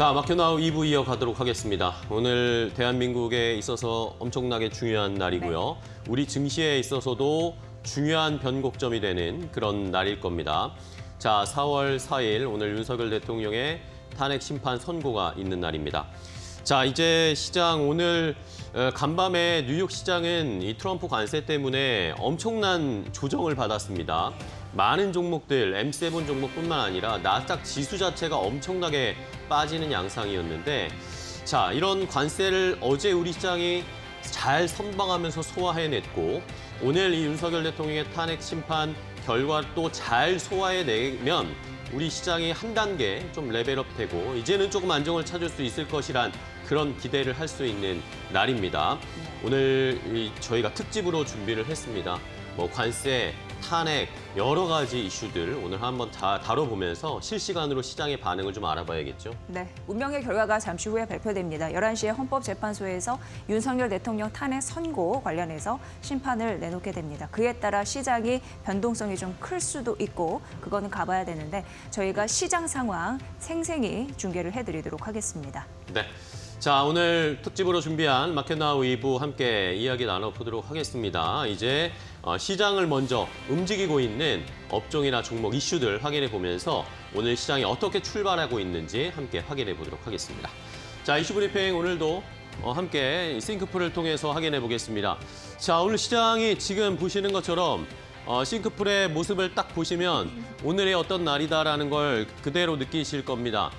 자, 마켓나우 2부 이어가도록 하겠습니다. 오늘 대한민국에 있어서 엄청나게 중요한 날이고요. 우리 증시에 있어서도 중요한 변곡점이 되는 그런 날일 겁니다. 자, 4월 4일 오늘 윤석열 대통령의 탄핵 심판 선고가 있는 날입니다. 자, 이제 시장 오늘 간밤에 뉴욕 시장은 이 트럼프 관세 때문에 엄청난 조정을 받았습니다. 많은 종목들, M7 종목뿐만 아니라 나스닥 지수 자체가 엄청나게 빠지는 양상이었는데, 자, 이런 관세를 어제 우리 시장이 잘 선방하면서 소화해냈고, 오늘 이 윤석열 대통령의 탄핵 심판 결과 또 잘 소화해내면 우리 시장이 한 단계 좀 레벨업되고 이제는 조금 안정을 찾을 수 있을 것이란 그런 기대를 할 수 있는 날입니다. 오늘 저희가 특집으로 준비를 했습니다. 뭐 관세, 탄핵, 여러 가지 이슈들 오늘 한번 다 다뤄보면서 실시간으로 시장의 반응을 좀 알아봐야겠죠. 네, 운명의 결과가 잠시 후에 발표됩니다. 11시에 헌법재판소에서 윤석열 대통령 탄핵 선고 관련해서 심판을 내놓게 됩니다. 그에 따라 시장이 변동성이 좀 클 수도 있고 그거는 가봐야 되는데 저희가 시장 상황 생생히 중계를 해드리도록 하겠습니다. 네. 자, 오늘 특집으로 준비한 마켓나우 2부 함께 이야기 나눠보도록 하겠습니다. 이제 시장을 먼저 움직이고 있는 업종이나 종목 이슈들 확인해 보면서 오늘 시장이 어떻게 출발하고 있는지 함께 확인해 보도록 하겠습니다. 자, 이슈 브리핑 오늘도 함께 싱크풀을 통해서 확인해 보겠습니다. 자, 오늘 시장이 지금 보시는 것처럼 싱크풀의 모습을 딱 보시면 오늘의 어떤 날이다라는 걸 그대로 느끼실 겁니다.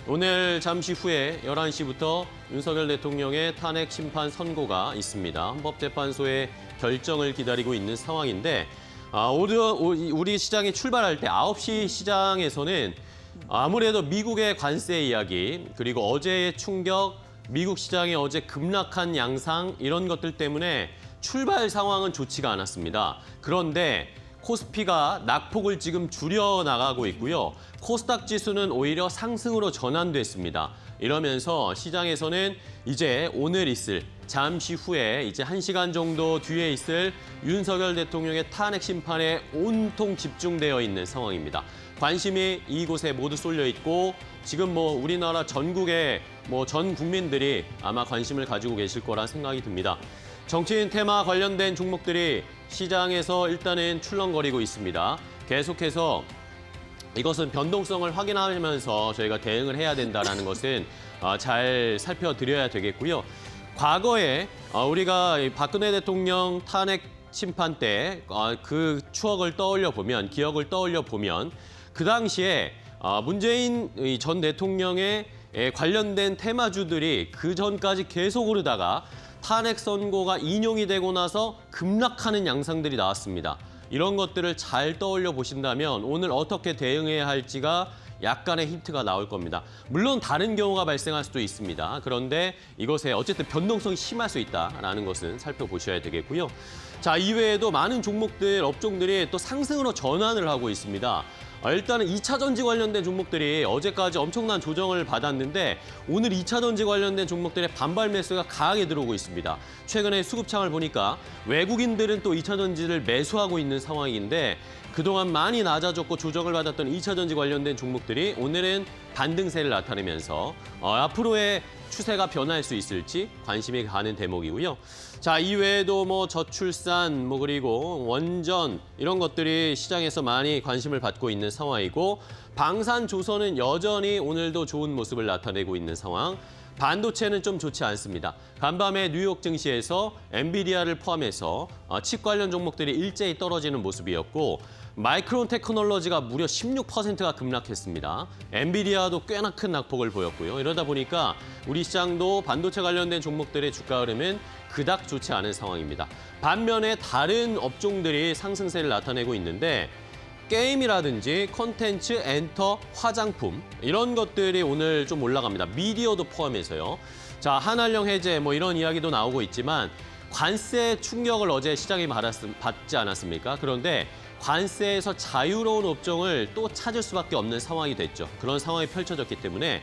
오늘 잠시 후에 11시부터 윤석열 대통령의 탄핵 심판 선고가 있습니다. 헌법재판소의 결정을 기다리고 있는 상황인데 우리 시장이 출발할 때 9시 시장에서는 아무래도 미국의 관세 이야기 그리고 어제의 충격, 미국 시장이 어제 급락한 양상 이런 것들 때문에 출발 상황은 좋지가 않았습니다. 그런데 코스피가 낙폭을 지금 줄여나가고 있고요. 코스닥 지수는 오히려 상승으로 전환됐습니다. 이러면서 시장에서는 이제 오늘 있을 잠시 후에 이제 1시간 정도 뒤에 있을 윤석열 대통령의 탄핵 심판에 온통 집중되어 있는 상황입니다. 관심이 이곳에 모두 쏠려 있고 지금 뭐 우리나라 전국의 전 국민들이 아마 관심을 가지고 계실 거란 생각이 듭니다. 정치인 테마 관련된 종목들이 시장에서 일단은 출렁거리고 있습니다. 계속해서 이것은 변동성을 확인하면서 저희가 대응을 해야 된다는 것은 잘 살펴드려야 되겠고요. 과거에 우리가 박근혜 대통령 탄핵 심판 때 그 추억을 떠올려 보면, 기억을 떠올려 보면 그 당시에 문재인 전 대통령의 관련된 테마주들이 그 전까지 계속 오르다가 탄핵 선고가 인용이 되고 나서 급락하는 양상들이 나왔습니다. 이런 것들을 잘 떠올려 보신다면 오늘 어떻게 대응해야 할지가 약간의 힌트가 나올 겁니다. 물론 다른 경우가 발생할 수도 있습니다. 그런데 이것에 어쨌든 변동성이 심할 수 있다는 것은 살펴보셔야 되겠고요. 자, 이외에도 많은 종목들, 업종들이 또 상승으로 전환을 하고 있습니다. 일단은 2차 전지 관련된 종목들이 어제까지 엄청난 조정을 받았는데 오늘 2차 전지 관련된 종목들의 반발 매수가 강하게 들어오고 있습니다. 최근에 수급창을 보니까 외국인들은 또 2차 전지를 매수하고 있는 상황인데 그동안 많이 낮아졌고 조정을 받았던 2차 전지 관련된 종목들이 오늘은 반등세를 나타내면서 앞으로의 추세가 변할 수 있을지 관심이 가는 대목이고요. 자, 이외에도 저출산, 그리고 원전 이런 것들이 시장에서 많이 관심을 받고 있는 상황이고 방산조선은 여전히 오늘도 좋은 모습을 나타내고 있는 상황. 반도체는 좀 좋지 않습니다. 간밤에 뉴욕 증시에서 엔비디아를 포함해서 칩 관련 종목들이 일제히 떨어지는 모습이었고 마이크론 테크놀로지가 무려 16%가 급락했습니다. 엔비디아도 꽤나 큰 낙폭을 보였고요. 이러다 보니까 우리 시장도 반도체 관련된 종목들의 주가 흐름은 그닥 좋지 않은 상황입니다. 반면에 다른 업종들이 상승세를 나타내고 있는데 게임이라든지 콘텐츠, 엔터, 화장품 이런 것들이 오늘 좀 올라갑니다. 미디어도 포함해서요. 자, 한한령 해제 이런 이야기도 나오고 있지만 관세 충격을 어제 시장이 받지 않았습니까? 그런데 관세에서 자유로운 업종을 또 찾을 수밖에 없는 상황이 됐죠. 그런 상황이 펼쳐졌기 때문에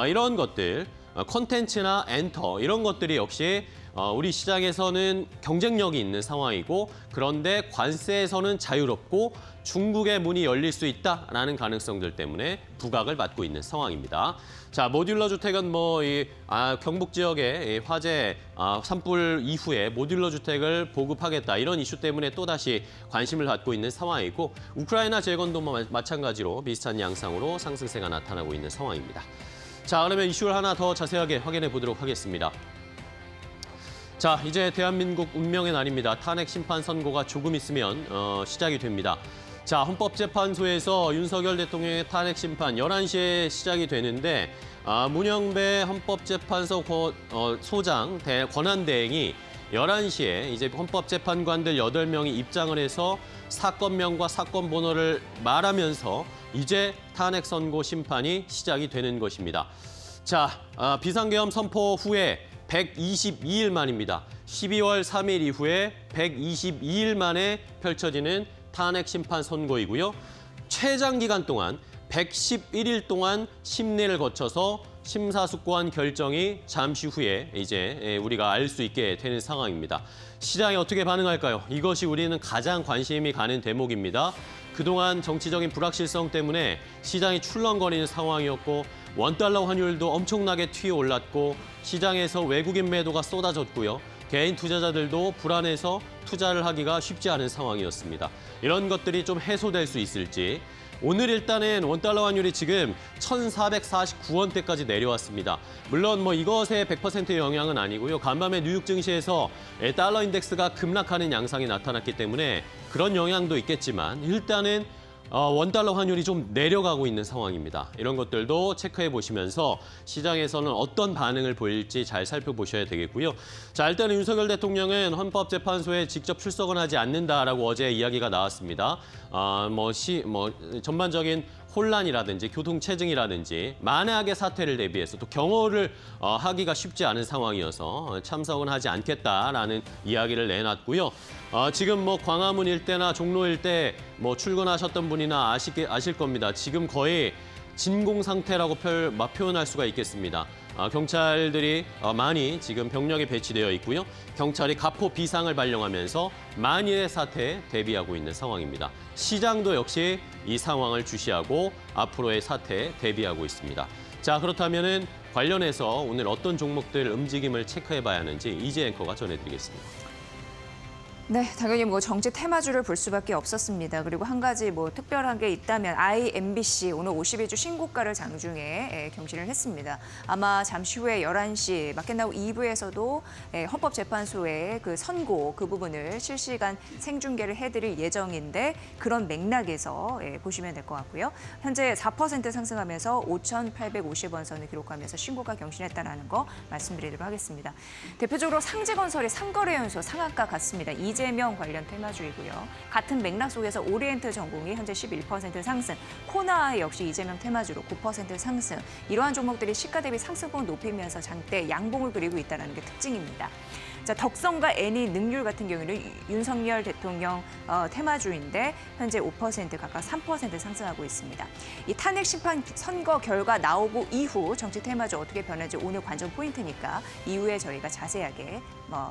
이런 것들 콘텐츠나 엔터 이런 것들이 역시 우리 시장에서는 경쟁력이 있는 상황이고 그런데 관세에서는 자유롭고 중국의 문이 열릴 수 있다라는 가능성들 때문에 부각을 받고 있는 상황입니다. 자, 모듈러 주택은 경북 지역의 화재 산불 이후에 모듈러 주택을 보급하겠다 이런 이슈 때문에 또다시 관심을 갖고 있는 상황이고 우크라이나 재건도 마찬가지로 비슷한 양상으로 상승세가 나타나고 있는 상황입니다. 자, 그러면 이슈를 하나 더 자세하게 확인해 보도록 하겠습니다. 자, 이제 대한민국 운명의 날입니다. 탄핵 심판 선고가 조금 있으면 시작이 됩니다. 자, 헌법재판소에서 윤석열 대통령의 탄핵 심판 11시에 시작이 되는데 문영배 헌법재판소 소장 권한대행이 11시에 이제 헌법재판관들 8명이 입장을 해서 사건명과 사건 번호를 말하면서 이제 탄핵 선고 심판이 시작이 되는 것입니다. 자, 비상계엄 선포 후에 122일 만입니다. 12월 3일 이후에 122일 만에 펼쳐지는 탄핵 심판 선고이고요. 최장 기간 동안 111일 동안 심리를 거쳐서 심사숙고한 결정이 잠시 후에 이제 우리가 알 수 있게 되는 상황입니다. 시장이 어떻게 반응할까요? 이것이 우리는 가장 관심이 가는 대목입니다. 그동안 정치적인 불확실성 때문에 시장이 출렁거리는 상황이었고 원달러 환율도 엄청나게 튀어올랐고 시장에서 외국인 매도가 쏟아졌고요. 개인 투자자들도 불안해서 투자를 하기가 쉽지 않은 상황이었습니다. 이런 것들이 좀 해소될 수 있을지. 오늘 일단은 원달러 환율이 지금 1,449원대까지 내려왔습니다. 물론 이것에 100%의 영향은 아니고요. 간밤에 뉴욕 증시에서 달러 인덱스가 급락하는 양상이 나타났기 때문에 그런 영향도 있겠지만 일단은 원달러 환율이 좀 내려가고 있는 상황입니다. 이런 것들도 체크해 보시면서 시장에서는 어떤 반응을 보일지 잘 살펴보셔야 되겠고요. 자, 일단은 윤석열 대통령은 헌법재판소에 직접 출석은 하지 않는다라고 어제 이야기가 나왔습니다. 전반적인 혼란이라든지 교통체증이라든지 만약의 사태를 대비해서 또 경호를 하기가 쉽지 않은 상황이어서 참석은 하지 않겠다라는 이야기를 내놨고요. 지금 광화문 일대나 종로 일대 출근하셨던 분이나 아실 겁니다. 지금 거의 진공 상태라고 표현할 수가 있겠습니다. 경찰들이 많이 지금 병력이 배치되어 있고요. 경찰이 가포 비상을 발령하면서 만일의 사태에 대비하고 있는 상황입니다. 시장도 역시 이 상황을 주시하고 앞으로의 사태에 대비하고 있습니다. 자, 그렇다면은 관련해서 오늘 어떤 종목들 움직임을 체크해 봐야 하는지 이재 앵커가 전해드리겠습니다. 네, 당연히 정치 테마주를 볼 수밖에 없었습니다. 그리고 한 가지 특별한 게 있다면 IMBC 오늘 52주 신고가를 장중에 경신을 했습니다. 아마 잠시 후에 11시 마켓나우 2부에서도 헌법재판소의 그 선고 그 부분을 실시간 생중계를 해드릴 예정인데 그런 맥락에서 보시면 될 것 같고요. 현재 4% 상승하면서 5,850원 선을 기록하면서 신고가 경신했다는 거 말씀드리도록 하겠습니다. 대표적으로 상지건설이 3거래 연속 상한가 같습니다. 이재명 관련 테마주이고요. 같은 맥락 속에서 오리엔트 전공이 현재 11% 상승, 코나 역시 이재명 테마주로 9% 상승. 이러한 종목들이 시가 대비 상승폭을 높이면서 장대 양봉을 그리고 있다는 게 특징입니다. 자, 덕성과 애니 능률 같은 경우는 윤석열 대통령 테마주인데 현재 5% 각각 3% 상승하고 있습니다. 이 탄핵 심판 선거 결과 나오고 이후 정치 테마주 어떻게 변할지 오늘 관전 포인트니까 이후에 저희가 자세하게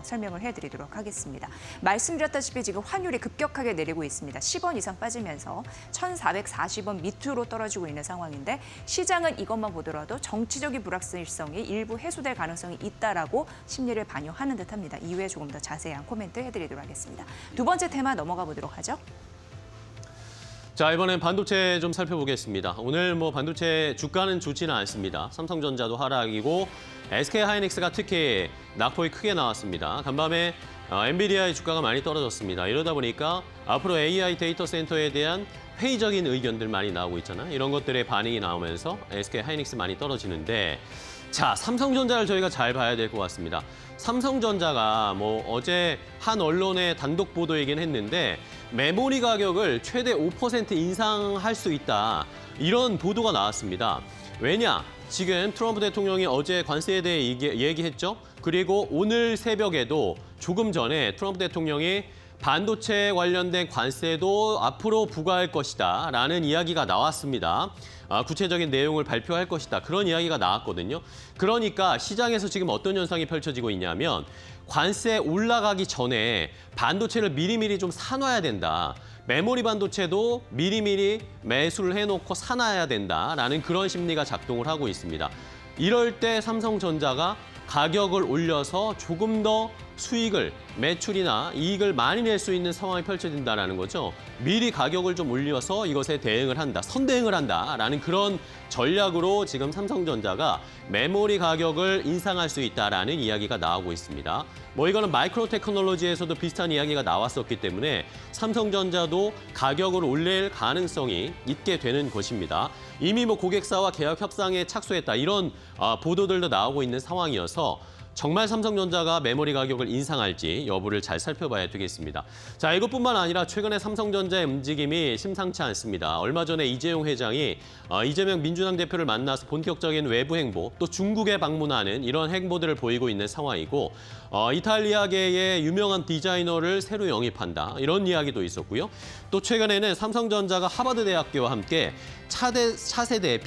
설명을 해드리도록 하겠습니다. 말씀드렸다시피 지금 환율이 급격하게 내리고 있습니다. 10원 이상 빠지면서 1,440원 밑으로 떨어지고 있는 상황인데 시장은 이것만 보더라도 정치적인 불확실성이 일부 해소될 가능성이 있다라고 심리를 반영하는 듯합니다. 이후에 조금 더 자세한 코멘트 해드리도록 하겠습니다. 두 번째 테마 넘어가 보도록 하죠. 자, 이번엔 반도체 좀 살펴보겠습니다. 오늘 반도체 주가는 좋지는 않습니다. 삼성전자도 하락이고 SK하이닉스가 특히 낙폭이 크게 나왔습니다. 간밤에 엔비디아의 주가가 많이 떨어졌습니다. 이러다 보니까 앞으로 AI 데이터 센터에 대한 회의적인 의견들 많이 나오고 있잖아요. 이런 것들의 반응이 나오면서 SK하이닉스 많이 떨어지는데 자, 삼성전자를 저희가 잘 봐야 될 것 같습니다. 삼성전자가 어제 한 언론의 단독 보도이긴 했는데 메모리 가격을 최대 5% 인상할 수 있다. 이런 보도가 나왔습니다. 왜냐? 지금 트럼프 대통령이 어제 관세에 대해 얘기했죠. 그리고 오늘 새벽에도 조금 전에 트럼프 대통령이 반도체 관련된 관세도 앞으로 부과할 것이다라는 이야기가 나왔습니다. 구체적인 내용을 발표할 것이다. 그런 이야기가 나왔거든요. 그러니까 시장에서 지금 어떤 현상이 펼쳐지고 있냐면 관세 올라가기 전에 반도체를 미리미리 좀 사놔야 된다. 메모리 반도체도 미리미리 매수를 해놓고 사놔야 된다라는 그런 심리가 작동을 하고 있습니다. 이럴 때 삼성전자가 가격을 올려서 조금 더 수익을, 매출이나 이익을 많이 낼 수 있는 상황이 펼쳐진다는 거죠. 미리 가격을 좀 올려서 이것에 대응을 한다, 선대응을 한다라는 그런 전략으로 지금 삼성전자가 메모리 가격을 인상할 수 있다라는 이야기가 나오고 있습니다. 뭐 이거는 마이크로 테크놀로지에서도 비슷한 이야기가 나왔었기 때문에 삼성전자도 가격을 올릴 가능성이 있게 되는 것입니다. 이미 뭐 고객사와 계약 협상에 착수했다 이런 보도들도 나오고 있는 상황이어서 정말 삼성전자가 메모리 가격을 인상할지 여부를 잘 살펴봐야 되겠습니다. 자, 이것뿐만 아니라 최근에 삼성전자의 움직임이 심상치 않습니다. 얼마 전에 이재용 회장이 이재명 민주당 대표를 만나서 본격적인 외부 행보, 또 중국에 방문하는 이런 행보들을 보이고 있는 상황이고 이탈리아계의 유명한 디자이너를 새로 영입한다. 이런 이야기도 있었고요. 또 최근에는 삼성전자가 하버드 대학교와 함께 차세대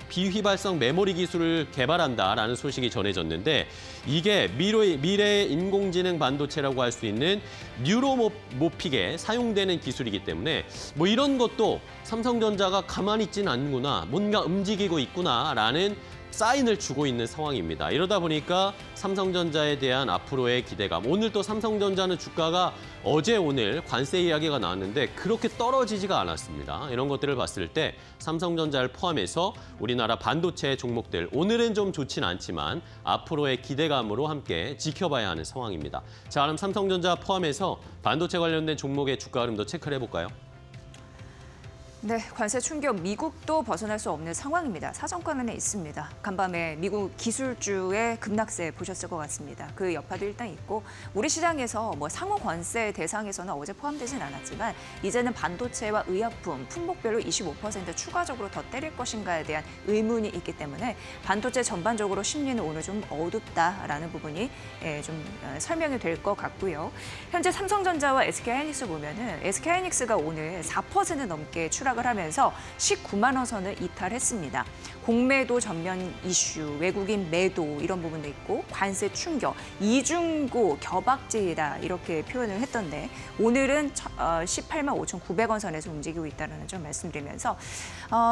비휘발성 메모리 기술을 개발한다라는 소식이 전해졌는데 이게 미래 인공지능 반도체라고 할 수 있는 뉴로모픽에 사용되는 기술이기 때문에 뭐 이런 것도 삼성전자가 가만히 있지는 않는구나, 뭔가 움직이고 있구나라는 사인을 주고 있는 상황입니다. 이러다 보니까 삼성전자에 대한 앞으로의 기대감. 오늘 또 삼성전자는 주가가 어제 오늘 관세 이야기가 나왔는데 그렇게 떨어지지가 않았습니다. 이런 것들을 봤을 때 삼성전자를 포함해서 우리나라 반도체 종목들 오늘은 좀 좋진 않지만 앞으로의 기대감으로 함께 지켜봐야 하는 상황입니다. 자, 그럼 삼성전자 포함해서 반도체 관련된 종목의 주가 흐름도 체크를 해볼까요? 네, 관세 충격 미국도 벗어날 수 없는 상황입니다. 사정권에 있습니다. 간밤에 미국 기술주의 급락세 보셨을 것 같습니다. 그 여파도 일단 있고 우리 시장에서 뭐 상호 관세 대상에서는 어제 포함되진 않았지만 이제는 반도체와 의약품, 품목별로 25% 추가적으로 더 때릴 것인가에 대한 의문이 있기 때문에 반도체 전반적으로 심리는 오늘 좀 어둡다라는 부분이 좀 설명이 될 것 같고요. 현재 삼성전자와 SK하이닉스 보면은 SK하이닉스가 오늘 4% 넘게 추락을 하면서 19만 원 선을 이탈했습니다. 공매도 전면 이슈, 외국인 매도 이런 부분도 있고 관세 충격, 이중고 겨박제이다 이렇게 표현을 했던데 오늘은 18만 5,900원 선에서 움직이고 있다는 점 말씀드리면서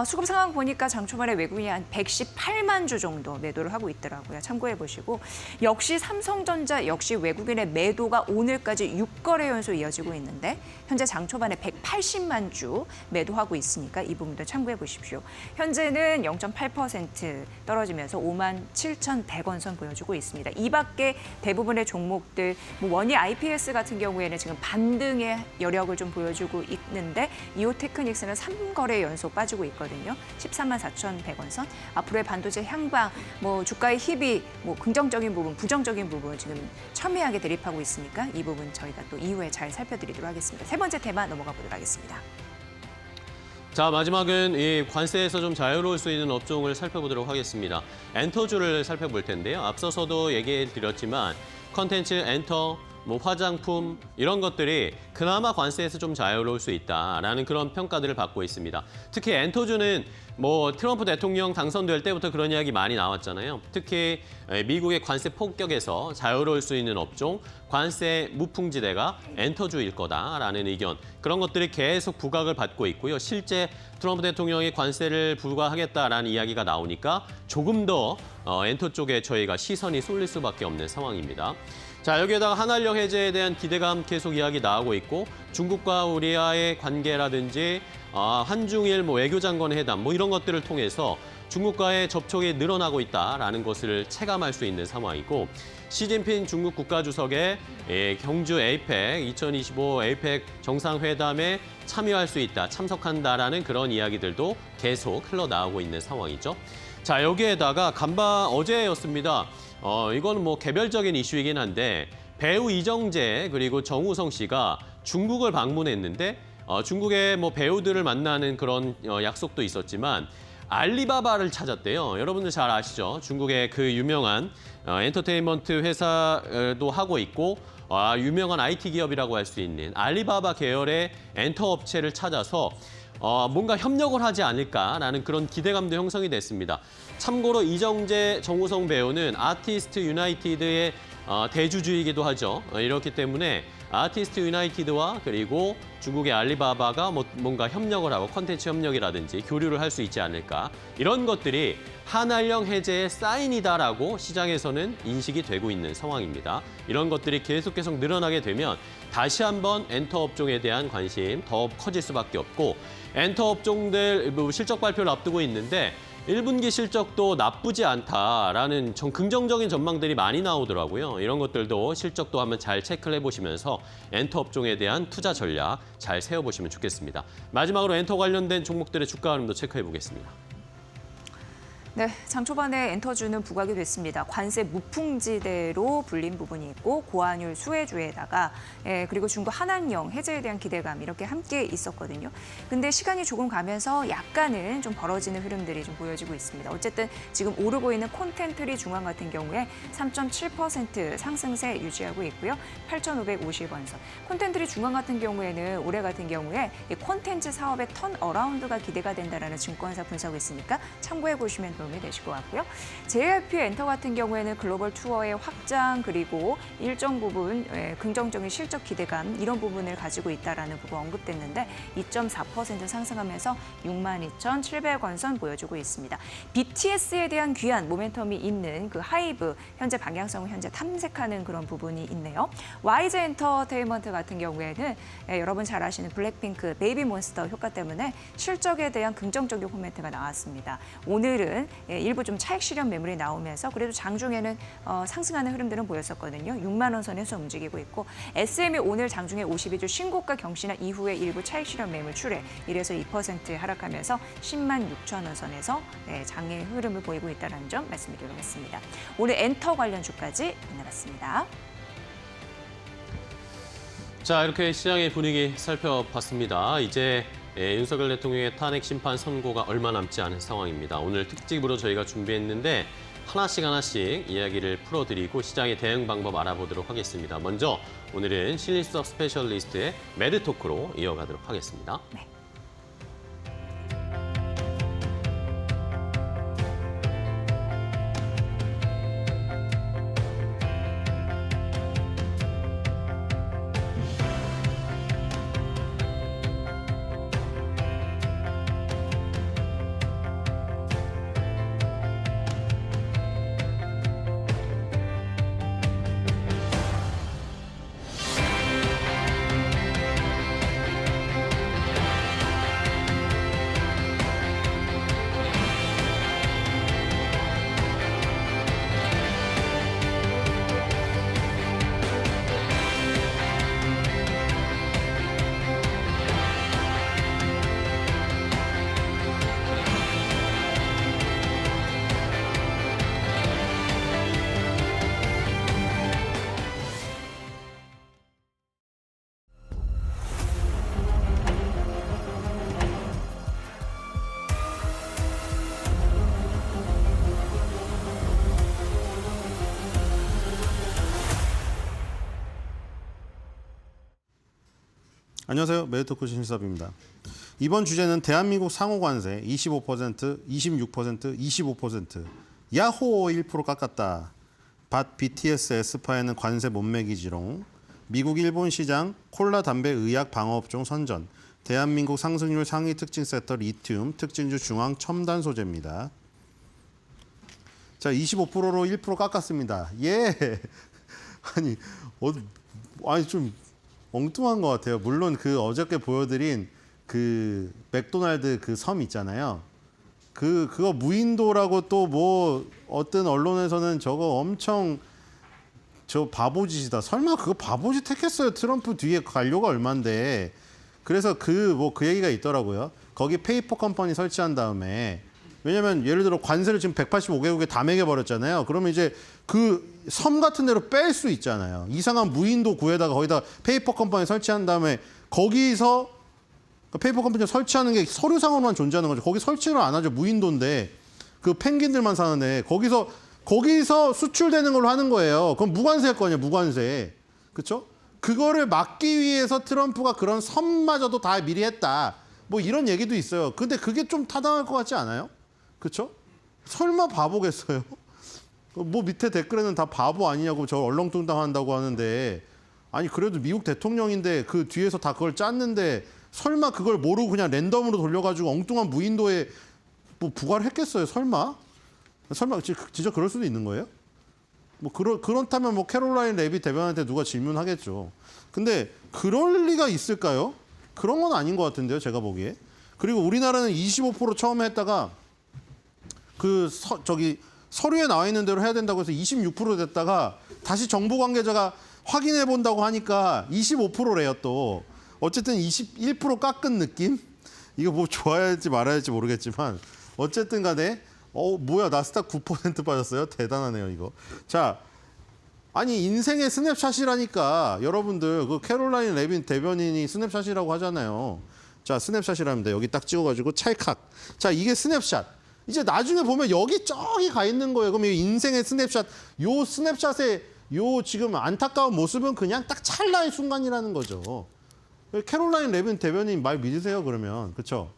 수급 상황 보니까 장 초반에 외국인이 한 118만 주 정도 매도를 하고 있더라고요. 참고해 보시고 역시 삼성전자 역시 외국인의 매도가 오늘까지 6거래 연속 이어지고 있는데 현재 장 초반에 180만 주 매도하고 있으니까 이 부분도 참고해 보십시오. 현재는 0.8% 떨어지면서 57,100원 선 보여주고 있습니다. 이 밖에 대부분의 종목들, 뭐 원희 IPS 같은 경우에는 지금 반등의 여력을 좀 보여주고 있는데 이오테크닉스는 3거래 연속 빠지고 있거든요. 13만 4,100원 선. 앞으로의 반도체 향방, 뭐 주가의 힙이 뭐 긍정적인 부분, 부정적인 부분 지금 첨예하게 대립하고 있으니까 이 부분 저희가 또 이후에 잘 살펴드리도록 하겠습니다. 세 번째 테마 넘어가 보도록 하겠습니다. 자, 마지막은 이 관세에서 좀 자유로울 수 있는 업종을 살펴보도록 하겠습니다. 엔터주를 살펴볼 텐데요. 앞서서도 얘기해 드렸지만 컨텐츠, 엔터, 뭐 화장품 이런 것들이 그나마 관세에서 좀 자유로울 수 있다라는 그런 평가들을 받고 있습니다. 특히 엔터주는 뭐 트럼프 대통령 당선될 때부터 그런 이야기 많이 나왔잖아요. 특히 미국의 관세 폭격에서 자유로울 수 있는 업종, 관세 무풍지대가 엔터주일 거다라는 의견. 그런 것들이 계속 부각을 받고 있고요. 실제 트럼프 대통령이 관세를 부과하겠다라는 이야기가 나오니까 조금 더 엔터 쪽에 저희가 시선이 쏠릴 수밖에 없는 상황입니다. 자, 여기에다가 한한령 해제에 대한 기대감 계속 이야기 나오고 있고 중국과 우리와의 관계라든지 한중일 뭐 외교장관 회담 뭐 이런 것들을 통해서 중국과의 접촉이 늘어나고 있다라는 것을 체감할 수 있는 상황이고 시진핑 중국 국가주석의 경주 에이펙 2025 에이펙 정상회담에 참여할 수 있다, 참석한다라는 그런 이야기들도 계속 흘러나오고 있는 상황이죠. 자, 여기에다가 간밤 어제였습니다. 이건 뭐 개별적인 이슈이긴 한데 배우 이정재 그리고 정우성 씨가 중국을 방문했는데 중국의 뭐 배우들을 만나는 그런 약속도 있었지만 알리바바를 찾았대요. 여러분들 잘 아시죠? 중국의 그 유명한 엔터테인먼트 회사도 하고 있고 유명한 IT 기업이라고 할 수 있는 알리바바 계열의 엔터 업체를 찾아서 뭔가 협력을 하지 않을까라는 그런 기대감도 형성이 됐습니다. 참고로 이정재, 정우성 배우는 아티스트 유나이티드의 대주주이기도 하죠. 이렇기 때문에 아티스트 유나이티드와 그리고 중국의 알리바바가 뭔가 협력을 하고 콘텐츠 협력이라든지 교류를 할 수 있지 않을까. 이런 것들이 한알령 해제의 사인이다라고 시장에서는 인식이 되고 있는 상황입니다. 이런 것들이 계속 늘어나게 되면 다시 한번 엔터 업종에 대한 관심 더 커질 수밖에 없고 엔터 업종들 실적 발표를 앞두고 있는데 1분기 실적도 나쁘지 않다라는 긍정적인 전망들이 많이 나오더라고요. 이런 것들도 실적도 한번 잘 체크를 해보시면서 엔터 업종에 대한 투자 전략 잘 세워보시면 좋겠습니다. 마지막으로 엔터 관련된 종목들의 주가 흐름도 체크해 보겠습니다. 네, 장 초반에 엔터주는 부각이 됐습니다. 관세 무풍지대로 불린 부분이 있고 고환율 수혜주에다가 그리고 중국 한한령 해제에 대한 기대감 이렇게 함께 있었거든요. 근데 시간이 조금 가면서 약간은 좀 벌어지는 흐름들이 좀 보여지고 있습니다. 어쨌든 지금 오르고 있는 콘텐트리 중앙 같은 경우에 3.7% 상승세 유지하고 있고요. 8,550원 선. 콘텐트리 중앙 같은 경우에는 올해 같은 경우에 이 콘텐츠 사업의 턴어라운드가 기대가 된다라는 증권사 분석이 있으니까 참고해 보시면 도움이 되실 것 같고요. JYP 엔터 같은 경우에는 글로벌 투어의 확장 그리고 일정 부분 긍정적인 실적 기대감 이런 부분을 가지고 있다라는 부분 언급됐는데 2.4% 상승하면서 62,700원 선 보여주고 있습니다. BTS에 대한 귀한 모멘텀이 있는 그 하이브 현재 방향성을 현재 탐색하는 그런 부분이 있네요. YG 엔터테인먼트 같은 경우에는 여러분 잘 아시는 블랙핑크 베이비몬스터 효과 때문에 실적에 대한 긍정적인 코멘트가 나왔습니다. 오늘은 일부 좀 차익 실현 매물이 나오면서 그래도 장중에는 상승하는 흐름들은 보였었거든요. 6만 원 선에서 움직이고 있고 SM이 오늘 장중에 52주 신고가 경신한 이후에 일부 차익 실현 매물 출회 이래서 2% 하락하면서 10만 6천 원 선에서 장의 흐름을 보이고 있다는 점 말씀드리도록 하겠습니다. 오늘 엔터 관련 주까지 만나봤습니다. 자, 이렇게 시장의 분위기 살펴봤습니다. 이제 윤석열 대통령의 탄핵 심판 선고가 얼마 남지 않은 상황입니다. 오늘 특집으로 저희가 준비했는데 하나씩 이야기를 풀어드리고 시장의 대응 방법 알아보도록 하겠습니다. 먼저 오늘은 신리수석 스페셜리스트의 매드토크로 이어가도록 하겠습니다. 네. 안녕하세요. 매드토크 신일섭입니다. 이번 주제는 대한민국 상호관세 25%, 26%, 25%, 야호 1% 깎았다. 밭 BTS 에스파에는 관세 못 매기지롱. 미국 일본 시장 콜라 담배 의약 방어업종 선전. 대한민국 상승률 상위 특징 섹터 리튬 특징주 중앙 첨단 소재입니다. 자, 25%로 1% 깎았습니다. 예. 아니 좀 엉뚱한 것 같아요. 물론 그 어저께 보여드린 그 맥도날드 그 섬 있잖아요. 그거 무인도라고 또 뭐 어떤 언론에서는 저거 엄청 저 바보짓이다. 설마 그거 바보짓 택했어요. 트럼프 뒤에 관료가 얼만데. 그래서 그 얘기가 있더라고요. 거기 페이퍼 컴퍼니 설치한 다음에 왜냐면 예를 들어 관세를 지금 185개국에 다 매겨버렸잖아요. 그러면 이제 그 섬 같은 데로 뺄 수 있잖아요. 이상한 무인도 구에다가 거기다 페이퍼 컴퍼니 설치한 다음에 거기서 그러니까 페이퍼 컴퓨터 설치하는 게 서류상으로만 존재하는 거죠. 거기 설치를 안 하죠. 무인도인데 그 펭귄들만 사는데 거기서 수출되는 걸로 하는 거예요. 그럼 무관세일 거 아니에요. 무관세. 그렇죠? 그거를 막기 위해서 트럼프가 그런 선마저도 다 미리 했다. 뭐 이런 얘기도 있어요. 근데 그게 좀 타당할 것 같지 않아요? 그렇죠? 설마 바보겠어요? 뭐 밑에 댓글에는 다 바보 아니냐고 저 얼렁뚱땅한다고 하는데 아니 그래도 미국 대통령인데 그 뒤에서 다 그걸 짰는데 설마 그걸 모르고 그냥 랜덤으로 돌려가지고 엉뚱한 무인도에 뭐 부과를 했겠어요? 설마 진짜 그럴 수도 있는 거예요? 뭐 그렇다면 뭐 캐롤라인 레빗 대변한테 누가 질문하겠죠. 근데 그럴 리가 있을까요? 그런 건 아닌 것 같은데요, 제가 보기에. 그리고 우리나라는 25% 처음에 했다가 서류에 나와 있는 대로 해야 된다고 해서 26% 됐다가 다시 정부 관계자가 확인해 본다고 하니까 25%래요 또. 어쨌든 21% 깎은 느낌? 이거 뭐 좋아야 할지 말아야 할지 모르겠지만 어쨌든 간에 뭐야 나스닥 9% 빠졌어요. 대단하네요 이거. 자, 아니 인생의 스냅샷이라니까 여러분들 그 캐롤라인 레빈 대변인이 스냅샷이라고 하잖아요. 자, 스냅샷이랍니다. 여기 딱 찍어가지고 찰칵. 자, 이게 스냅샷. 이제 나중에 보면 여기 저기 가 있는 거예요. 그럼 이 인생의 스냅샷, 요 스냅샷의 요 지금 안타까운 모습은 그냥 딱 찰나의 순간이라는 거죠. 캐롤라인 레빈 대변인 말 믿으세요 그러면. 그렇죠?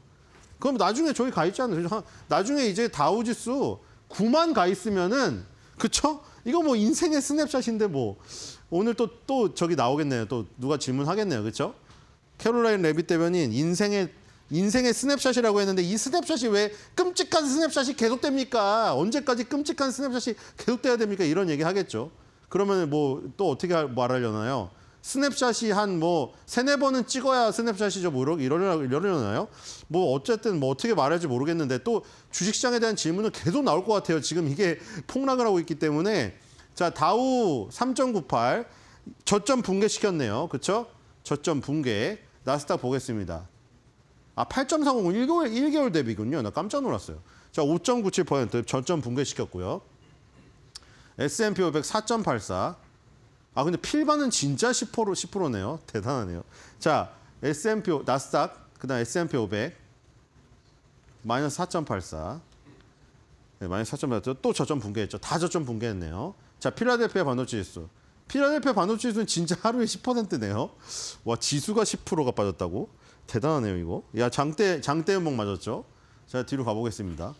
그럼 나중에 저기 가 있잖아요. 나중에 이제 다우지수 9만 가 있으면은 그쵸? 이거 뭐 인생의 스냅샷인데 뭐 오늘 또 저기 나오겠네요. 또 누가 질문하겠네요. 그렇죠? 캐롤라인 레빗 대변인 인생의 스냅샷이라고 했는데 이 스냅샷이 왜 끔찍한 스냅샷이 계속됩니까? 언제까지 끔찍한 스냅샷이 계속돼야 됩니까? 이런 얘기 하겠죠. 그러면 뭐 또 어떻게 말하려나요? 스냅샷이 한 뭐 3-4번은 찍어야 스냅샷이죠. 뭐 이러려나요? 뭐 어쨌든 뭐 어떻게 말할지 모르겠는데 또 주식시장에 대한 질문은 계속 나올 것 같아요. 지금 이게 폭락을 하고 있기 때문에. 자, 다우 3.98 저점 붕괴시켰네요. 그렇죠? 저점 붕괴. 나스닥 보겠습니다. 8.40 1개월 대비군요. 나 깜짝 놀랐어요. 자, 5.97% 저점 붕괴시켰고요. S&P 500 4.84. 근데 필반은 진짜 10%네요. 대단하네요. 자, S&P 나스닥 그다음 S&P 500 마이너스 4.84. 네, 마이너스 4.84. 또 저점 붕괴했죠. 다 저점 붕괴했네요. 자, 필라델피아 반도체 지수. 필라델피아 반도체 지수는 진짜 하루에 10%네요. 와, 지수가 10%가 빠졌다고? 대단하네요, 이거. 야, 장대 음봉 맞았죠? 자, 뒤로 가보겠습니다.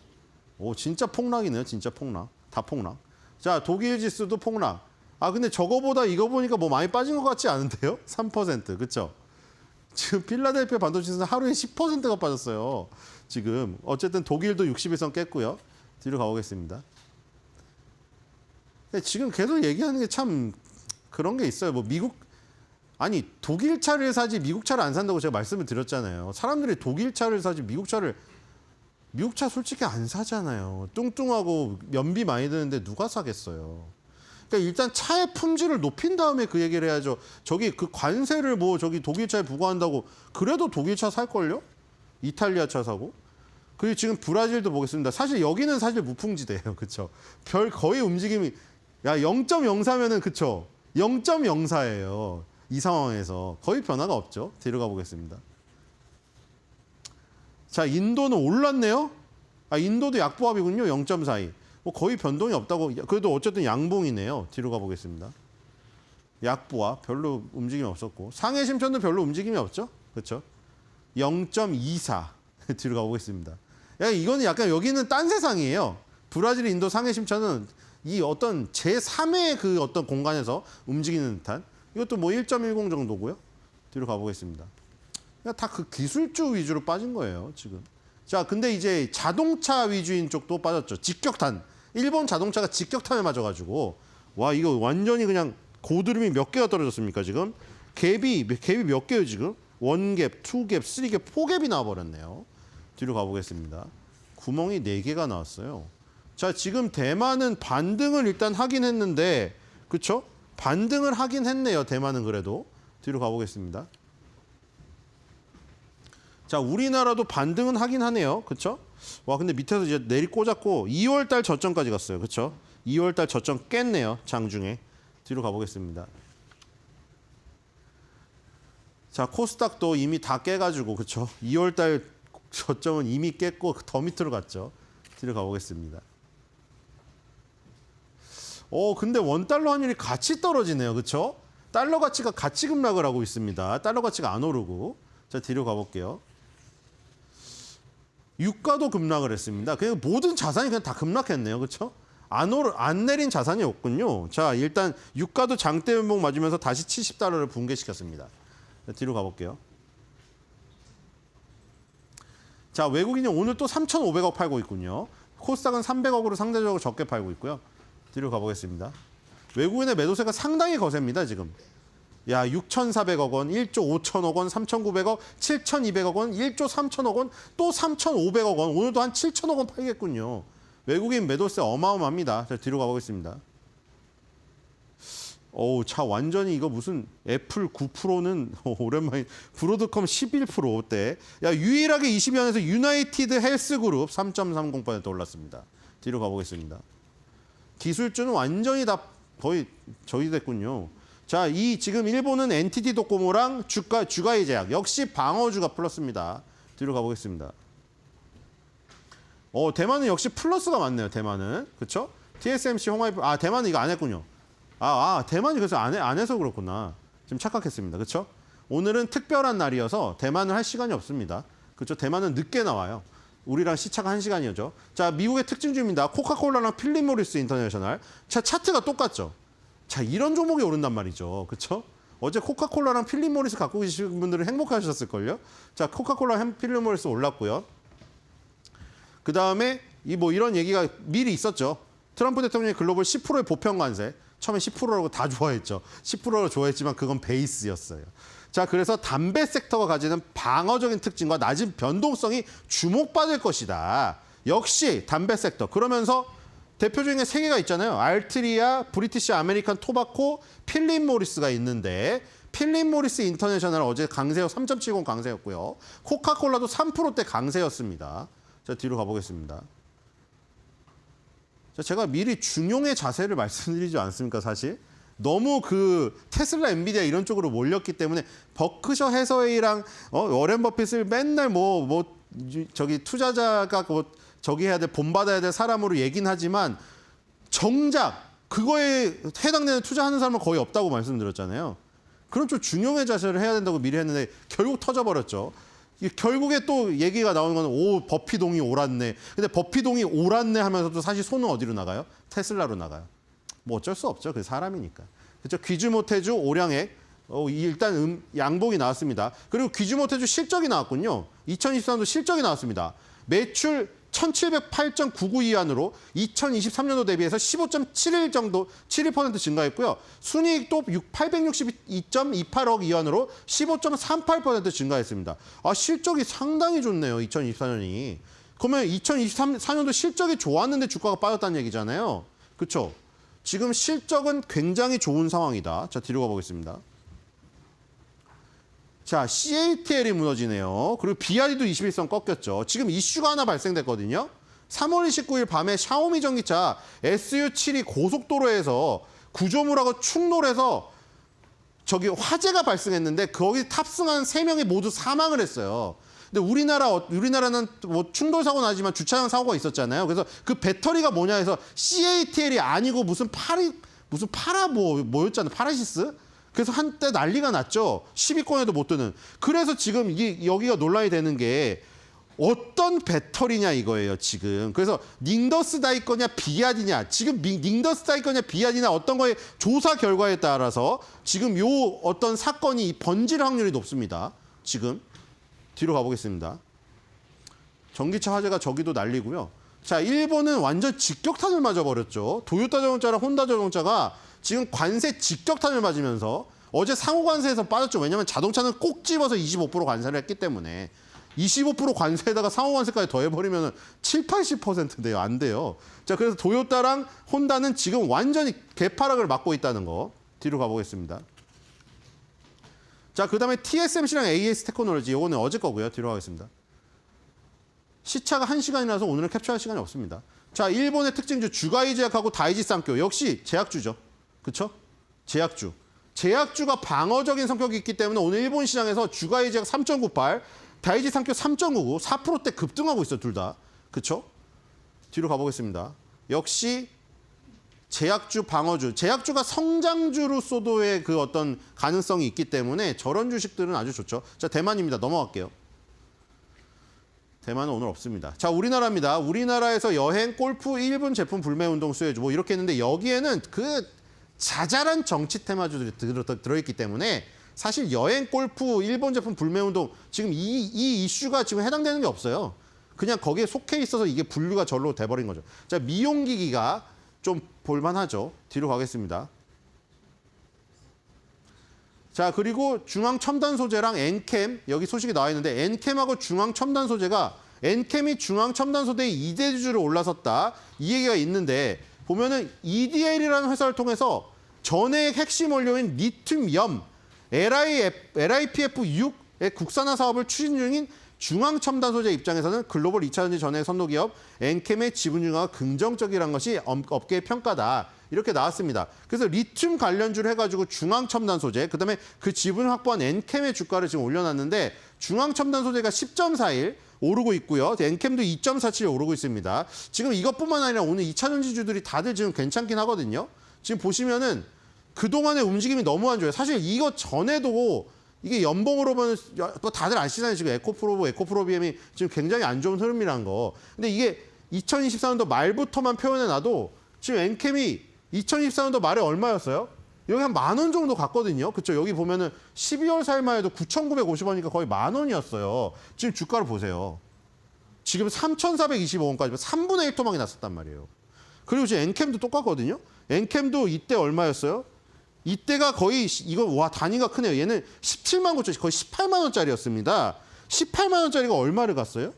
오, 진짜 폭락이네요. 진짜 폭락. 다 폭락. 자, 독일 지수도 폭락. 근데 저거보다 이거 보니까 뭐 많이 빠진 것 같지 않은데요? 3%. 그쵸? 지금 필라델피아 반도체 지수는 하루에 10%가 빠졌어요. 지금. 어쨌든 독일도 60일선 깼고요. 뒤로 가보겠습니다. 지금 계속 얘기하는 게 참 그런 게 있어요. 뭐 아니 독일 차를 사지 미국 차를 안 산다고 제가 말씀을 드렸잖아요. 사람들이 독일 차를 사지 미국 차 솔직히 안 사잖아요. 뚱뚱하고 연비 많이 드는데 누가 사겠어요. 그러니까 일단 차의 품질을 높인 다음에 그 얘기를 해야죠. 저기 그 관세를 뭐 저기 독일 차에 부과한다고 그래도 독일 차 살걸요? 이탈리아 차 사고. 그리고 지금 브라질도 보겠습니다. 사실 여기는 사실 무풍지대예요. 그렇죠? 별 거의 움직임이 0.04면은 그쵸? 0.04예요. 이 상황에서 거의 변화가 없죠. 뒤로 가보겠습니다. 자, 인도는 올랐네요. 인도도 약보합이군요. 0.42. 뭐 거의 변동이 없다고. 그래도 어쨌든 양봉이네요. 뒤로 가보겠습니다. 약보합 별로 움직임이 없었고 상해 심천도 별로 움직임이 없죠. 그렇죠? 0.24. 뒤로 가보겠습니다. 이거는 약간 여기는 딴 세상이에요. 브라질, 인도, 상해 심천은 이 어떤 제3의 그 어떤 공간에서 움직이는 듯한 이것도 뭐 1.10 정도고요. 뒤로 가보겠습니다. 다 그 기술주 위주로 빠진 거예요, 지금. 자, 근데 이제 자동차 위주인 쪽도 빠졌죠. 직격탄. 일본 자동차가 직격탄을 맞아가지고 와, 이거 완전히 그냥 고드름이 몇 개가 떨어졌습니까, 지금? 갭이 몇 개예요, 지금? 1갭, 2갭, 3갭, 4갭이 나와버렸네요. 뒤로 가보겠습니다. 구멍이 4개가 나왔어요. 자, 지금 대만은 반등을 일단 하긴 했는데, 그쵸? 반등을 하긴 했네요, 대만은 그래도. 뒤로 가보겠습니다. 자, 우리나라도 반등은 하긴 하네요. 그쵸? 와, 근데 밑에서 이제 내리 꽂았고, 2월달 저점까지 갔어요. 그쵸? 2월달 저점 깼네요, 장중에. 뒤로 가보겠습니다. 자, 코스닥도 이미 다 깨가지고 그렇죠. 2월달 저점은 이미 깼고 더 밑으로 갔죠. 뒤로 가보겠습니다. 근데 원달러 환율이 같이 떨어지네요. 그렇죠? 달러 가치가 같이 급락을 하고 있습니다. 달러 가치가 안 오르고. 자, 뒤로 가볼게요. 유가도 급락을 했습니다. 그냥 모든 자산이 그냥 다 급락했네요. 그렇죠? 안 내린 자산이 없군요. 자, 일단 유가도 장대 연봉 맞으면서 다시 70달러를 붕괴시켰습니다. 자, 뒤로 가볼게요. 자, 외국인이 오늘 또 3,500억 팔고 있군요. 코스닥은 300억으로 상대적으로 적게 팔고 있고요. 뒤로 가보겠습니다. 외국인의 매도세가 상당히 거셉니다, 지금. 야, 6,400억 원, 1조 5천억 원, 3,900억, 7,200억 원, 1조 3천억 원, 또 3,500억 원, 오늘도 한 7천억 원 팔겠군요. 외국인 매도세 어마어마합니다. 자, 뒤로 가보겠습니다. 차 완전히 이거 무슨 애플 9%는 오랜만에 브로드컴 11%대. 야, 유일하게 20위안에서 유나이티드 헬스그룹 3.30% 올랐습니다. 뒤로 가보겠습니다. 기술주는 완전히 다 거의 저기 됐군요. 자, 지금 일본은 NTT 도코모랑 주가의 제약 역시 방어주가 플러스입니다. 뒤로 가보겠습니다. 대만은 역시 플러스가 많네요. 대만은 그렇죠? TSMC, 홍하이프 대만은 이거 안 했군요. 대만이 그래서 안 해서 그렇구나. 지금 착각했습니다. 그렇죠? 오늘은 특별한 날이어서 대만을 할 시간이 없습니다. 그렇죠? 대만은 늦게 나와요. 우리랑 시차가 1시간이었죠. 자, 미국의 특징주입니다. 코카콜라랑 필립 모리스 인터내셔널. 자, 차트가 똑같죠. 자, 이런 종목이 오른단 말이죠. 그렇죠? 어제 코카콜라랑 필립 모리스 갖고 계신 분들은 행복하셨을걸요. 자, 코카콜라 필립 모리스 올랐고요. 그다음에 이런 얘기가 미리 있었죠. 트럼프 대통령이 글로벌 10%의 보편 관세. 처음에 10%라고 다 좋아했죠. 10%로 좋아했지만 그건 베이스였어요. 자, 그래서 담배 섹터가 가지는 방어적인 특징과 낮은 변동성이 주목받을 것이다. 역시 담배 섹터. 그러면서 대표적인 게 3개가 있잖아요. 알트리아, 브리티시 아메리칸 토바코, 필립 모리스가 있는데 필립 모리스 인터내셔널 어제 강세요. 3.70 강세였고요. 코카콜라도 3%대 강세였습니다. 자, 뒤로 가보겠습니다. 자, 제가 미리 중용의 자세를 말씀드리지 않습니까, 사실? 너무 테슬라, 엔비디아 이런 쪽으로 몰렸기 때문에 버크셔 해서웨이랑 워렌 버핏을 맨날 투자자가 저기 해야 돼, 본받아야 될 사람으로 얘긴 하지만 정작 그거에 해당되는 투자하는 사람은 거의 없다고 말씀드렸잖아요. 그럼 좀 중용의 자세를 해야 된다고 미리 했는데 결국 터져버렸죠. 결국에 또 얘기가 나오는 건 버피동이 옳았네. 근데 버피동이 옳았네 하면서도 사실 손은 어디로 나가요? 테슬라로 나가요. 뭐 어쩔 수 없죠. 그 사람이니까. 그렇죠? 귀주모테주 오량액 일단 양봉이 나왔습니다. 그리고 귀주모테주 실적이 나왔군요. 2023년도 실적이 나왔습니다. 매출 1,708.99위안으로 2023년도 대비해서 15.71 정도 71% 증가했고요. 순이익도 862.28억 위안으로 15.38% 증가했습니다. 실적이 상당히 좋네요. 2024년이. 그러면 2023년도 실적이 좋았는데 주가가 빠졌다는 얘기잖아요. 그렇죠? 지금 실적은 굉장히 좋은 상황이다. 자, 뒤로 가보겠습니다. 자, CATL이 무너지네요. 그리고 BRD도 21선 꺾였죠. 지금 이슈가 하나 발생됐거든요. 3월 29일 밤에 샤오미 전기차 SU7이 고속도로에서 구조물하고 충돌해서 화재가 발생했는데 거기 탑승한 3명이 모두 사망을 했어요. 근데 우리나라는 충돌 사고 나지만 주차장 사고가 있었잖아요. 그래서 그 배터리가 뭐냐 해서 CATL이 아니고 뭐였잖아요. 파라시스? 그래서 한때 난리가 났죠. 10위권에도 못 드는. 그래서 지금 여기가 논란이 되는 게 어떤 배터리냐 이거예요, 지금. 그래서 닝더스다이 거냐 비아디냐. 지금 닝더스다이 거냐 비아디냐 어떤 거의 조사 결과에 따라서 지금 어떤 사건이 번질 확률이 높습니다. 지금. 뒤로 가보겠습니다. 전기차 화재가 저기도 난리고요. 자, 일본은 완전 직격탄을 맞아버렸죠. 도요타 자동차랑 혼다 자동차가 지금 관세 직격탄을 맞으면서 어제 상호관세에서 빠졌죠. 왜냐하면 자동차는 꼭 집어서 25% 관세를 했기 때문에 25% 관세에다가 상호관세까지 더해버리면 70-80%인데요. 안 돼요. 자, 그래서 도요타랑 혼다는 지금 완전히 개파락을 맞고 있다는 거. 뒤로 가보겠습니다. 자, 그다음에 TSMC랑 AS 테크놀로지. 이거는 어제 거고요. 뒤로 가겠습니다. 시차가 1시간이라서 오늘은 캡처할 시간이 없습니다. 자, 일본의 특징주 주가이 제약하고 다이지 쌍교. 역시 제약주죠. 그렇죠? 제약주. 제약주가 방어적인 성격이 있기 때문에 오늘 일본 시장에서 주가이지가 3.98, 다이지 상표 3.99, 4%대 급등하고 있어 둘 다. 그렇죠? 뒤로 가보겠습니다. 역시 제약주, 방어주, 제약주가 성장주로서도의 그 어떤 가능성이 있기 때문에 저런 주식들은 아주 좋죠. 자, 대만입니다. 넘어갈게요. 대만은 오늘 없습니다. 자, 우리나라입니다. 우리나라에서 여행, 골프, 일본 제품 불매 운동 수혜주 뭐 이렇게 했는데 여기에는 그 자잘한 정치 테마주들이 들어있기 때문에 사실 여행, 골프, 일본 제품 불매 운동 지금 이 이슈가 지금 해당되는 게 없어요. 그냥 거기에 속해 있어서 이게 분류가 절로 돼버린 거죠. 자, 미용기기가 좀 볼만하죠. 뒤로 가겠습니다. 자, 그리고 중앙첨단소재랑 엔캠, 여기 소식이 나와 있는데 엔캠하고 중앙첨단소재가 엔캠이 중앙첨단소재의 2대 주주로 올라섰다. 이 얘기가 있는데 보면은 EDL이라는 회사를 통해서 전해의 핵심 원료인 리튬염, LiPF6의 국산화 사업을 추진 중인 중앙첨단소재 입장에서는 글로벌 2차전지 전해 선도기업 엔캠의 지분 증가가 긍정적이라는 것이 업계의 평가다. 이렇게 나왔습니다. 그래서 리튬 관련주를 해가지고 중앙첨단소재, 그다음에 그 지분 확보한 엔캠의 주가를 지금 올려놨는데 중앙첨단소재가 10.41 오르고 있고요. 엔캠도 2.47 오르고 있습니다. 지금 이것뿐만 아니라 오늘 2차전지주들이 다들 지금 괜찮긴 하거든요. 지금 보시면은 그동안의 움직임이 너무 안 좋아요. 사실 이거 전에도 이게 연봉으로 보면 또 다들 아시잖아요. 지금 에코프로비엠이 지금 굉장히 안 좋은 흐름이란 거. 근데 이게 2024년도 말부터만 표현해놔도 지금 엔캠이 2024년도 말에 얼마였어요? 여기 한 10,000원 정도 갔거든요. 그렇죠? 여기 보면은 12월 4일만 해도 9,950원이니까 거의 10,000원이었어요. 지금 주가를 보세요. 지금 3,425원까지 3분의 1 토막이 났었단 말이에요. 그리고 지금 엔캠도 똑같거든요. 엔캠도 이때 얼마였어요? 이때가 거의 이거 와 단위가 크네요. 얘는 17만 9천 거의 18만 원짜리였습니다. 18만 원짜리가 얼마를 갔어요?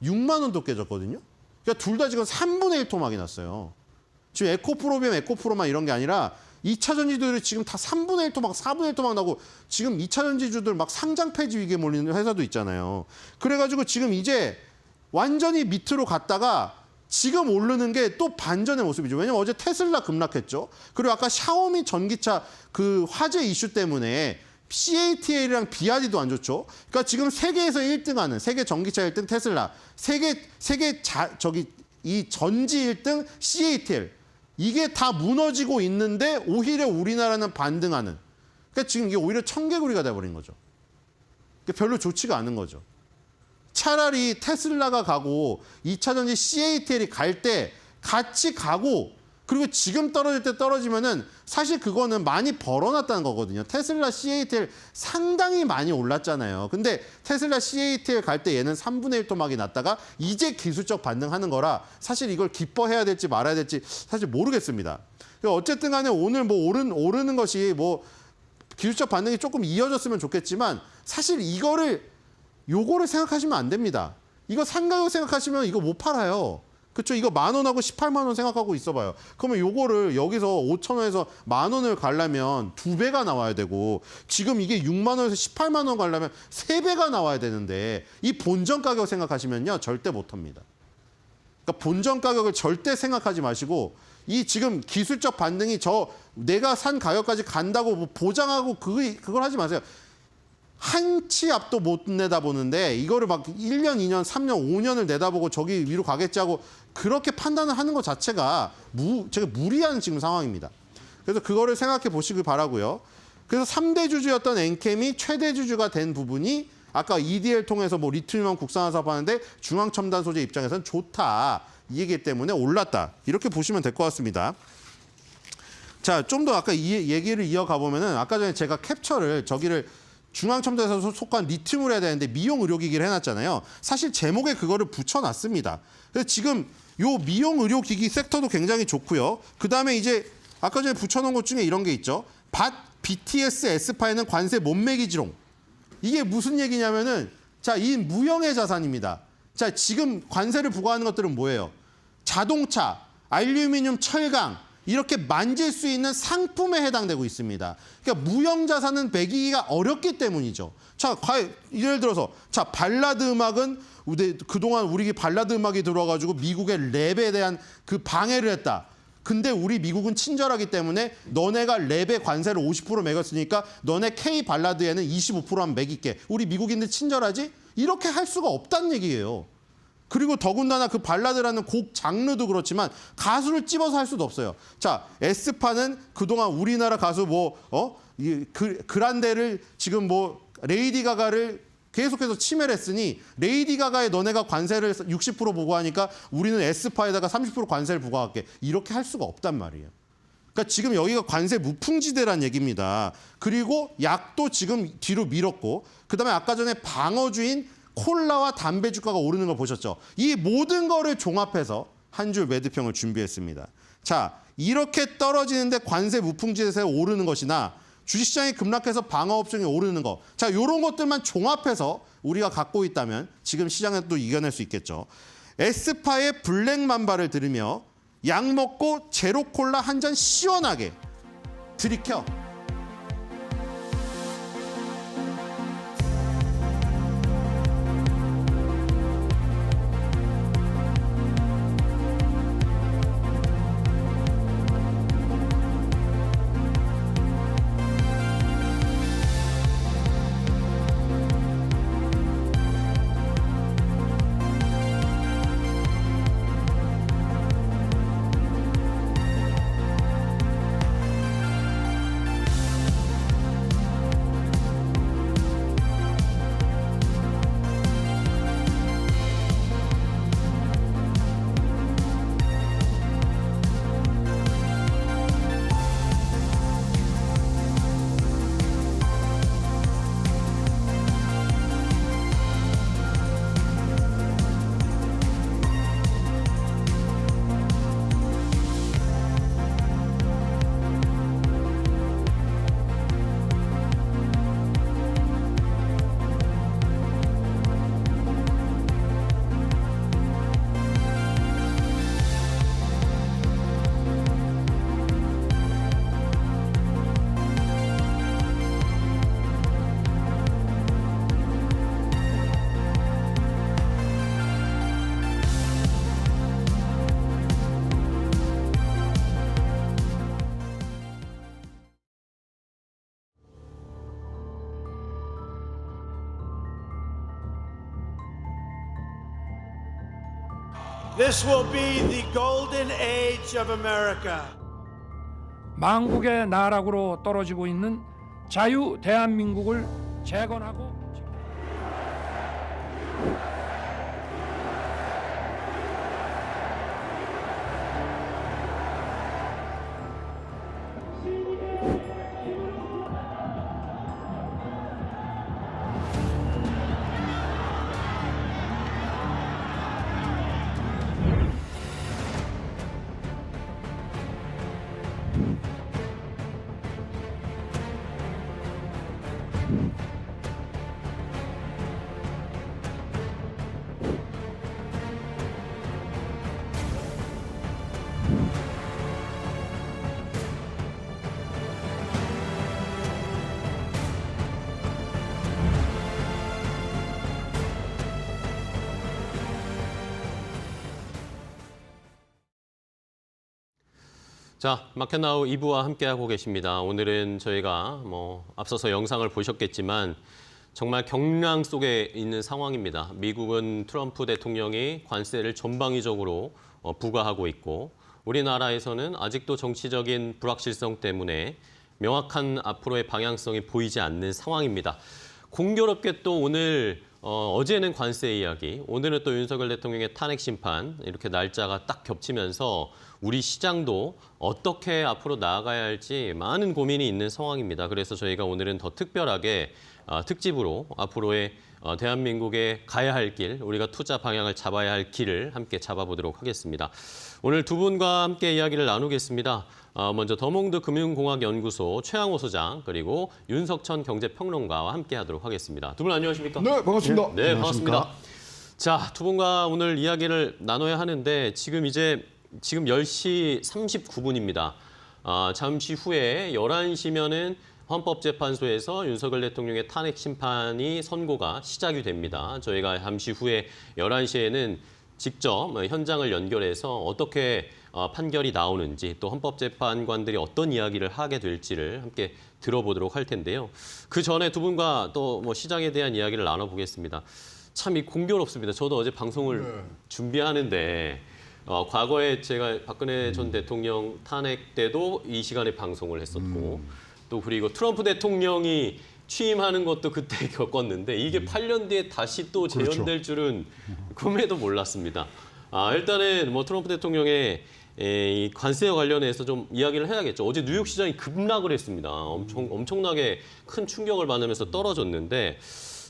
6만 원도 깨졌거든요. 그러니까 둘 다 지금 3분의 1 토막이 났어요. 지금 에코프로비엠, 에코프로만 이런 게 아니라 2차 전지들이 지금 다 3분의 1 토막, 4분의 1 토막 나고 지금 2차 전지주들 막 상장 폐지 위기에 몰리는 회사도 있잖아요. 그래가지고 지금 이제 완전히 밑으로 갔다가 지금 오르는 게 또 반전의 모습이죠. 왜냐면 어제 테슬라 급락했죠. 그리고 아까 샤오미 전기차 그 화재 이슈 때문에 CATL이랑 BYD도 안 좋죠. 그러니까 지금 세계에서 1등하는 세계 전기차 1등 테슬라, 이 전지 1등 CATL 이게 다 무너지고 있는데 오히려 우리나라는 반등하는. 그러니까 지금 이게 오히려 청개구리가 돼버린 거죠. 그러니까 별로 좋지가 않은 거죠. 차라리 테슬라가 가고 2차전지 CATL이 갈 때 같이 가고 그리고 지금 떨어질 때 떨어지면은 사실 그거는 많이 벌어놨다는 거거든요. 테슬라 CATL 상당히 많이 올랐잖아요. 근데 테슬라 CATL 갈 때 얘는 3분의 1 토막이 났다가 이제 기술적 반등하는 거라 사실 이걸 기뻐해야 될지 말아야 될지 사실 모르겠습니다. 어쨌든 간에 오늘 뭐 오르는 것이 뭐 기술적 반등이 조금 이어졌으면 좋겠지만 사실 요거를 생각하시면 안 됩니다. 이거 상가격 생각하시면 이거 못 팔아요. 그렇죠? 이거 10,000원하고 18만 원 생각하고 있어봐요. 그러면 요거를 여기서 5,000원에서 10,000원을 가려면 2배가 나와야 되고 지금 이게 6만 원에서 18만 원 가려면 3배가 나와야 되는데 이 본전 가격 생각하시면요. 절대 못 합니다. 그러니까 본전 가격을 절대 생각하지 마시고 이 지금 기술적 반등이 내가 산 가격까지 간다고 뭐 보장하고 그걸 하지 마세요. 한 치 앞도 못 내다보는데 이거를 막 1년, 2년, 3년, 5년을 내다보고 저기 위로 가겠지 하고 그렇게 판단을 하는 것 자체가 제가 무리한 지금 상황입니다. 그래서 그거를 생각해 보시길 바라고요. 그래서 3대 주주였던 엔캠이 최대 주주가 된 부분이 아까 EDL 통해서 뭐 리튬이온 국산화 사업하는데 중앙첨단 소재 입장에서는 좋다. 이 얘기 때문에 올랐다. 이렇게 보시면 될 것 같습니다. 자, 좀 더 아까 이 얘기를 이어가 보면은 아까 전에 제가 캡처를 중앙첨단에서 속한 리튬을 해야 되는데 미용 의료기기를 해놨잖아요. 사실 제목에 그거를 붙여놨습니다. 그래서 지금 요 미용 의료기기 섹터도 굉장히 좋고요. 그 다음에 이제 아까 전에 붙여놓은 것 중에 이런 게 있죠. BTS S파에는 관세 못 매기지롱. 이게 무슨 얘기냐면은 자, 이 무형의 자산입니다. 자, 지금 관세를 부과하는 것들은 뭐예요? 자동차, 알루미늄, 철강 이렇게 만질 수 있는 상품에 해당되고 있습니다. 그러니까 무형 자산은 매기기가 어렵기 때문이죠. 자, 예를 들어서 자, 발라드 음악은 그동안 우리 발라드 음악이 들어와가지고 미국의 랩에 대한 그 방해를 했다. 근데 우리 미국은 친절하기 때문에 너네가 랩에 관세를 50% 매겼으니까 너네 K 발라드에는 25%만 매길게. 우리 미국인들 친절하지? 이렇게 할 수가 없다는 얘기예요. 그리고 더군다나 그 발라드라는 곡 장르도 그렇지만 가수를 찝어서 할 수도 없어요. 자, 에스파는 그동안 우리나라 가수 그란데를 지금 레이디 가가를 계속해서 침해를 했으니 레이디 가가에 너네가 관세를 60% 부과하니까 우리는 에스파에다가 30% 관세를 부과할게. 이렇게 할 수가 없단 말이에요. 그러니까 지금 여기가 관세 무풍지대란 얘기입니다. 그리고 약도 지금 뒤로 밀었고 그다음에 아까 전에 방어주인 콜라와 담배 주가가 오르는 걸 보셨죠? 이 모든 거를 종합해서 한 줄 매도평을 준비했습니다. 자, 이렇게 떨어지는데 관세 무풍지대에서 오르는 것이나 주식시장이 급락해서 방어업종이 오르는 거. 자, 이런 것들만 종합해서 우리가 갖고 있다면 지금 시장에 또 이겨낼 수 있겠죠. 에스파의 블랙 맘바를 들으며 약 먹고 제로 콜라 한 잔 시원하게 들이켜. This will be the golden age of America. 망국의 나락으로 떨어지고 있는 자유 대한민국을 재건하고 자, 마켓나우 2부와 함께하고 계십니다. 오늘은 저희가 앞서서 영상을 보셨겠지만 정말 경랑 속에 있는 상황입니다. 미국은 트럼프 대통령이 관세를 전방위적으로 부과하고 있고 우리나라에서는 아직도 정치적인 불확실성 때문에 명확한 앞으로의 방향성이 보이지 않는 상황입니다. 공교롭게 또 오늘 어제는 관세 이야기, 오늘은 또 윤석열 대통령의 탄핵 심판 이렇게 날짜가 딱 겹치면서 우리 시장도 어떻게 앞으로 나아가야 할지 많은 고민이 있는 상황입니다. 그래서 저희가 오늘은 더 특별하게 특집으로 앞으로의 대한민국에 가야 할 길, 우리가 투자 방향을 잡아야 할 길을 함께 잡아보도록 하겠습니다. 오늘 두 분과 함께 이야기를 나누겠습니다. 먼저 더몽드 금융공학연구소 최양호 소장 그리고 윤석천 경제평론가와 함께하도록 하겠습니다. 두 분 안녕하십니까? 네, 반갑습니다. 네, 반갑습니다. 자, 두 분과 오늘 이야기를 나눠야 하는데 지금 10시 39분입니다. 잠시 후에 11시면은 헌법재판소에서 윤석열 대통령의 탄핵 심판이 선고가 시작이 됩니다. 저희가 잠시 후에 11시에는 직접 현장을 연결해서 어떻게 판결이 나오는지 또 헌법재판관들이 어떤 이야기를 하게 될지를 함께 들어보도록 할 텐데요. 그 전에 두 분과 또 뭐 시장에 대한 이야기를 나눠보겠습니다. 참 공교롭습니다. 저도 어제 방송을 준비하는데 과거에 제가 박근혜 전 대통령 탄핵 때도 이 시간에 방송을 했었고 또 그리고 트럼프 대통령이 취임하는 것도 그때 겪었는데 이게 8년 뒤에 다시 또 재현될 줄은 꿈에도 몰랐습니다. 일단은 뭐 트럼프 대통령의 이 관세와 관련해서 좀 이야기를 해야겠죠. 어제 뉴욕 시장이 급락을 했습니다. 엄청나게 큰 충격을 받으면서 떨어졌는데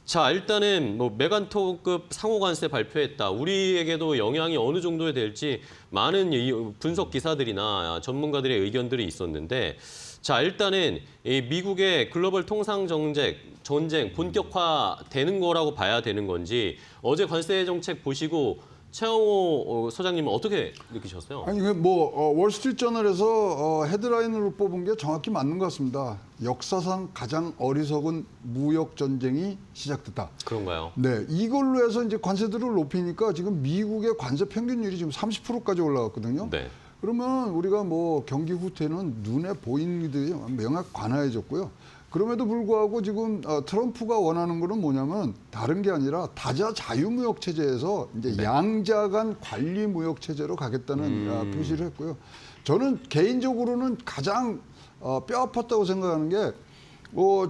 자, 일단은 뭐 메간토급 상호 관세 발표했다. 우리에게도 영향이 어느 정도에 될지 많은 분석 기사들이나 전문가들의 의견들이 있었는데 자, 일단은 이 미국의 글로벌 통상 전쟁 본격화되는 거라고 봐야 되는 건지 어제 관세 정책 보시고 최영호 소장님은 어떻게 느끼셨어요? 아니 월스트리트저널에서 헤드라인으로 뽑은 게 정확히 맞는 것 같습니다. 역사상 가장 어리석은 무역 전쟁이 시작됐다. 그런가요? 네, 이걸로 해서 이제 관세들을 높이니까 지금 미국의 관세 평균율이 지금 30%까지 올라갔거든요. 네. 그러면 우리가 뭐 경기 후퇴는 눈에 보이는 일들이 명확 관화해졌고요. 그럼에도 불구하고 지금 트럼프가 원하는 거는 뭐냐면 다른 게 아니라 다자 자유무역 체제에서 이제 양자 간 관리 무역 체제로 가겠다는 표시를 했고요. 저는 개인적으로는 가장 뼈 아팠다고 생각하는 게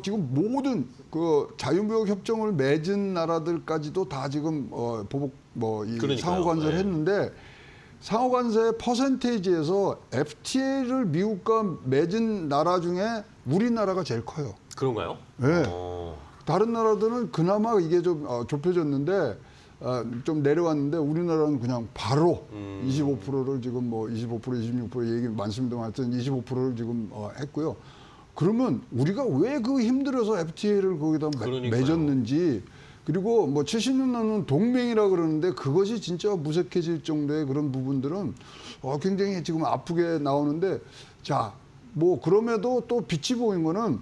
지금 모든 그 자유무역 협정을 맺은 나라들까지도 다 지금 보복 이 상호 관세를 했는데 상호 관세 퍼센테이지에서 FTA를 미국과 맺은 나라 중에 우리나라가 제일 커요. 그런가요? 네. 다른 나라들은 그나마 이게 좀 좁혀졌는데 좀 내려왔는데 우리나라는 그냥 바로 25%를 지금 25%, 26% 얘기 많습니다만 하여튼 25%를 지금 했고요. 그러면 우리가 왜 그 힘들어서 FTA를 거기다 맺었는지 그리고 70년 넘는 동맹이라 그러는데 그것이 진짜 무색해질 정도의 그런 부분들은 굉장히 지금 아프게 나오는데 자, 그럼에도 또 빛이 보인 거는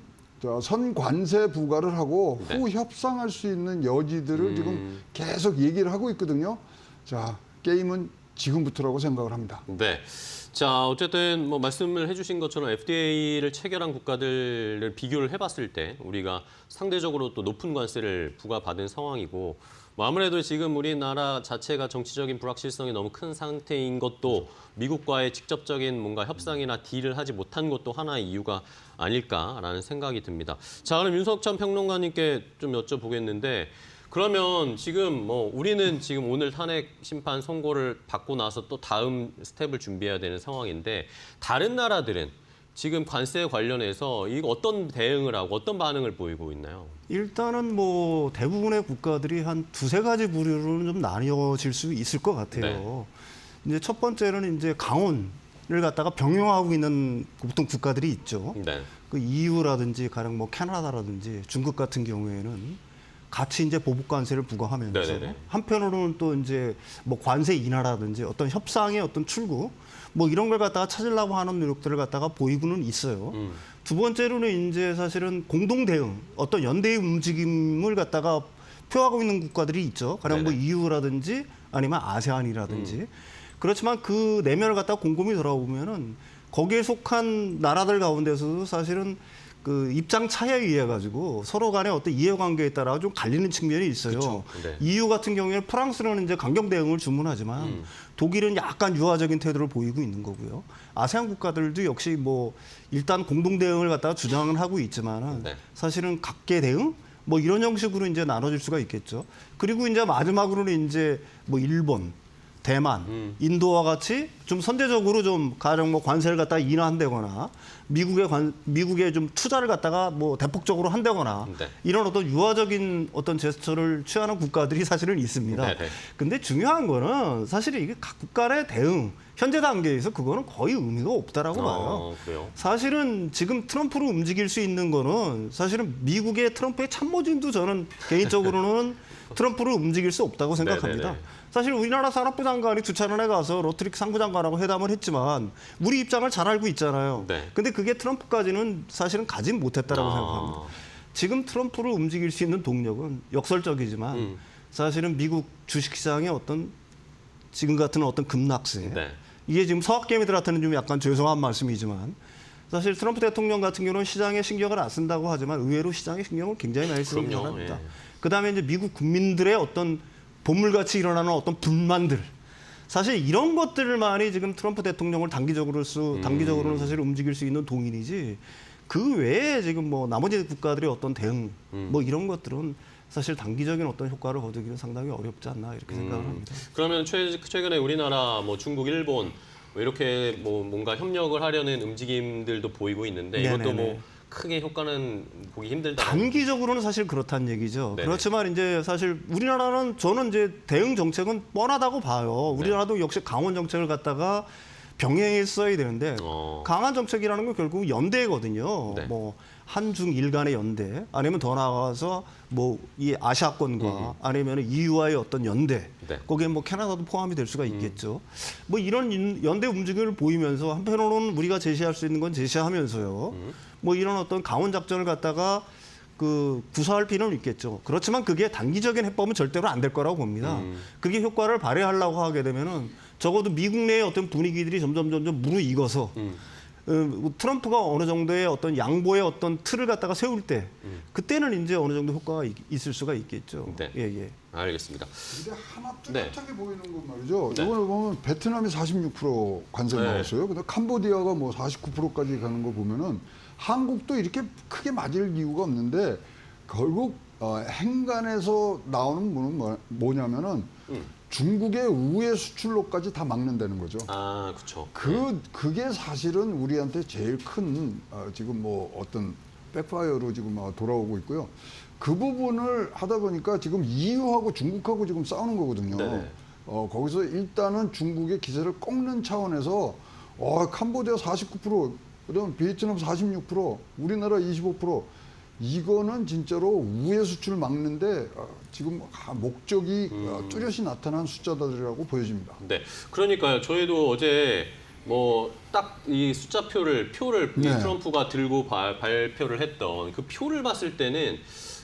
선관세 부과를 하고 후 협상할 수 있는 여지들을 지금 계속 얘기를 하고 있거든요. 자, 게임은 지금부터라고 생각을 합니다. 네. 자, 어쨌든 말씀을 해주신 것처럼 FTA를 체결한 국가들을 비교를 해봤을 때 우리가 상대적으로 또 높은 관세를 부과받은 상황이고 아무래도 지금 우리나라 자체가 정치적인 불확실성이 너무 큰 상태인 것도 미국과의 직접적인 뭔가 협상이나 딜을 하지 못한 것도 하나의 이유가 아닐까라는 생각이 듭니다. 자, 그럼 윤석천 평론가님께 좀 여쭤보겠는데 그러면 지금 우리는 지금 오늘 탄핵 심판 선고를 받고 나서 또 다음 스텝을 준비해야 되는 상황인데 다른 나라들은 지금 관세에 관련해서 이거 어떤 대응을 하고 어떤 반응을 보이고 있나요? 일단은 대부분의 국가들이 한 두세 가지 부류로는 좀 나뉘어질 수 있을 것 같아요. 이제 첫 번째는 이제 강원을 갖다가 병용하고 있는 보통 국가들이 있죠. 네. 그 EU라든지 가령 캐나다라든지 중국 같은 경우에는 같이 이제 보복 관세를 부과하면서 네네네. 한편으로는 또 이제 관세 인하라든지 어떤 협상의 어떤 출구 이런 걸 갖다가 찾으려고 하는 노력들을 갖다가 보이고는 있어요. 두 번째로는 이제 사실은 공동 대응, 어떤 연대의 움직임을 갖다가 표하고 있는 국가들이 있죠. 가령 EU라든지 아니면 아세안이라든지. 그렇지만 그 내면을 갖다가 곰곰이 돌아보면은 거기에 속한 나라들 가운데서도 사실은 그 입장 차이에 의해 가지고 서로 간의 어떤 이해관계에 따라 좀 갈리는 측면이 있어요. 네. EU 같은 경우에는 프랑스는 이제 강경 대응을 주문하지만 독일은 약간 유화적인 태도를 보이고 있는 거고요. 아세안 국가들도 역시 일단 공동 대응을 갖다가 주장을 하고 있지만은 사실은 각계 대응 이런 형식으로 이제 나눠질 수가 있겠죠. 그리고 이제 마지막으로는 이제 일본, 대만, 인도와 같이 좀 선제적으로 좀 가령 관세를 갖다가 인하한다거나 미국에 좀 투자를 갖다가 대폭적으로 한다거나 이런 어떤 유화적인 어떤 제스처를 취하는 국가들이 사실은 있습니다. 근데 중요한 거는 사실 이게 각국 간의 대응 현재 단계에서 그거는 거의 의미가 없다라고 봐요. 그래요? 사실은 지금 트럼프를 움직일 수 있는 거는 사실은 미국의 트럼프의 참모진도 저는 개인적으로는 트럼프를 움직일 수 없다고 생각합니다. 사실 우리나라 산업부 장관이 두 차례에 가서 로트릭 상부장관하고 회담을 했지만 우리 입장을 잘 알고 있잖아요. 근데 그게 트럼프까지는 사실은 가진 못했다라고 생각합니다. 지금 트럼프를 움직일 수 있는 동력은 역설적이지만 사실은 미국 주식시장의 어떤 지금 같은 어떤 급락세 이게 지금 서학개미들한테는 좀 약간 죄송한 말씀이지만 사실 트럼프 대통령 같은 경우는 시장에 신경을 안 쓴다고 하지만 의외로 시장에 신경을 굉장히 많이 쓰는 그럼요. 사람입니다. 예. 그다음에 이제 미국 국민들의 어떤 보물같이 일어나는 어떤 불만들 사실 이런 것들만이 지금 트럼프 대통령을 단기적으로는 사실 움직일 수 있는 동인이지 그 외에 지금 뭐 나머지 국가들의 어떤 대응 뭐 이런 것들은 사실 단기적인 어떤 효과를 거두기는 상당히 어렵지 않나 이렇게 생각을 합니다. 그러면 최근에 우리나라, 뭐 중국, 일본 뭐 이렇게 뭐 뭔가 협력을 하려는 움직임들도 보이고 있는데 이것도 네네네. 뭐 크게 효과는 보기 힘들다. 단기적으로는 사실 그렇다는 얘기죠. 네네. 그렇지만 이제 사실 우리나라는 저는 이제 대응 정책은 뻔하다고 봐요. 우리나라도 역시 강원 정책을 갖다가 병행했어야 되는데 강한 정책이라는 건 결국 연대거든요. 네. 뭐 한중 일 간의 연대 아니면 더 나아가서 뭐 이 아시아권과 아니면 EU와의 어떤 연대 네. 거기에 뭐 캐나다도 포함이 될 수가 있겠죠. 뭐 이런 연대 움직임을 보이면서 한편으로는 우리가 제시할 수 있는 건 제시하면서요. 뭐 이런 어떤 강원 작전을 갖다가 그 구사할 필요는 있겠죠. 그렇지만 그게 단기적인 해법은 절대로 안 될 거라고 봅니다. 그게 효과를 발휘하려고 하게 되면은 적어도 미국 내의 어떤 분위기들이 점점 무르익어서 트럼프가 어느 정도의 어떤 양보의 어떤 틀을 갖다가 세울 때 그때는 이제 어느 정도 효과가 있을 수가 있겠죠. 네. 예. 알겠습니다. 근데 하나 네. 뚜렷하게 보이는 건 말이죠. 네. 이번에 보면 베트남이 46% 관세 네. 나왔어요. 근데 캄보디아가 뭐 49%까지 가는 거 보면은 한국도 이렇게 크게 맞을 이유가 없는데 결국 행간에서 나오는 거는 뭐냐면은 중국의 우회 수출로까지 다 막는다는 거죠. 아, 그렇죠. 그게 사실은 우리한테 제일 큰 지금 뭐 어떤 백파이어로 지금 돌아오고 있고요. 그 부분을 하다 보니까 지금 EU하고 중국하고 지금 싸우는 거거든요. 네네. 거기서 일단은 중국의 기세를 꺾는 차원에서 캄보디아 49%, 그다음 베트남 46%, 우리나라 25%. 이거는 진짜로 우회 수출 막는데 지금 목적이 뚜렷이 나타난 숫자들이라고 보여집니다. 네, 그러니까요. 저희도 어제 뭐 딱 이 숫자표를 이 네. 트럼프가 들고 발표를 했던 그 표를 봤을 때는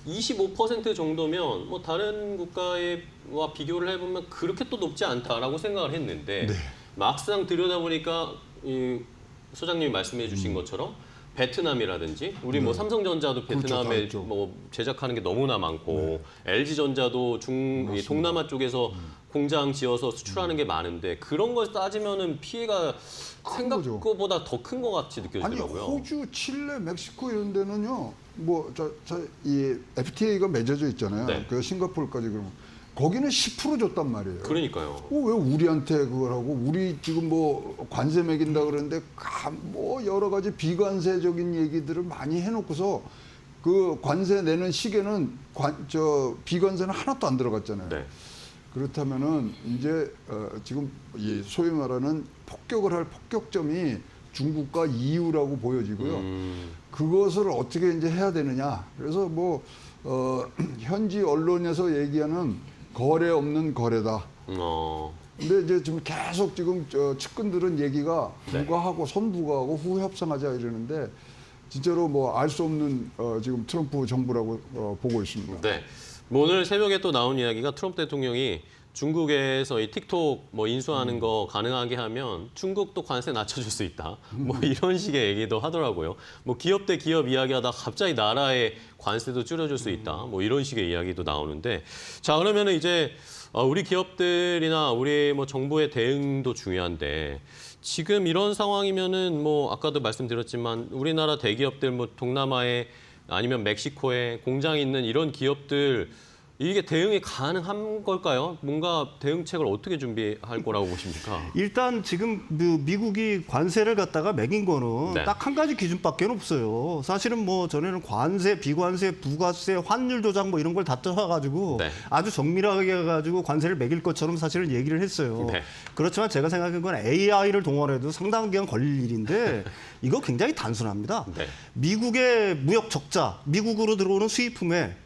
25% 정도면 뭐 다른 국가와 비교를 해보면 그렇게 또 높지 않다라고 생각을 했는데 네. 막상 들여다보니까 이 소장님이 말씀해주신 것처럼 베트남이라든지 우리 뭐 삼성전자도 그렇죠, 다 베트남에 있죠. 뭐 제작하는 게 너무나 많고 LG전자도 이 동남아 쪽에서 공장 지어서 수출하는 게 많은데 그런 걸 따지면은 피해가 생각보다 더 큰 것 같이 아니 느껴지더라고요. 호주, 칠레, 멕시코 이런 데는요. 뭐 이 FTA가 맺어져 있잖아요. 네. 그 싱가포르까지 그러면 거기는 10% 줬단 말이에요. 그러니까요. 왜 우리한테 그걸 하고 우리 지금 뭐 관세 매긴다 그러는데 뭐 여러 가지 비관세적인 얘기들을 많이 해놓고서 그 관세 내는 시계는 비관세는 하나도 안 들어갔잖아요. 네. 그렇다면은 이제 지금 이 소위 말하는 폭격을 할 폭격점이 중국과 EU라고 보여지고요. 그것을 어떻게 이제 해야 되느냐. 그래서 뭐 현지 언론에서 얘기하는 거래 없는 거래다. 근데 이제 지금 계속 지금 측근들은 얘기가 불가하고 선불가하고 후협상하자 이러는데 진짜로 뭐 알 수 없는 지금 트럼프 정부라고 보고 있습니다. 네. 뭐 오늘 새벽에 또 나온 이야기가 트럼프 대통령이 중국에서 이 틱톡 뭐 인수하는 거 가능하게 하면 중국도 관세 낮춰줄 수 있다. 뭐 이런 식의 얘기도 하더라고요. 뭐 기업 대 기업 이야기하다가 갑자기 나라의 관세도 줄여줄 수 있다. 뭐 이런 식의 이야기도 나오는데 자 그러면은 이제 우리 기업들이나 우리 뭐 정부의 대응도 중요한데 지금 이런 상황이면은 뭐 아까도 말씀드렸지만 우리나라 대기업들 뭐 동남아에 아니면 멕시코에 공장이 있는 이런 기업들 이게 대응이 가능한 걸까요? 뭔가 대응책을 어떻게 준비할 거라고 보십니까? 일단 지금 미국이 관세를 갖다가 매긴 거는 네. 딱 한 가지 기준밖에 없어요. 사실은 뭐 전에는 관세, 비관세, 부가세, 환율 조작 뭐 이런 걸 다 떠가지고 네. 아주 정밀하게 해가지고 관세를 매길 것처럼 사실은 얘기를 했어요. 네. 그렇지만 제가 생각하는 건 AI를 동원해도 상당한 기간 걸릴 일인데 이거 굉장히 단순합니다. 네. 미국의 무역 적자, 미국으로 들어오는 수입품에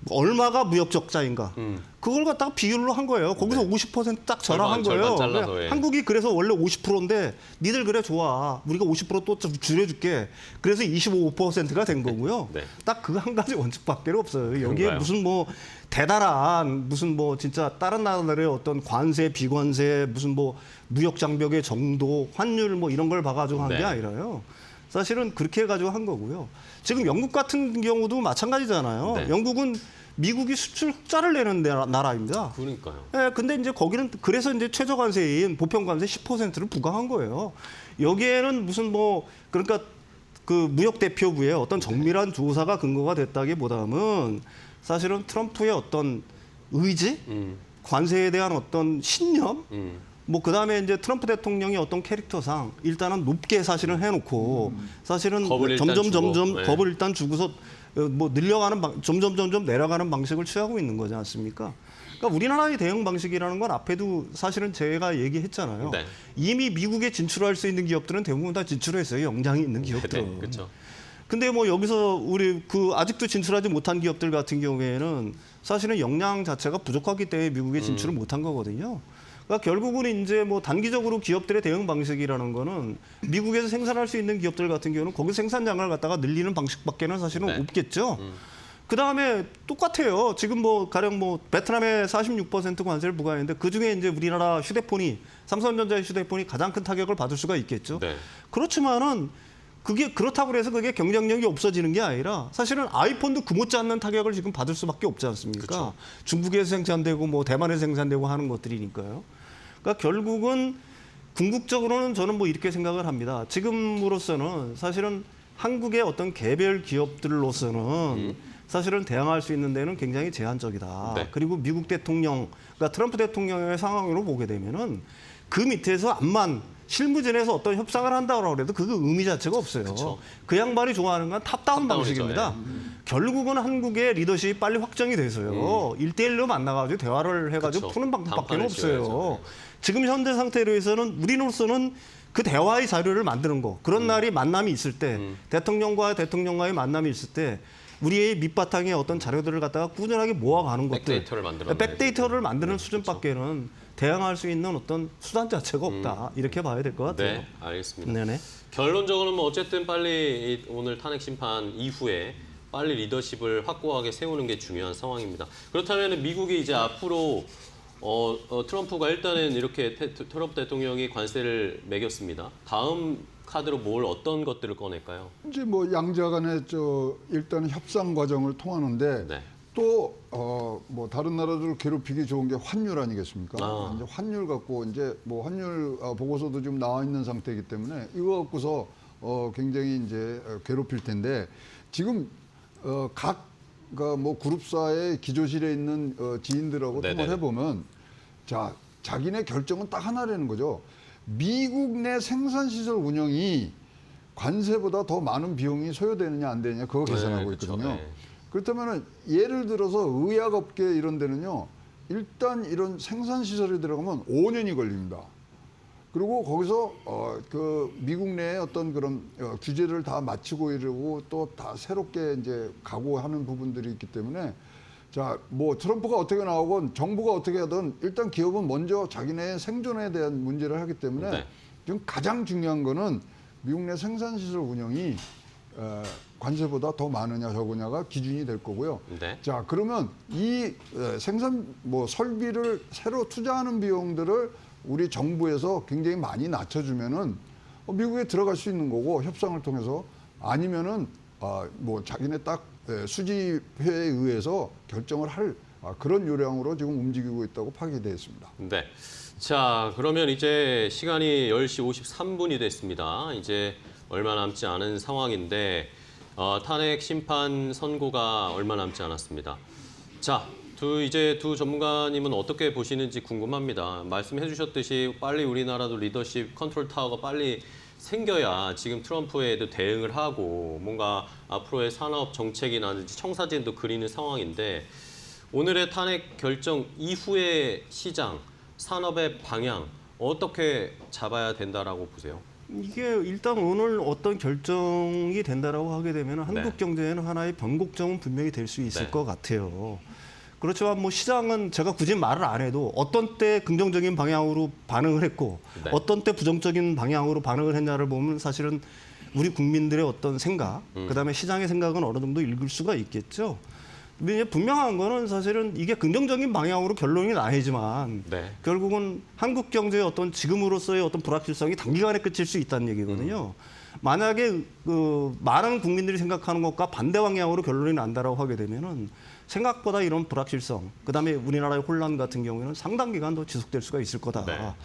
얼마가 무역 적자인가. 그걸 갖다가 비율로 한 거예요. 거기서 50%딱 절하한 거예요. 잘라서, 예. 한국이 그래서 원래 50%인데 니들 그래 좋아. 우리가 50%또 줄여줄게. 그래서 25%가 된 거고요. 네. 딱 그 한 가지 원칙밖에 없어요. 여기에 그런가요? 무슨 뭐 대단한 무슨 뭐 진짜 다른 나라들의 어떤 관세, 비관세, 무슨 뭐 무역 장벽의 정도, 환율 뭐 이런 걸 봐가지고 한 게 네. 아니라요. 사실은 그렇게 해가지고 한 거고요. 지금 영국 같은 경우도 마찬가지잖아요. 네. 영국은 미국이 수출 흑자를 내는 나라입니다. 그러니까요. 예, 근데 이제 거기는 그래서 이제 최저관세인 보편관세 10%를 부과한 거예요. 여기에는 무슨 뭐 그러니까 그 무역 대표부의 어떤 정밀한 조사가 근거가 됐다기보다는 사실은 트럼프의 어떤 의지, 관세에 대한 어떤 신념, 뭐 그다음에 이제 트럼프 대통령의 어떤 캐릭터상 일단은 높게 사실은 해놓고 사실은 겁을 일단 점점 주고, 네. 겁을 일단 주고서 뭐 늘려가는 점점 내려가는 방식을 취하고 있는 거지 않습니까? 그러니까 우리나라의 대응 방식이라는 건 앞에도 사실은 제가 얘기했잖아요. 네. 이미 미국에 진출할 수 있는 기업들은 대부분 다 진출했어요. 영장이 있는 기업들은. 그렇죠. 근데 뭐 여기서 우리 그 아직도 진출하지 못한 기업들 같은 경우에는 사실은 역량 자체가 부족하기 때문에 미국에 진출을 못한 거거든요. 그러니까 결국은 이제 뭐 단기적으로 기업들의 대응 방식이라는 거는 미국에서 생산할 수 있는 기업들 같은 경우는 거기 생산량을 갖다가 늘리는 방식밖에는 사실은 네. 없겠죠. 그 다음에 똑같아요. 지금 뭐 가령 뭐 베트남에 46% 관세를 부과했는데 그 중에 이제 우리나라 휴대폰이 삼성전자의 휴대폰이 가장 큰 타격을 받을 수가 있겠죠. 네. 그렇지만은 그게 그렇다고 해서 그게 경쟁력이 없어지는 게 아니라 사실은 아이폰도 그 못지않는 타격을 지금 받을 수밖에 없지 않습니까? 그쵸. 중국에서 생산되고 뭐 대만에서 생산되고 하는 것들이니까요. 그러니까 결국은 궁극적으로는 저는 뭐 이렇게 생각을 합니다. 지금으로서는 사실은 한국의 어떤 개별 기업들로서는 사실은 대항할 수 있는 데는 굉장히 제한적이다. 네. 그리고 미국 대통령, 그러니까 트럼프 대통령의 상황으로 보게 되면은 그 밑에서 암만 실무진에서 어떤 협상을 한다고 해도 그 의미 자체가 없어요. 그쵸. 그 양반이 좋아하는 건 탑다운 탑다운이죠, 방식입니다. 결국은 한국의 리더십이 빨리 확정이 돼서요. 1대1로 만나가지고 대화를 해가지고 그쵸. 푸는 방법밖에 단판을 없어요. 씌워야죠. 지금 현재 상태로 해서는 우리로서는 그 대화의 자료를 만드는 거. 그런 날이 만남이 있을 때 대통령과 대통령과의 만남이 있을 때 우리의 밑바탕에 어떤 자료들을 갖다가 꾸준하게 모아가는 것들. 백데이터를 만들어내야죠. 백데이터를 만드는 네, 수준밖에는 대항할 수 있는 어떤 수단 자체가 없다. 이렇게 봐야 될 것 같아요. 네, 알겠습니다. 네네. 결론적으로는 뭐 어쨌든 빨리 오늘 탄핵 심판 이후에 빨리 리더십을 확고하게 세우는 게 중요한 상황입니다. 그렇다면 미국이 이제 앞으로 트럼프가 일단은 이렇게 트럼프 대통령이 관세를 매겼습니다. 다음 카드로 어떤 것들을 꺼낼까요? 이제 뭐 양자 간에 일단 협상 과정을 통하는데 네. 또 뭐 다른 나라들을 괴롭히기 좋은 게 환율 아니겠습니까? 아. 이제 환율 갖고 이제 뭐 환율 보고서도 지금 나와 있는 상태이기 때문에 이거 갖고서 굉장히 이제 괴롭힐 텐데 지금 각 뭐 그룹사의 기조실에 있는 지인들하고 네네네. 통화를 해보면 자 자기네 결정은 딱 하나라는 거죠. 미국 내 생산시설 운영이 관세보다 더 많은 비용이 소요되느냐 안 되느냐 그거 계산하고 그쵸. 있거든요. 네. 그렇다면 예를 들어서 의약업계 이런 데는요. 일단 이런 생산시설에 들어가면 5년이 걸립니다. 그리고 거기서 그 미국 내에 어떤 그런 규제를 다 마치고 이러고 또 다 새롭게 이제 각오하는 부분들이 있기 때문에 자, 뭐 트럼프가 어떻게 나오건 정부가 어떻게 하든 일단 기업은 먼저 자기네 생존에 대한 문제를 하기 때문에 네. 지금 가장 중요한 거는 미국 내 생산시설 운영이 관세보다 더 많으냐 적으냐가 기준이 될 거고요. 네. 자, 그러면 이 생산 뭐 설비를 새로 투자하는 비용들을 우리 정부에서 굉장히 많이 낮춰주면은 미국에 들어갈 수 있는 거고 협상을 통해서 아니면은 뭐 자기네 딱 수지회에 의해서 결정을 할 그런 요량으로 지금 움직이고 있다고 파악되어 있습니다. 네. 자, 그러면 이제 시간이 10시 53분이 됐습니다. 이제 얼마 남지 않은 상황인데 탄핵 심판 선고가 얼마 남지 않았습니다. 자, 이제 두 전문가님은 어떻게 보시는지 궁금합니다. 말씀해 주셨듯이 빨리 우리나라도 리더십 컨트롤 타워가 빨리 생겨야 지금 트럼프에도 대응을 하고 뭔가 앞으로의 산업 정책이라든지 청사진도 그리는 상황인데 오늘의 탄핵 결정 이후의 시장, 산업의 방향 어떻게 잡아야 된다라고 보세요? 이게 일단 오늘 어떤 결정이 된다라고 하게 되면 한국 경제에는 하나의 변곡점은 분명히 될 수 있을 것 같아요. 그렇지만 뭐 시장은 제가 굳이 말을 안 해도 어떤 때 긍정적인 방향으로 반응을 했고 어떤 때 부정적인 방향으로 반응을 했냐를 보면 사실은 우리 국민들의 어떤 생각, 그다음에 시장의 생각은 어느 정도 읽을 수가 있겠죠. 근데 이제 분명한 거는 사실은 이게 긍정적인 방향으로 결론이 나야지만 결국은 한국 경제의 어떤 지금으로서의 어떤 불확실성이 단기간에 끝일 수 있다는 얘기거든요. 만약에 그 많은 국민들이 생각하는 것과 반대 방향으로 결론이 난다라고 하게 되면은 생각보다 이런 불확실성, 그다음에 우리나라의 혼란 같은 경우에는 상당 기간 더 지속될 수가 있을 거다.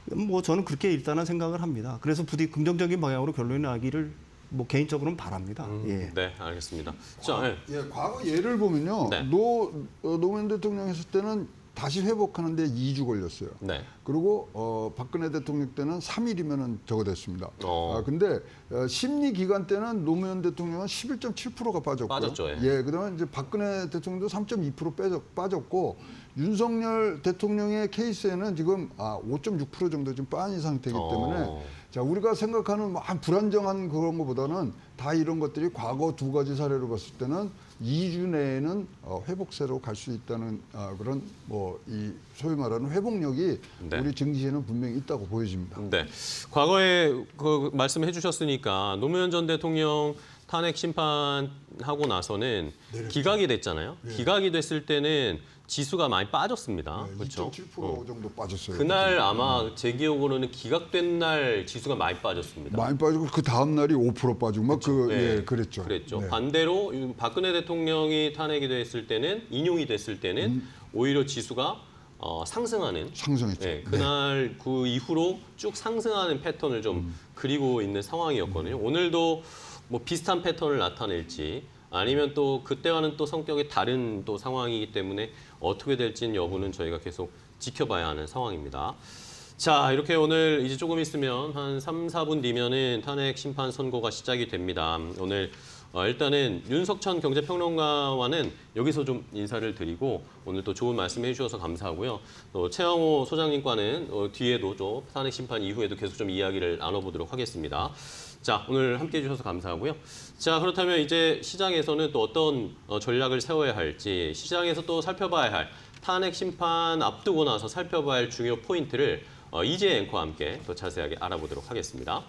뭐 저는 그렇게 일단은 생각을 합니다. 그래서 부디 긍정적인 방향으로 결론이 나기를 뭐 개인적으로는 바랍니다. 예. 네, 알겠습니다. 자, 과거 예를 보면요. 노무현 대통령 했을 때는 다시 회복하는데 2주 걸렸어요. 그리고 박근혜 대통령 때는 3일이면은 저거 됐습니다. 근데 심리 기간 때는 노무현 대통령은 11.7%가 빠졌고요. 예, 그다음에 이제 박근혜 대통령도 3.2% 빠졌고 윤석열 대통령의 케이스에는 지금 5.6% 정도 좀 빠진 상태이기 때문에 자, 우리가 생각하는 불안정한 그런 것보다는 다 이런 것들이 과거 두 가지 사례로 봤을 때는 2주 내에는 회복세로 갈 수 있다는 그런 뭐 이 소위 말하는 회복력이 우리 증시에는 분명히 있다고 보여집니다. 과거에 그 말씀해 주셨으니까 노무현 전 대통령 탄핵 심판하고 나서는 기각이 됐잖아요. 기각이 됐을 때는 지수가 많이 빠졌습니다. 그렇죠? 2.7% 정도 빠졌어요. 그날 아마 제 기억으로는 기각된 날 지수가 많이 빠졌습니다. 많이 빠지고 그 다음 날이 5% 빠지고 막 그랬죠. 반대로 박근혜 대통령이 탄핵이 됐을 때는 인용이 됐을 때는 오히려 지수가 상승하는. 상승했죠. 그날 그 이후로 쭉 상승하는 패턴을 좀 그리고 있는 상황이었거든요. 오늘도 뭐 비슷한 패턴을 나타낼지 아니면 또 그때와는 또 성격이 다른 또 상황이기 때문에 어떻게 될지는 여부는 저희가 계속 지켜봐야 하는 상황입니다. 자, 이렇게 오늘 이제 조금 있으면 한 3, 4분 뒤면은 탄핵 심판 선고가 시작이 됩니다. 오늘 일단은 윤석천 경제평론가와는 여기서 좀 인사를 드리고 오늘 또 좋은 말씀 해주셔서 감사하고요. 또 최영호 소장님과는 뒤에도 좀 탄핵 심판 이후에도 계속 좀 이야기를 나눠보도록 하겠습니다. 자, 오늘 함께해 주셔서 감사하고요. 자, 그렇다면 이제 시장에서는 또 어떤 전략을 세워야 할지, 시장에서 또 살펴봐야 할 탄핵 심판 앞두고 나서 살펴봐야 할 중요 포인트를 이재 앵커와 함께 더 자세하게 알아보도록 하겠습니다.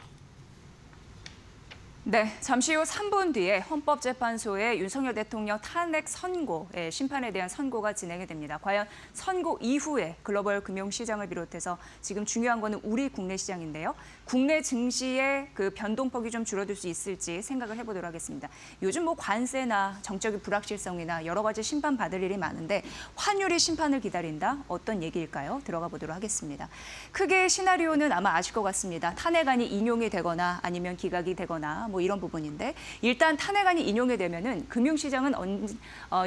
네, 잠시 후 3분 뒤에 헌법재판소의 윤석열 대통령 탄핵 선고, 심판에 대한 선고가 진행이 됩니다. 과연 선고 이후에 글로벌 금융시장을 비롯해서 지금 중요한 거는 우리 국내 시장인데요. 국내 증시의 그 변동폭이 좀 줄어들 수 있을지 생각을 해보도록 하겠습니다. 요즘 뭐 관세나 정적인 불확실성이나 여러 가지 심판받을 일이 많은데 환율이 심판을 기다린다? 어떤 얘기일까요? 들어가 보도록 하겠습니다. 크게 시나리오는 아마 아실 것 같습니다. 탄핵안이 인용이 되거나 아니면 기각이 되거나 뭐 이런 부분인데 일단 탄핵안이 인용이 되면은 금융시장은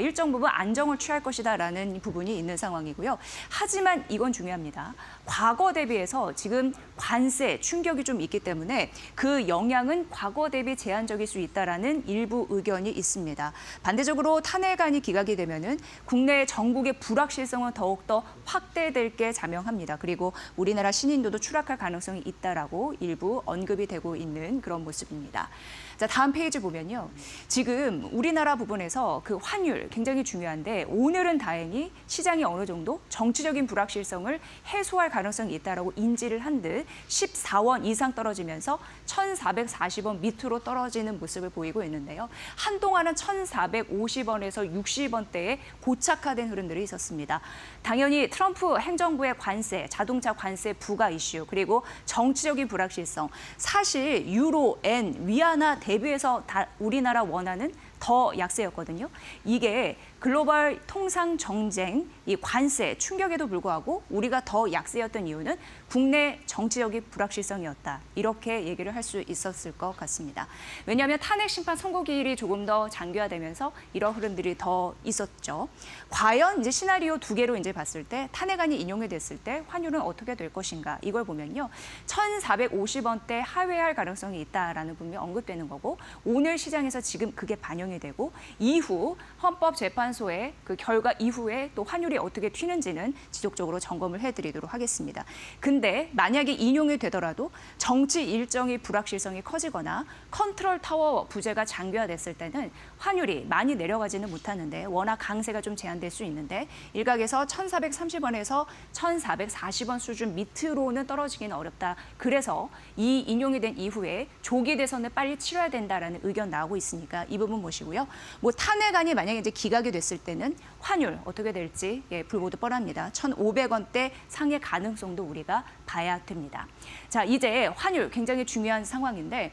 일정 부분 안정을 취할 것이다라는 부분이 있는 상황이고요. 하지만 이건 중요합니다. 과거 대비해서 지금 관세 충격이 좀 있기 때문에 그 영향은 과거 대비 제한적일 수 있다라는 일부 의견이 있습니다. 반대적으로 탄핵안이 기각이 되면은 국내 전국의 불확실성은 더욱더 확대될 게 자명합니다. 그리고 우리나라 신인도도 추락할 가능성이 있다라고 일부 언급이 되고 있는 그런 모습입니다. 자, 다음 페이지 보면요. 지금 우리나라 부분에서 그 환율 굉장히 중요한데 오늘은 다행히 시장이 어느 정도 정치적인 불확실성을 해소할 가능성이 있다라고 인지를 한 듯 14원 이상 떨어지면서 1,440원 밑으로 떨어지는 모습을 보이고 있는데요. 한동안은 1,450원에서 60원대에 고착화된 흐름들이 있었습니다. 당연히 트럼프 행정부의 관세, 자동차 관세 부과 이슈, 그리고 정치적인 불확실성, 사실 유로, 엔, 위안화 대비해서 우리나라 원화는 더 약세였거든요. 이게 글로벌 통상 정쟁, 이 관세 충격에도 불구하고 우리가 더 약세였던 이유는 국내 정치적인 불확실성이었다. 이렇게 얘기를 할 수 있었을 것 같습니다. 왜냐하면 탄핵 심판 선고 기일이 조금 더 장기화되면서 이런 흐름들이 더 있었죠. 과연 이제 시나리오 두 개로 이제 봤을 때 탄핵안이 인용이 됐을 때 환율은 어떻게 될 것인가 이걸 보면요. 1,450원대 하회할 가능성이 있다라는 부분이 언급되는 거고 오늘 시장에서 지금 그게 반영이 되고 이후 헌법재판소의 그 결과 이후에 또 환율이 어떻게 튀는지는 지속적으로 점검을 해드리도록 하겠습니다. 근데 그런데 만약에 인용이 되더라도 정치 일정의 불확실성이 커지거나 컨트롤 타워 부재가 장기화됐을 때는 환율이 많이 내려가지는 못하는데 워낙 강세가 좀 제한될 수 있는데 일각에서 1,430원에서 1,440원 수준 밑으로는 떨어지기는 어렵다. 그래서 이 인용이 된 이후에 조기 대선을 빨리 치러야 된다라는 의견 나오고 있으니까 이 부분 보시고요. 뭐 탄핵안이 만약에 이제 기각이 됐을 때는 환율 어떻게 될지 불보듯 뻔합니다. 1,500원대 상해 가능성도 우리가 봐야 됩니다. 자, 이제 환율 굉장히 중요한 상황인데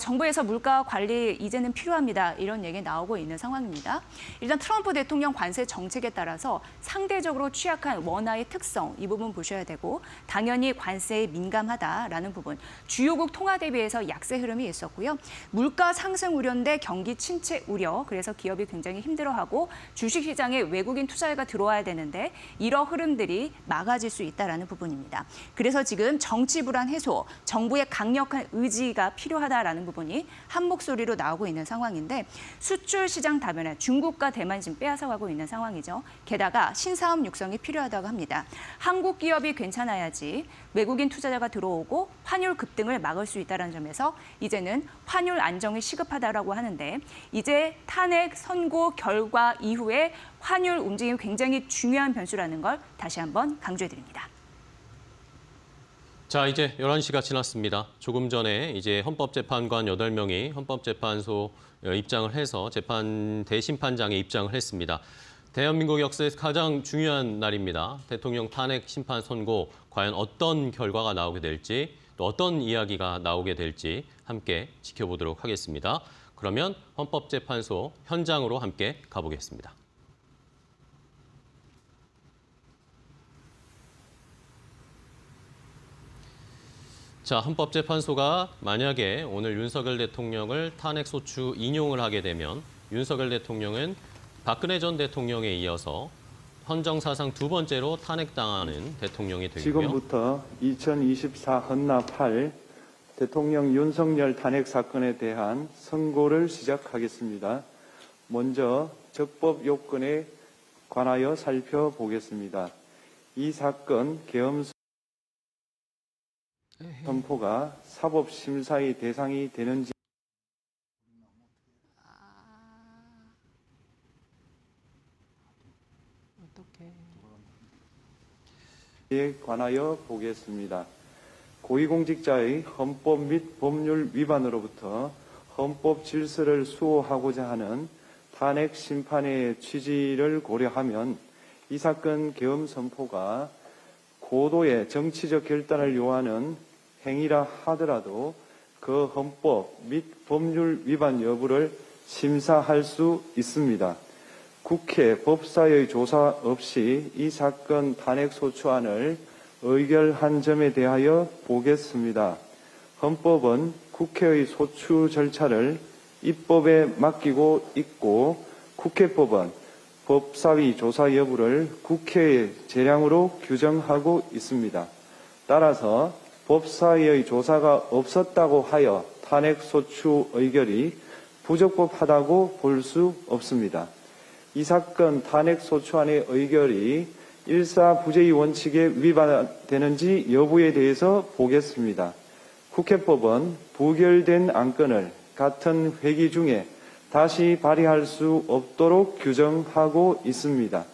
정부에서 물가 관리 이제는 필요합니다. 이런 얘기 나오고 있는 상황입니다. 일단 트럼프 대통령 관세 정책에 따라서 상대적으로 취약한 원화의 특성 이 부분 보셔야 되고 당연히 관세에 민감하다라는 부분 주요국 통화 대비해서 약세 흐름이 있었고요. 물가 상승 우려인데 경기 침체 우려 그래서 기업이 굉장히 힘들어하고 주식시장에 외국인 투자가 들어와야 되는데 이런 흐름들이 막아질 수 있다라는 부분입니다. 그래서 지금 정치 불안 해소, 정부의 강력한 의지가 필요하다라는 부분이 한 목소리로 나오고 있는 상황인데 수출 시장 다변화, 중국과 대만 지금 빼앗아가고 있는 상황이죠. 게다가 신사업 육성이 필요하다고 합니다. 한국 기업이 괜찮아야지 외국인 투자자가 들어오고 환율 급등을 막을 수 있다는 점에서 이제는 환율 안정이 시급하다라고 하는데 이제 탄핵 선고 결과 이후에 환율 움직임이 굉장히 중요한 변수라는 걸 다시 한번 강조해드립니다. 자, 이제 11시가 지났습니다. 조금 전에 이제 헌법재판관 8명이 헌법재판소 입장을 해서 재판 대심판장에 입장을 했습니다. 대한민국 역사에서 가장 중요한 날입니다. 대통령 탄핵 심판 선고 과연 어떤 결과가 나오게 될지 또 어떤 이야기가 나오게 될지 함께 지켜보도록 하겠습니다. 그러면 헌법재판소 현장으로 함께 가보겠습니다. 자, 헌법재판소가 만약에 오늘 윤석열 대통령을 탄핵소추 인용을 하게 되면 윤석열 대통령은 박근혜 전 대통령에 이어서 헌정사상 두 번째로 탄핵당하는 대통령이 되고요. 지금부터 2024 헌나 8 대통령 윤석열 탄핵 사건에 대한 선고를 시작하겠습니다. 먼저 적법 요건에 관하여 살펴보겠습니다. 이 사건 계엄 선포가 사법심사의 대상이 되는지 에 관하여 보겠습니다. 고위공직자의 헌법 및 법률 위반으로부터 헌법 질서를 수호하고자 하는 탄핵 심판의 취지를 고려하면 이 사건 계엄 선포가 고도의 정치적 결단을 요하는 행위라 하더라도 그 헌법 및 법률 위반 여부를 심사할 수 있습니다. 국회 법사의 조사 없이 이 사건 탄핵소추안을 의결한 점에 대하여 보겠습니다. 헌법은 국회의 소추 절차를 입법에 맡기고 있고 국회법은 법사위 조사 여부를 국회의 재량으로 규정하고 있습니다. 따라서 법사위의 조사가 없었다고 하여 탄핵소추 의결이 부적법하다고 볼 수 없습니다. 이 사건 탄핵소추안의 의결이 일사부재의 원칙에 위반되는지 여부에 대해서 보겠습니다. 국회법은 부결된 안건을 같은 회기 중에 다시 발의할 수 없도록 규정하고 있습니다.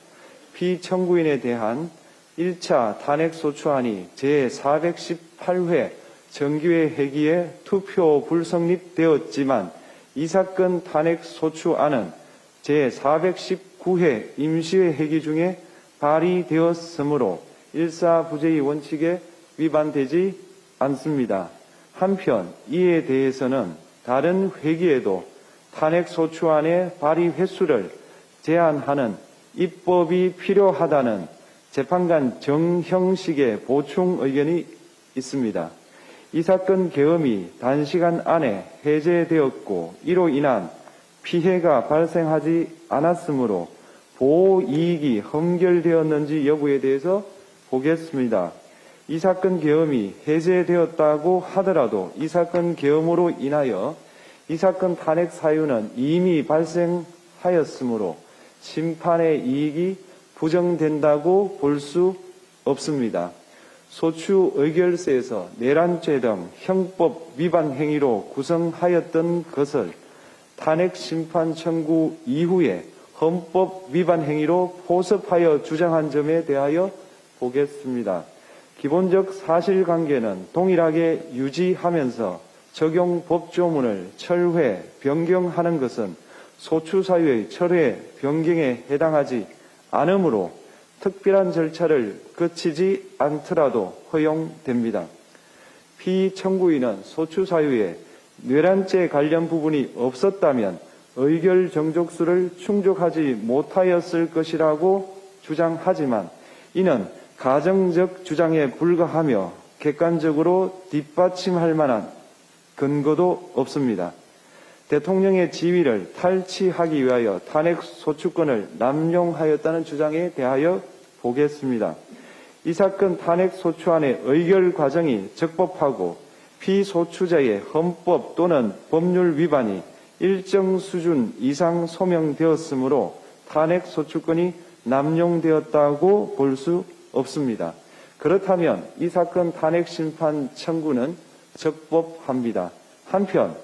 피청구인에 대한 1차 탄핵소추안이 제418회 정기회 회기에 투표 불성립되었지만 이 사건 탄핵소추안은 제419회 임시회 회기 중에 발의되었으므로 일사부재의 원칙에 위반되지 않습니다. 한편 이에 대해서는 다른 회기에도 탄핵소추안의 발의 횟수를 제한하는 입법이 필요하다는 재판관 정형식의 보충 의견이 있습니다. 이 사건 계엄이 단시간 안에 해제되었고 이로 인한 피해가 발생하지 않았으므로 보호이익이 험결되었는지 여부에 대해서 보겠습니다. 이 사건 계엄이 해제되었다고 하더라도 이 사건 계엄으로 인하여 이 사건 탄핵 사유는 이미 발생하였으므로 심판의 이익이 부정된다고 볼 수 없습니다. 소추 의결서에서 내란죄 등 형법 위반 행위로 구성하였던 것을 탄핵 심판 청구 이후에 헌법 위반 행위로 포섭하여 주장한 점에 대하여 보겠습니다. 기본적 사실관계는 동일하게 유지하면서 적용 법조문을 철회, 변경하는 것은 소추 사유의 철회, 변경에 해당하지 않으므로 특별한 절차를 거치지 않더라도 허용됩니다. 피청구인은 소추 사유에 뇌란죄 관련 부분이 없었다면 의결 정족수를 충족하지 못하였을 것이라고 주장하지만 이는 가정적 주장에 불과하며 객관적으로 뒷받침할 만한 근거도 없습니다. 대통령의 지위를 탈취하기 위하여 탄핵 소추권을 남용하였다는 주장에 대하여 보겠습니다. 이 사건 탄핵 소추안의 의결 과정이 적법하고 피소추자의 헌법 또는 법률 위반이 일정 수준 이상 소명되었으므로 탄핵 소추권이 남용되었다고 볼 수 없습니다. 그렇다면 이 사건 탄핵 심판 청구는 적법합니다. 한편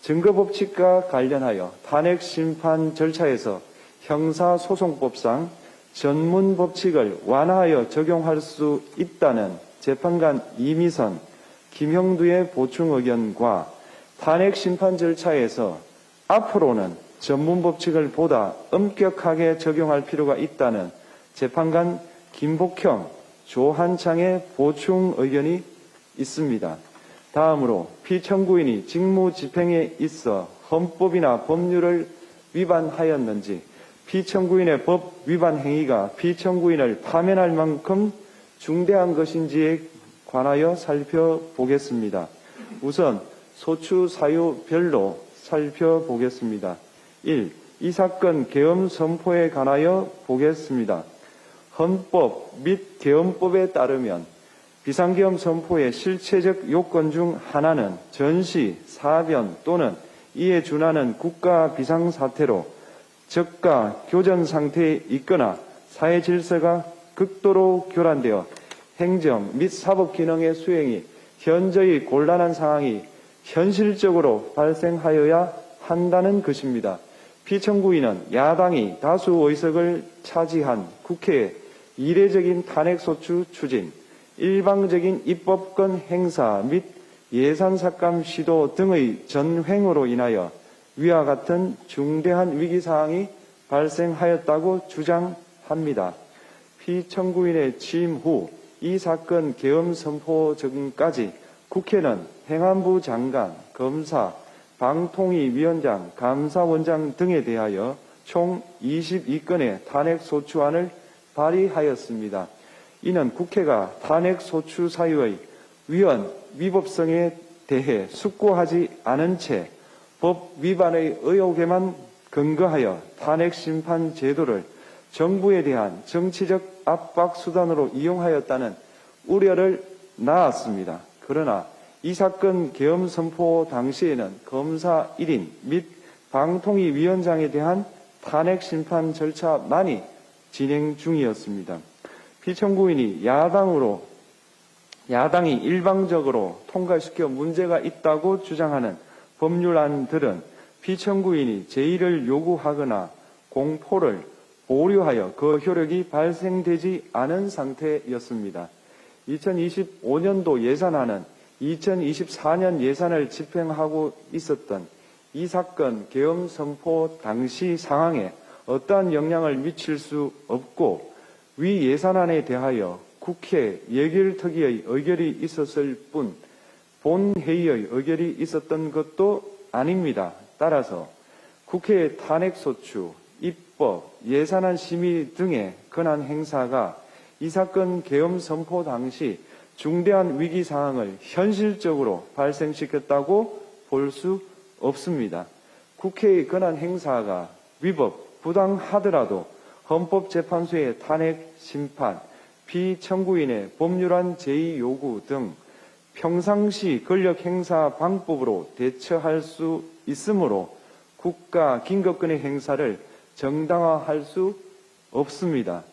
증거법칙과 관련하여 탄핵 심판 절차에서 형사소송법상 전문 법칙을 완화하여 적용할 수 있다는 재판관 이미선, 김형두의 보충 의견과 탄핵 심판 절차에서 앞으로는 전문 법칙을 보다 엄격하게 적용할 필요가 있다는 재판관 김복형, 조한창의 보충 의견이 있습니다. 다음으로 피청구인이 직무 집행에 있어 헌법이나 법률을 위반하였는지 피청구인의 법 위반 행위가 피청구인을 파면할 만큼 중대한 것인지에 관하여 살펴보겠습니다. 우선 소추 사유별로 살펴보겠습니다. 1. 이 사건 계엄 선포에 관하여 보겠습니다. 헌법 및 계엄법에 따르면 비상계엄 선포의 실체적 요건 중 하나는 전시, 사변 또는 이에 준하는 국가 비상사태로 저가 교전 상태에 있거나 사회 질서가 극도로 교란되어 행정 및 사법 기능의 수행이 현저히 곤란한 상황이 현실적으로 발생하여야 한다는 것입니다. 피청구인은 야당이 다수 의석을 차지한 국회의 이례적인 탄핵소추 추진, 일방적인 입법권 행사 및 예산 삭감 시도 등의 전횡으로 인하여 위와 같은 중대한 위기사항이 발생하였다고 주장합니다. 피청구인의 취임 후 이 사건 계엄 선포 전까지 국회는 행안부 장관, 검사, 방통위 위원장, 감사원장 등에 대하여 총 22건의 탄핵소추안을 발의하였습니다. 이는 국회가 탄핵소추 사유의 위헌, 위법성에 대해 숙고하지 않은 채 법 위반의 의혹에만 근거하여 탄핵심판 제도를 정부에 대한 정치적 압박 수단으로 이용하였다는 우려를 낳았습니다. 그러나 이 사건 계엄 선포 당시에는 검사 1인 및 방통위 위원장에 대한 탄핵 심판 절차만이 진행 중이었습니다. 피청구인이 야당이 일방적으로 통과시켜 문제가 있다고 주장하는 법률안들은 피청구인이 제의를 요구하거나 공포를 보류하여 그 효력이 발생되지 않은 상태였습니다. 2025년도 예산안은 2024년 예산을 집행하고 있었던 이 사건 계엄 선포 당시 상황에 어떠한 영향을 미칠 수 없고 위 예산안에 대하여 국회 예결특위의 의결이 있었을 뿐 본회의의 의결이 있었던 것도 아닙니다. 따라서 국회의 탄핵소추, 입법, 예산안 심의 등의 권한 행사가 이 사건 계엄 선포 당시 중대한 위기 상황을 현실적으로 발생시켰다고 볼 수 없습니다. 국회의 권한 행사가 위법, 부당하더라도 헌법재판소의 탄핵 심판, 피청구인의 법률안 제의 요구 등 평상시 권력 행사 방법으로 대처할 수 있으므로 국가 긴급권의 행사를 정당화할 수 없습니다.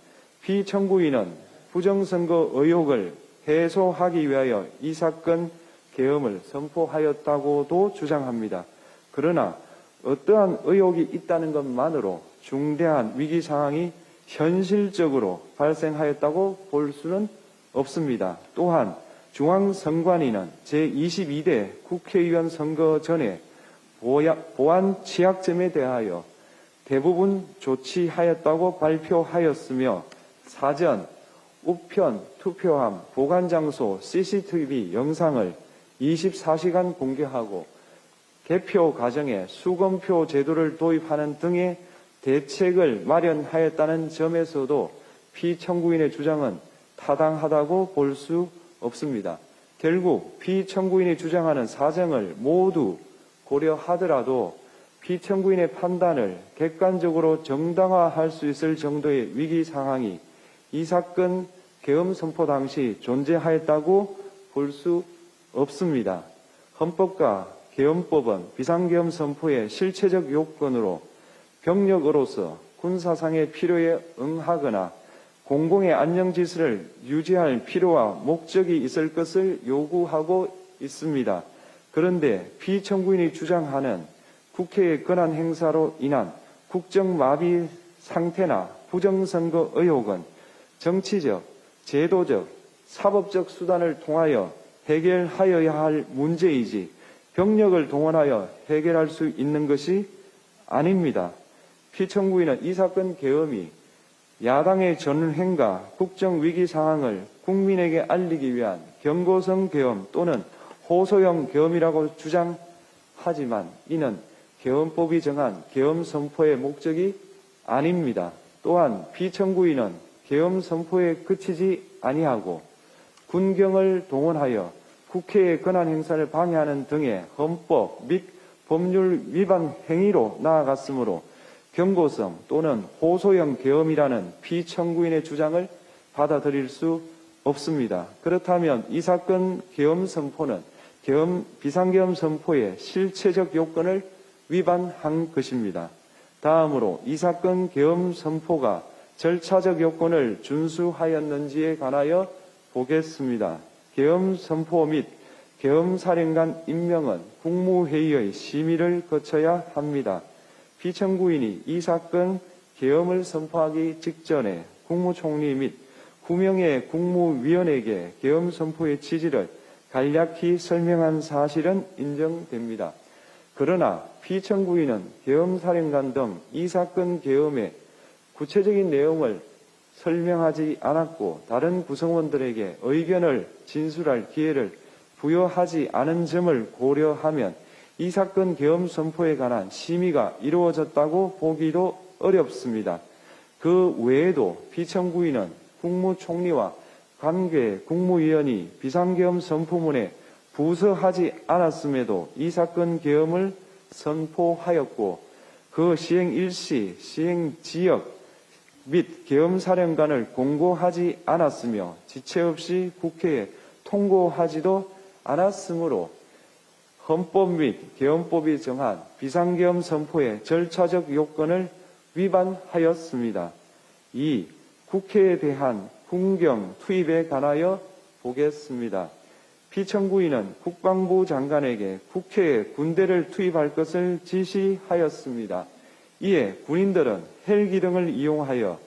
피청구인은 부정선거 의혹을 해소하기 위하여 이 사건 계엄을 선포하였다고도 주장합니다. 그러나 어떠한 의혹이 있다는 것만으로 중대한 위기 상황이 현실적으로 발생하였다고 볼 수는 없습니다. 또한 중앙선관위는 제22대 국회의원 선거 전에 보안 취약점에 대하여 대부분 조치하였다고 발표하였으며 사전, 우편, 투표함, 보관장소, CCTV 영상을 24시간 공개하고 개표 과정에 수검표 제도를 도입하는 등의 대책을 마련하였다는 점에서도 피청구인의 주장은 타당하다고 볼 수 없습니다. 결국 피청구인이 주장하는 사정을 모두 고려하더라도 피청구인의 판단을 객관적으로 정당화할 수 있을 정도의 위기 상황이 이 사건 계엄 선포 당시 존재하였다고 볼 수 없습니다. 헌법과 계엄법은 비상계엄 선포의 실체적 요건으로 병력으로서 군사상의 필요에 응하거나 공공의 안녕 질서를 유지할 필요와 목적이 있을 것을 요구하고 있습니다. 그런데 피청구인이 주장하는 국회의 권한 행사로 인한 국정마비 상태나 부정선거 의혹은 정치적, 제도적, 사법적 수단을 통하여 해결하여야 할 문제이지 병력을 동원하여 해결할 수 있는 것이 아닙니다. 피청구인은 이 사건 계엄이 야당의 전횡과 국정위기 상황을 국민에게 알리기 위한 경고성 계엄 또는 호소형 계엄이라고 주장하지만 이는 계엄법이 정한 계엄 선포의 목적이 아닙니다. 또한 피청구인은 계엄 선포에 그치지 아니하고 군경을 동원하여 국회의 권한 행사를 방해하는 등의 헌법 및 법률 위반 행위로 나아갔으므로 경고성 또는 호소형 계엄이라는 피청구인의 주장을 받아들일 수 없습니다. 그렇다면 이 사건 계엄 선포는 비상계엄 선포의 실체적 요건을 위반한 것입니다. 다음으로 이 사건 계엄 선포가 절차적 요건을 준수하였는지에 관하여 보겠습니다. 계엄 선포 및 계엄사령관 임명은 국무회의의 심의를 거쳐야 합니다. 피청구인이 이 사건 계엄을 선포하기 직전에 국무총리 및 9명의 국무위원에게 계엄 선포의 취지를 간략히 설명한 사실은 인정됩니다. 그러나 피청구인은 계엄사령관 등 이 사건 계엄의 구체적인 내용을 설명하지 않았고 다른 구성원들에게 의견을 진술할 기회를 부여하지 않은 점을 고려하면 이 사건 계엄 선포에 관한 심의가 이루어졌다고 보기도 어렵습니다. 그 외에도 피청구인은 국무총리와 관계 국무위원이 비상계엄 선포문에 부서하지 않았음에도 이 사건 계엄을 선포하였고 그 시행 일시, 시행 지역 및 계엄사령관을 공고하지 않았으며 지체 없이 국회에 통고하지도 않았으므로 헌법 및 계엄법이 정한 비상계엄 선포의 절차적 요건을 위반하였습니다. 2. 국회에 대한 군경 투입에 관하여 보겠습니다. 피청구인은 국방부 장관에게 국회에 군대를 투입할 것을 지시하였습니다. 이에 군인들은 헬기 등을 이용하여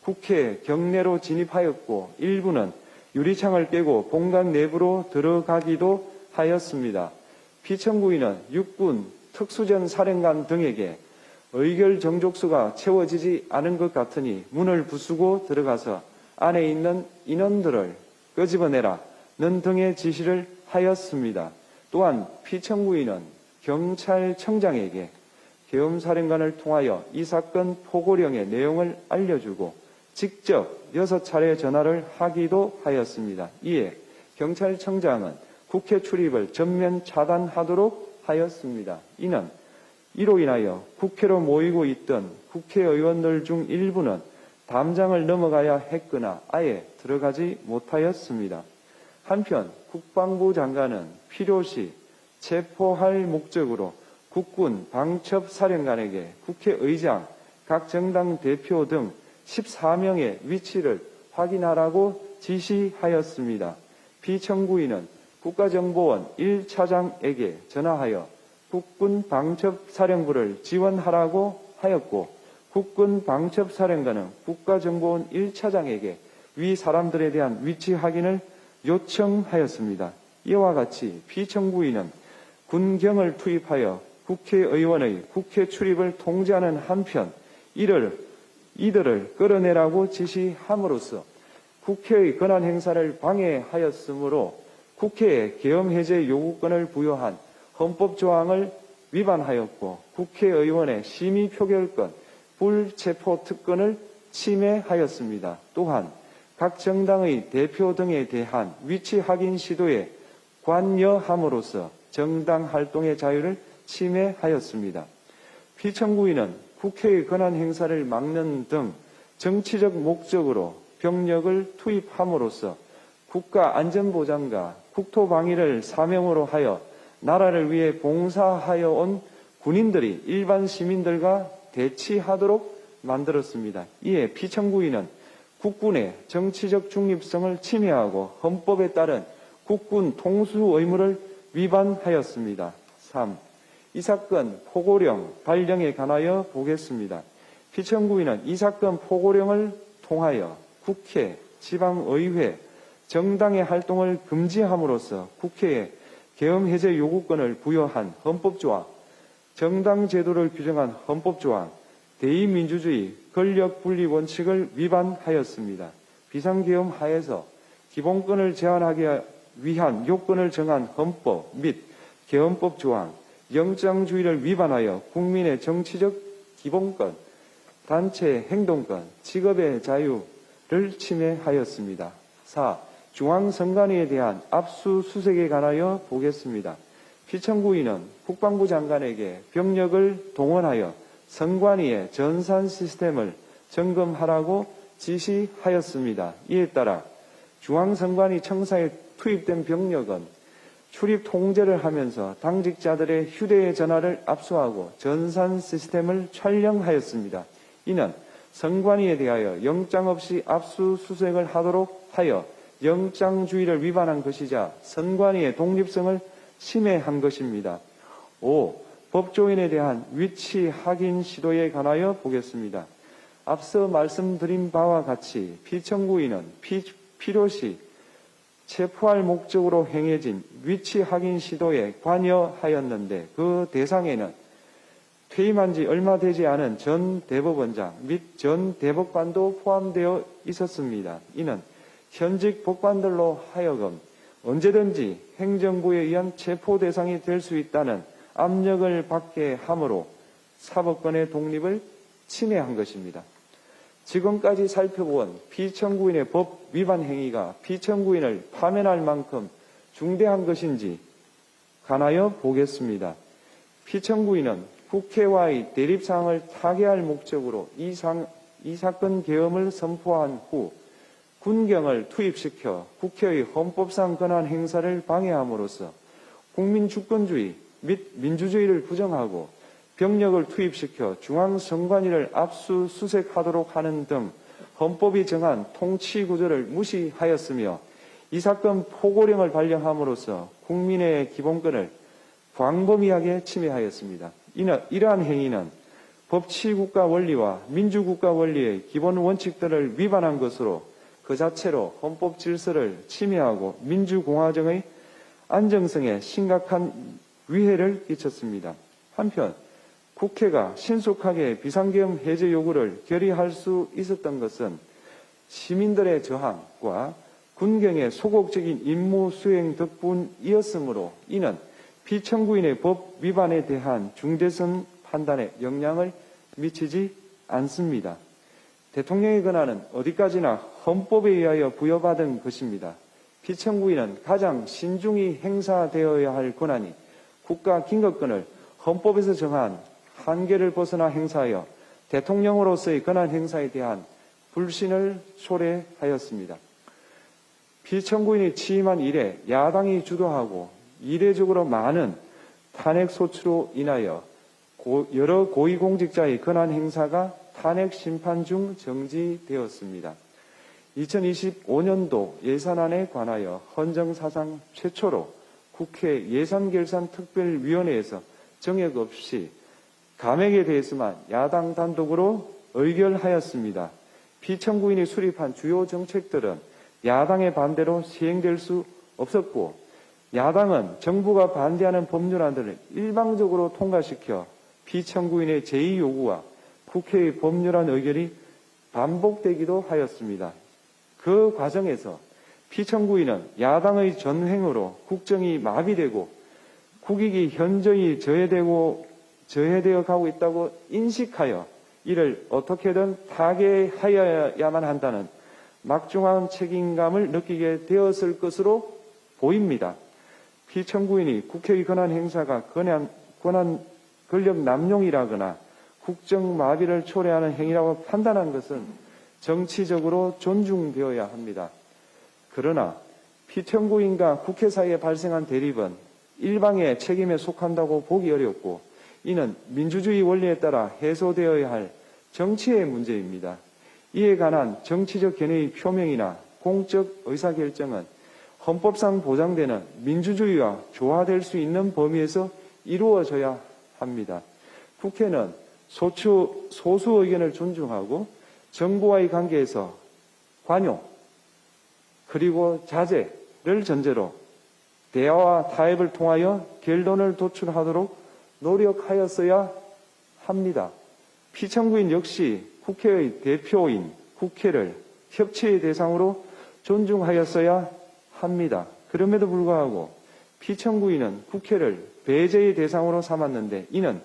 국회 경내로 진입하였고 일부는 유리창을 깨고 본관 내부로 들어가기도 하였습니다. 피청구인은 육군 특수전 사령관 등에게 의결 정족수가 채워지지 않은 것 같으니 문을 부수고 들어가서 안에 있는 인원들을 끄집어내라 는 등의 지시를 하였습니다. 또한 피청구인은 경찰청장에게 계엄사령관을 통하여 이 사건 포고령의 내용을 알려주고 직접 6차례 전화를 하기도 하였습니다. 이에 경찰청장은 국회 출입을 전면 차단하도록 하였습니다. 이는 이로 인하여 국회로 모이고 있던 국회의원들 중 일부는 담장을 넘어가야 했거나 아예 들어가지 못하였습니다. 한편 국방부 장관은 필요시 체포할 목적으로 국군 방첩사령관에게 국회의장, 각 정당 대표 등 14명의 위치를 확인하라고 지시하였습니다. 피청구인은 국가정보원 1차장에게 전화하여 국군 방첩사령부를 지원하라고 하였고 국군 방첩사령관은 국가정보원 1차장에게 위 사람들에 대한 위치 확인을 요청하였습니다. 이와 같이 피청구인은 군경을 투입하여 국회의원의 국회 출입을 통제하는 한편 이들을 끌어내라고 지시함으로써 국회의 권한 행사를 방해하였으므로 국회에 계엄 해제 요구권을 부여한 헌법 조항을 위반하였고 국회의원의 심의 표결권, 불체포 특권을 침해하였습니다. 또한 각 정당의 대표 등에 대한 위치 확인 시도에 관여함으로써 정당 활동의 자유를 침해하였습니다. 피청구인은 국회의 권한 행사를 막는 등 정치적 목적으로 병력을 투입함으로써 국가 안전보장과 국토방위를 사명으로 하여 나라를 위해 봉사하여 온 군인들이 일반 시민들과 대치하도록 만들었습니다. 이에 피청구인은 국군의 정치적 중립성을 침해하고 헌법에 따른 국군 통수 의무를 위반하였습니다. 3. 이 사건 포고령 발령에 관하여 보겠습니다. 피청구인은 이 사건 포고령을 통하여 국회, 지방의회, 정당의 활동을 금지함으로써 국회에 계엄 해제 요구권을 부여한 헌법조항, 정당 제도를 규정한 헌법조항, 대의민주주의 권력 분리 원칙을 위반하였습니다. 비상계엄 하에서 기본권을 제한하기 위한 요건을 정한 헌법 및 계엄법 조항, 영장주의를 위반하여 국민의 정치적 기본권, 단체 행동권, 직업의 자유를 침해하였습니다. 4. 중앙선관위에 대한 압수수색에 관하여 보겠습니다. 피청구인은 국방부 장관에게 병력을 동원하여 선관위의 전산 시스템을 점검하라고 지시하였습니다. 이에 따라 중앙선관위 청사에 투입된 병력은 출입 통제를 하면서 당직자들의 휴대전화를 압수하고 전산 시스템을 촬영하였습니다. 이는 선관위에 대하여 영장 없이 압수수색을 하도록 하여 영장주의를 위반한 것이자 선관위의 독립성을 침해한 것입니다. 5. 법조인에 대한 위치 확인 시도에 관하여 보겠습니다. 앞서 말씀드린 바와 같이 피청구인은 필요시 체포할 목적으로 행해진 위치 확인 시도에 관여하였는데 그 대상에는 퇴임한 지 얼마 되지 않은 전 대법원장 및 전 대법관도 포함되어 있었습니다. 이는 현직 법관들로 하여금 언제든지 행정부에 의한 체포 대상이 될 수 있다는 압력을 받게 함으로 사법권의 독립을 침해한 것입니다. 지금까지 살펴본 피청구인의 법 위반 행위가 피청구인을 파면할 만큼 중대한 것인지 관하여 보겠습니다. 피청구인은 국회와의 대립사항을 타개할 목적으로 이 사건 계엄을 선포한 후 군경을 투입시켜 국회의 헌법상 권한 행사를 방해함으로써 국민 주권주의 및 민주주의를 부정하고 병력을 투입시켜 중앙선관위를 압수수색하도록 하는 등 헌법이 정한 통치구조를 무시하였으며 이 사건 포고령을 발령함으로써 국민의 기본권을 광범위하게 침해하였습니다. 이러한 행위는 법치국가 원리와 민주국가 원리의 기본 원칙들을 위반한 것으로 그 자체로 헌법 질서를 침해하고 민주공화정의 안정성에 심각한 위해를 끼쳤습니다. 한편 국회가 신속하게 비상계엄 해제 요구를 결의할 수 있었던 것은 시민들의 저항과 군경의 소극적인 임무 수행 덕분이었으므로 이는 피청구인의 법 위반에 대한 중대성 판단에 영향을 미치지 않습니다. 대통령의 권한은 어디까지나 헌법에 의하여 부여받은 것입니다. 피청구인은 가장 신중히 행사되어야 할 권한이 국가 긴급권을 헌법에서 정한 한계를 벗어나 행사하여 대통령으로서의 권한 행사에 대한 불신을 초래하였습니다. 피청구인이 취임한 이래 야당이 주도하고 이례적으로 많은 탄핵 소추로 인하여 여러 고위공직자의 권한 행사가 탄핵 심판 중 정지되었습니다. 2025년도 예산안에 관하여 헌정사상 최초로 국회 예산결산특별위원회에서 정액 없이 감액에 대해서만 야당 단독으로 의결하였습니다. 피청구인이 수립한 주요 정책들은 야당의 반대로 시행될 수 없었고 야당은 정부가 반대하는 법률안들을 일방적으로 통과시켜 피청구인의 제의 요구와 국회의 법률안 의결이 반복되기도 하였습니다. 그 과정에서 피청구인은 야당의 전횡으로 국정이 마비되고 국익이 현저히 저해되어 가고 있다고 인식하여 이를 어떻게든 타개하여야만 한다는 막중한 책임감을 느끼게 되었을 것으로 보입니다. 피청구인이 국회의 권한 행사가 권력 남용이라거나 국정 마비를 초래하는 행위라고 판단한 것은 정치적으로 존중되어야 합니다. 그러나 피청구인과 국회 사이에 발생한 대립은 일방의 책임에 속한다고 보기 어렵고 이는 민주주의 원리에 따라 해소되어야 할 정치의 문제입니다. 이에 관한 정치적 견해의 표명이나 공적 의사결정은 헌법상 보장되는 민주주의와 조화될 수 있는 범위에서 이루어져야 합니다. 국회는 소수 의견을 존중하고 정부와의 관계에서 관용 그리고 자제를 전제로 대화와 타협을 통하여 결론을 도출하도록 노력하였어야 합니다. 피청구인 역시 국회의 대표인 국회를 협치의 대상으로 존중하였어야 합니다. 그럼에도 불구하고 피청구인은 국회를 배제의 대상으로 삼았는데 이는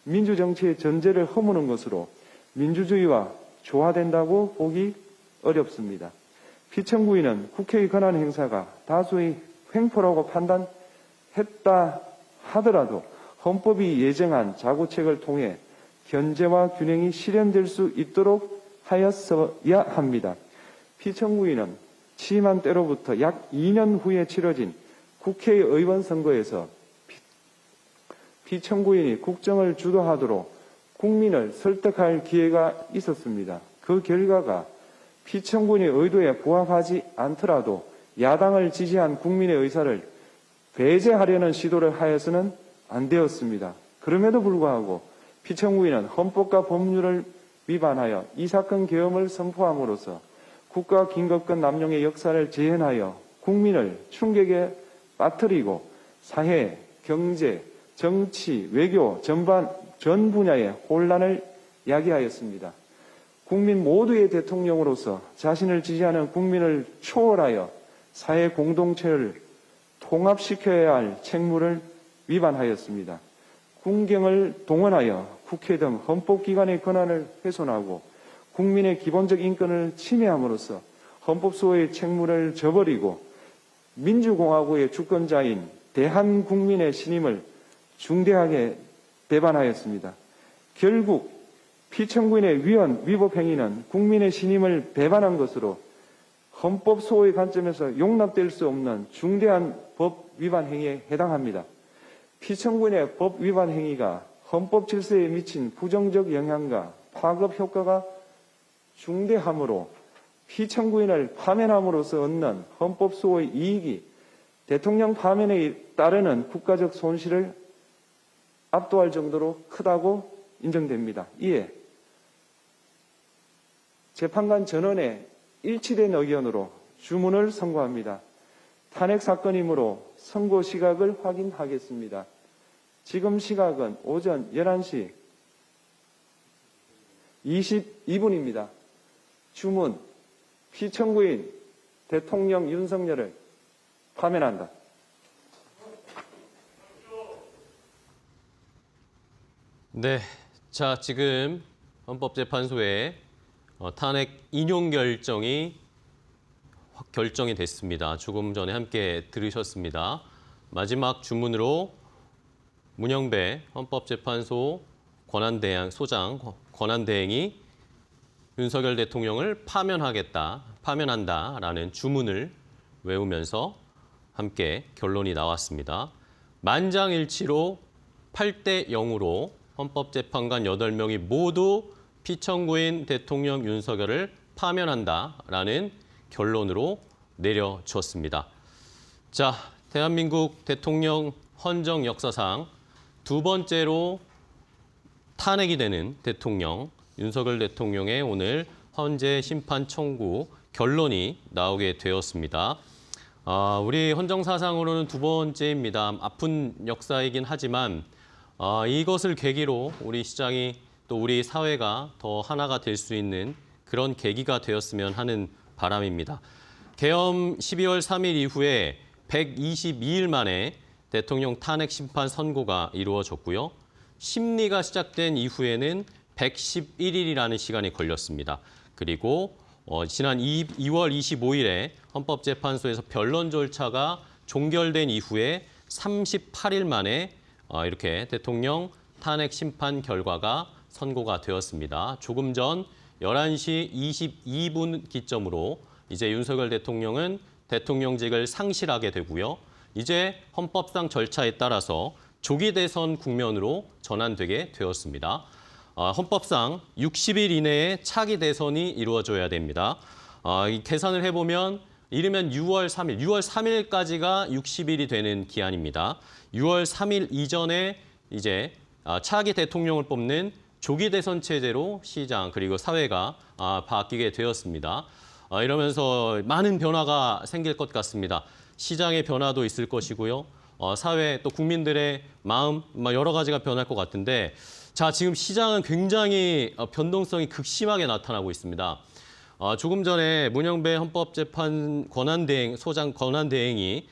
민주정치의 전제를 허무는 것으로 민주주의와 조화된다고 보기 어렵습니다. 피청구인은 국회의 권한 행사가 다수의 횡포라고 판단했다 하더라도 헌법이 예정한 자구책을 통해 견제와 균형이 실현될 수 있도록 하였어야 합니다. 피청구인은 취임한 때로부터 약 2년 후에 치러진 국회의원 선거에서 피청구인이 국정을 주도하도록 국민을 설득할 기회가 있었습니다. 그 결과가 피청구인의 의도에 부합하지 않더라도 야당을 지지한 국민의 의사를 배제하려는 시도를 하여서는 안 되었습니다. 그럼에도 불구하고 피청구인은 헌법과 법률을 위반하여 이 사건 계엄을 선포함으로써 국가 긴급권 남용의 역사를 재현하여 국민을 충격에 빠뜨리고 사회, 경제, 정치, 외교 전 분야의 혼란을 야기하였습니다. 국민 모두의 대통령으로서 자신을 지지하는 국민을 초월하여 사회 공동체를 통합시켜야 할 책무를 위반하였습니다. 군경을 동원하여 국회 등 헌법기관의 권한을 훼손하고 국민의 기본적 인권을 침해함으로써 헌법소의 책무를 저버리고 민주공화국의 주권자인 대한국민의 신임을 중대하게 배반하였습니다. 결국 피청구인의 위법 행위는 국민의 신임을 배반한 것으로 헌법소의 관점에서 용납될 수 없는 중대한 법 위반 행위에 해당합니다. 피청구인의 법 위반 행위가 헌법 질서에 미친 부정적 영향과 파급 효과가 중대하므로 피청구인을 파면함으로써 얻는 헌법소의 이익이 대통령 파면에 따르는 국가적 손실을 압도할 정도로 크다고 인정됩니다. 이에 재판관 전원의 일치된 의견으로 주문을 선고합니다. 탄핵 사건이므로 선고 시각을 확인하겠습니다. 지금 시각은 오전 11시 22분입니다. 주문, 피청구인 대통령 윤석열을 파면한다. 네, 자 지금 헌법재판소의 탄핵 인용 결정이 결정이 됐습니다. 조금 전에 함께 들으셨습니다. 마지막 주문으로 문영배 헌법재판소 권한대행이 윤석열 대통령을 파면한다라는 주문을 외우면서 함께 결론이 나왔습니다. 만장일치로 8대 0으로 헌법재판관 8명이 모두 피청구인 대통령 윤석열을 파면한다라는 결론으로 내려졌습니다. 자, 대한민국 대통령 헌정 역사상 두 번째로 탄핵이 되는 대통령 윤석열 대통령의 오늘 헌재 심판 청구 결론이 나오게 되었습니다. 우리 헌정 사상으로는 두 번째입니다. 아픈 역사이긴 하지만 이것을 계기로 우리 시장이 또 우리 사회가 더 하나가 될 수 있는 그런 계기가 되었으면 하는 바람입니다. 계엄 12월 3일 이후에 122일 만에 대통령 탄핵 심판 선고가 이루어졌고요. 심리가 시작된 이후에는 111일이라는 시간이 걸렸습니다. 그리고 지난 2월 25일에 헌법재판소에서 변론 절차가 종결된 이후에 38일 만에 이렇게 대통령 탄핵 심판 결과가 선고가 되었습니다. 조금 전 11시 22분 기점으로 이제 윤석열 대통령은 대통령직을 상실하게 되고요. 이제 헌법상 절차에 따라서 조기 대선 국면으로 전환되게 되었습니다. 헌법상 60일 이내에 차기 대선이 이루어져야 됩니다. 이 계산을 해보면 이르면 6월 3일까지가 60일이 되는 기한입니다. 6월 3일 이전에 이제 차기 대통령을 뽑는 조기 대선 체제로 시장 그리고 사회가 바뀌게 되었습니다. 이러면서 많은 변화가 생길 것 같습니다. 시장의 변화도 있을 것이고요. 사회 또 국민들의 마음 여러 가지가 변할 것 같은데 자, 지금 시장은 굉장히 변동성이 극심하게 나타나고 있습니다. 조금 전에 문영배 헌법재판 소장 권한대행이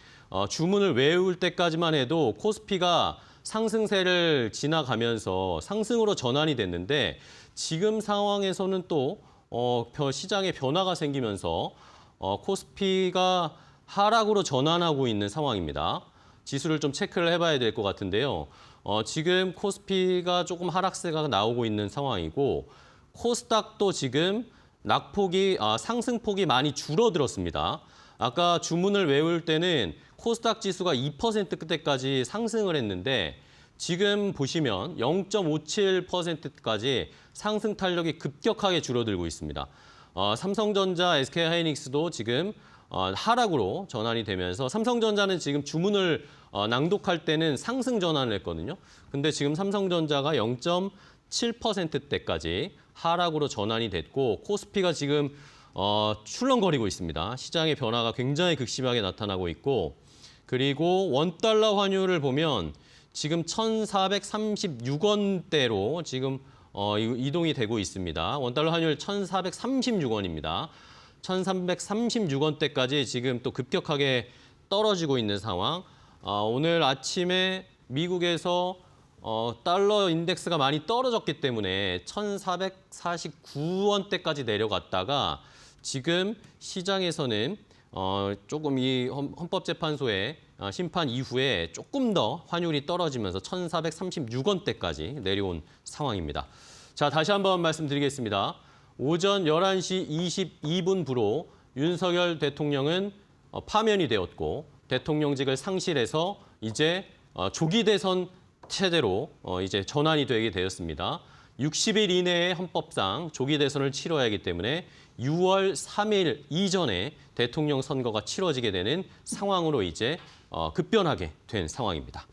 주문을 외울 때까지만 해도 코스피가 상승세를 지나가면서 상승으로 전환이 됐는데 지금 상황에서는 또 시장에 변화가 생기면서 코스피가 하락으로 전환하고 있는 상황입니다. 지수를 좀 체크를 해봐야 될 것 같은데요. 지금 코스피가 조금 하락세가 나오고 있는 상황이고 코스닥도 지금 상승폭이 많이 줄어들었습니다. 아까 주문을 외울 때는 코스닥 지수가 2% 그때까지 상승을 했는데 지금 보시면 0.57%까지 상승 탄력이 급격하게 줄어들고 있습니다. 삼성전자, SK하이닉스도 지금 하락으로 전환이 되면서 삼성전자는 지금 주문을 낭독할 때는 상승 전환을 했거든요. 근데 지금 삼성전자가 0.7%대까지 하락으로 전환이 됐고 코스피가 지금 출렁거리고 있습니다. 시장의 변화가 굉장히 극심하게 나타나고 있고 그리고 원달러 환율을 보면 지금 1,436원대로 지금 이동이 되고 있습니다. 원달러 환율 1,436원입니다. 1,336원대까지 지금 또 급격하게 떨어지고 있는 상황. 오늘 아침에 미국에서 달러 인덱스가 많이 떨어졌기 때문에 1,449원대까지 내려갔다가 지금 시장에서는 조금 이 헌법재판소의 심판 이후에 조금 더 환율이 떨어지면서 1,436원대까지 내려온 상황입니다. 자, 다시 한번 말씀드리겠습니다. 오전 11시 22분부로 윤석열 대통령은 파면이 되었고 대통령직을 상실해서 이제 조기 대선 체제로 이제 전환이 되게 되었습니다. 60일 이내에 헌법상 조기 대선을 치러야 하기 때문에 6월 3일 이전에 대통령 선거가 치러지게 되는 상황으로 이제 급변하게 된 상황입니다.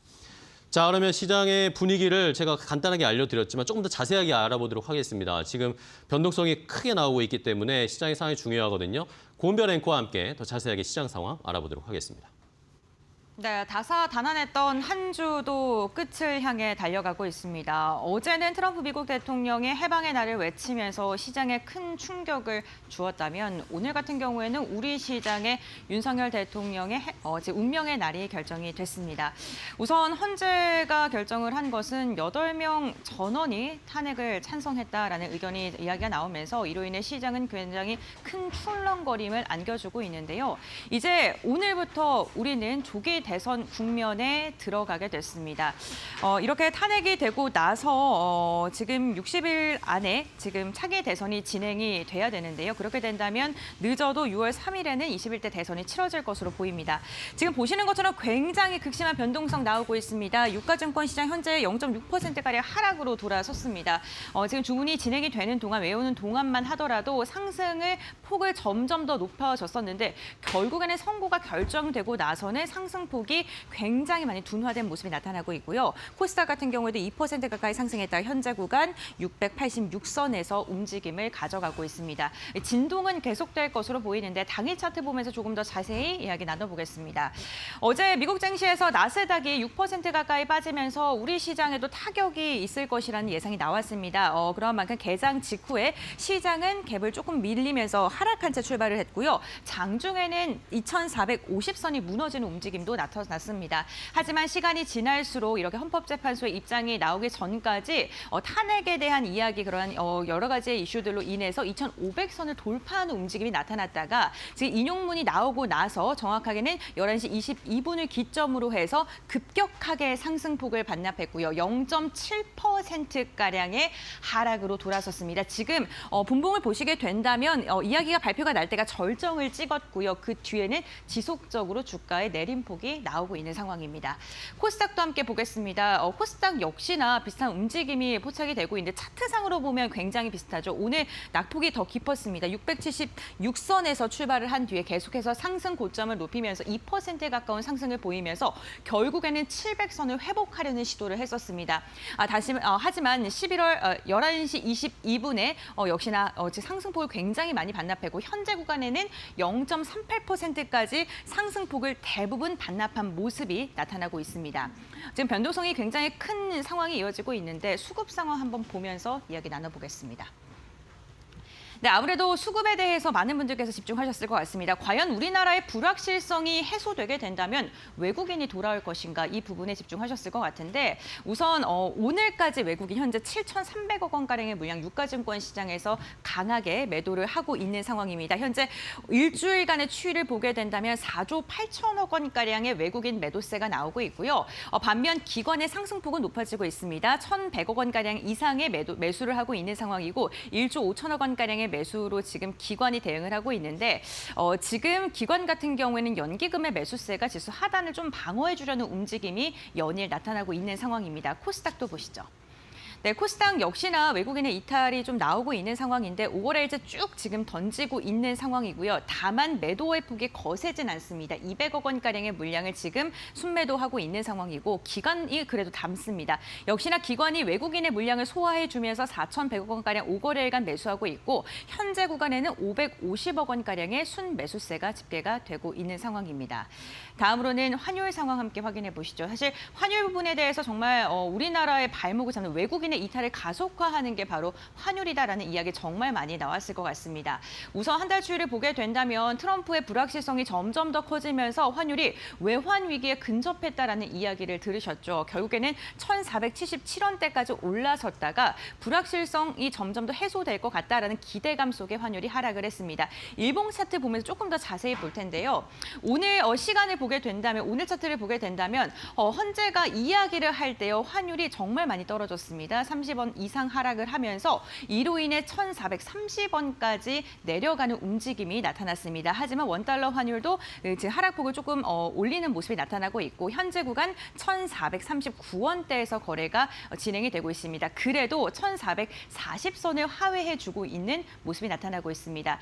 자, 그러면 시장의 분위기를 제가 간단하게 알려드렸지만 조금 더 자세하게 알아보도록 하겠습니다. 지금 변동성이 크게 나오고 있기 때문에 시장의 상황이 중요하거든요. 고은별 앵커와 함께 더 자세하게 시장 상황 알아보도록 하겠습니다. 네, 다사다난했던 한 주도 끝을 향해 달려가고 있습니다. 어제는 트럼프 미국 대통령의 해방의 날을 외치면서 시장에 큰 충격을 주었다면 오늘 같은 경우에는 우리 시장에 윤석열 대통령의 운명의 날이 결정이 됐습니다. 우선 헌재가 결정을 한 것은 8명 전원이 탄핵을 찬성했다라는 이야기가 나오면서 이로 인해 시장은 굉장히 큰 출렁거림을 안겨주고 있는데요. 이제 오늘부터 우리는 조기 차기 대선 국면에 들어가게 됐습니다. 이렇게 탄핵이 되고 나서 지금 60일 안에 지금 차기 대선이 진행이 돼야 되는데요. 그렇게 된다면 늦어도 6월 3일에는 21대 대선이 치러질 것으로 보입니다. 지금 보시는 것처럼 굉장히 극심한 변동성 나오고 있습니다. 유가증권 시장 현재 0.6%가량 하락으로 돌아섰습니다. 지금 주문이 진행이 되는 동안 외우는 동안만 하더라도 상승을 폭을 점점 더 높아졌었는데 결국에는 선고가 결정되고 나서는 상승폭이 굉장히 많이 둔화된 모습이 나타나고 있고요. 코스닥 같은 경우에도 2% 가까이 상승했다 현재 구간 686선에서 움직임을 가져가고 있습니다. 진동은 계속될 것으로 보이는데 당일 차트 보면서 조금 더 자세히 이야기 나눠보겠습니다. 어제 미국 증시에서 나스닥이 6% 가까이 빠지면서 우리 시장에도 타격이 있을 것이라는 예상이 나왔습니다. 그런 만큼 개장 직후에 시장은 갭을 조금 밀리면서 하락한 채 출발을 했고요. 장중에는 2,450선이 무너지는 움직임도 나타났습니다. 하지만 시간이 지날수록 이렇게 헌법재판소의 입장이 나오기 전까지 탄핵에 대한 이야기 그런 여러 가지 이슈들로 인해서 2,500선을 돌파하는 움직임이 나타났다가 지금 인용문이 나오고 나서 정확하게는 11시 22분을 기점으로 해서 급격하게 상승폭을 반납했고요. 0.7%가량의 하락으로 돌아섰습니다. 지금 분봉을 보시게 된다면 이야기가 발표가 날 때가 절정을 찍었고요. 그 뒤에는 지속적으로 주가의 내림폭이 나오고 있는 상황입니다. 코스닥도 함께 보겠습니다. 코스닥 역시나 비슷한 움직임이 포착이 되고 있는데 차트상으로 보면 굉장히 비슷하죠. 오늘 낙폭이 더 깊었습니다. 676선에서 출발을 한 뒤에 계속해서 상승 고점을 높이면서 2%에 가까운 상승을 보이면서 결국에는 700선을 회복하려는 시도를 했었습니다. 하지만 11월 11시 22분에 역시나 상승폭을 굉장히 많이 반납했고 현재 구간에는 0.38%까지 상승폭을 대부분 반납한 모습이 나타나고 있습니다. 지금 변동성이 굉장히 큰 상황이 이어지고 있는데 수급 상황 한번 보면서 이야기 나눠보겠습니다. 네, 아무래도 수급에 대해서 많은 분들께서 집중하셨을 것 같습니다. 과연 우리나라의 불확실성이 해소되게 된다면 외국인이 돌아올 것인가 이 부분에 집중하셨을 것 같은데 우선 오늘까지 외국인 현재 7,300억 원가량의 물량 유가증권 시장에서 강하게 매도를 하고 있는 상황입니다. 현재 일주일간의 추이를 보게 된다면 4조 8천억 원가량의 외국인 매도세가 나오고 있고요. 반면 기관의 상승폭은 높아지고 있습니다. 1,100억 원가량 이상의 매수를 하고 있는 상황이고 1조 5천억 원가량의 매수로 지금 기관이 대응을 하고 있는데 지금 기관 같은 경우에는 연기금의 매수세가 지수 하단을 좀 방어해 주려는 움직임이 연일 나타나고 있는 상황입니다. 코스닥도 보시죠. 네, 코스닥 역시나 외국인의 이탈이 좀 나오고 있는 상황인데 5월에 이제 쭉 지금 던지고 있는 상황이고요. 다만 매도의 폭이 거세진 않습니다. 200억 원가량의 물량을 지금 순매도하고 있는 상황이고 기관이 그래도 담습니다. 역시나 기관이 외국인의 물량을 소화해주면서 4,100억 원가량 5거래일간 매수하고 있고 현재 구간에는 550억 원가량의 순매수세가 집계가 되고 있는 상황입니다. 다음으로는 환율 상황 함께 확인해 보시죠. 사실 환율 부분에 대해서 정말 우리나라의 발목을 잡는 외국인의 이탈을 가속화하는 게 바로 환율이다라는 이야기 정말 많이 나왔을 것 같습니다. 우선 한 달 추이를 보게 된다면 트럼프의 불확실성이 점점 더 커지면서 환율이 외환 위기에 근접했다라는 이야기를 들으셨죠. 결국에는 1,477원대까지 올라섰다가 불확실성이 점점 더 해소될 것 같다라는 기대감 속에 환율이 하락을 했습니다. 일봉 차트 보면서 조금 더 자세히 볼 텐데요. 오늘 시간을 보게 된다면 오늘 차트를 보게 된다면 헌재가 이야기를 할 때요 환율이 정말 많이 떨어졌습니다. 30원 이상 하락을 하면서 이로 인해 1,430원까지 내려가는 움직임이 나타났습니다. 하지만 원달러 환율도 지금 하락폭을 조금 올리는 모습이 나타나고 있고 현재 구간 1,439원대에서 거래가 진행이 되고 있습니다. 그래도 1,440선을 하회해주고 있는 모습이 나타나고 있습니다.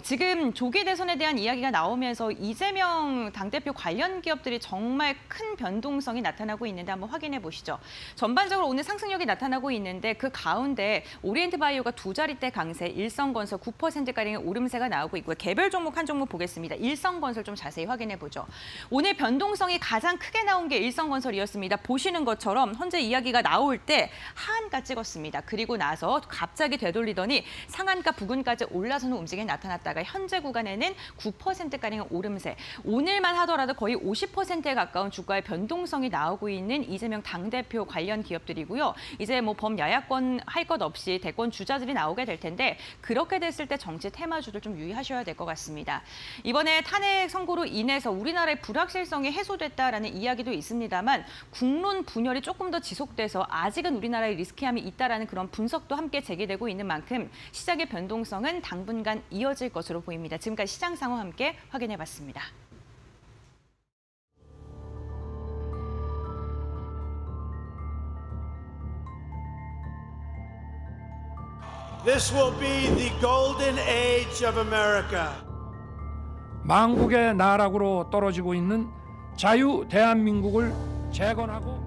지금 조기 대선에 대한 이야기가 나오면서 이재명 당대표 관련 기업들이 정말 큰 변동성이 나타나고 있는데 한번 확인해 보시죠. 전반적으로 오늘 상승력이 나타나고 있는데 그 가운데 오리엔트 바이오가 두 자릿대 강세, 일성건설 9%가량의 오름세가 나오고 있고요. 개별 종목 한 종목 보겠습니다. 일성건설 좀 자세히 확인해 보죠. 오늘 변동성이 가장 크게 나온 게 일성건설이었습니다. 보시는 것처럼 현재 이야기가 나올 때 하한가 찍었습니다. 그리고 나서 갑자기 되돌리더니 상한가 부근까지 올라서는 움직임이 나타났다가 현재 구간에는 9%가량의 오름세. 오늘만 하더라도 거의 50%에 가까운 주가의 변동성이 나오고 있는 이재명 당대표 관련 기업들이고요. 이제 뭐 범야야권 할 것 없이 대권 주자들이 나오게 될 텐데 그렇게 됐을 때 정치 테마주들 좀 유의하셔야 될 것 같습니다. 이번에 탄핵 선고로 인해서 우리나라의 불확실성이 해소됐다라는 이야기도 있습니다만 국론 분열이 조금 더 지속돼서 아직은 우리나라에 리스키함이 있다라는 그런 분석도 함께 제기되고 있는 만큼 시장의 변동성은 당분간 이어질 것으로 보입니다. 지금까지 시장 상황 함께 확인해봤습니다. This will be the golden age of America. 망국의 나락으로 떨어지고 있는 자유 대한민국을 재건하고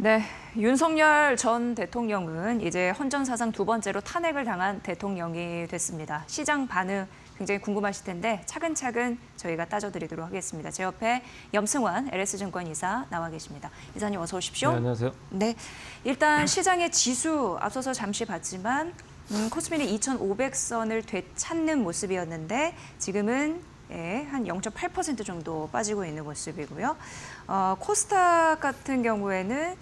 네, 윤석열 전 대통령은 이제 헌정사상 두 번째로 탄핵을 당한 대통령이 됐습니다. 시장 반응 굉장히 궁금하실 텐데 차근차근 저희가 따져드리도록 하겠습니다. 제 옆에 염승환 LS증권 이사 나와 계십니다. 이사님 어서 오십시오. 네, 안녕하세요. 네, 일단 시장의 지수 앞서서 잠시 봤지만 코스피는 2,500선을 되찾는 모습이었는데 지금은 한 0.8% 정도 빠지고 있는 모습이고요. 코스닥 같은 경우에는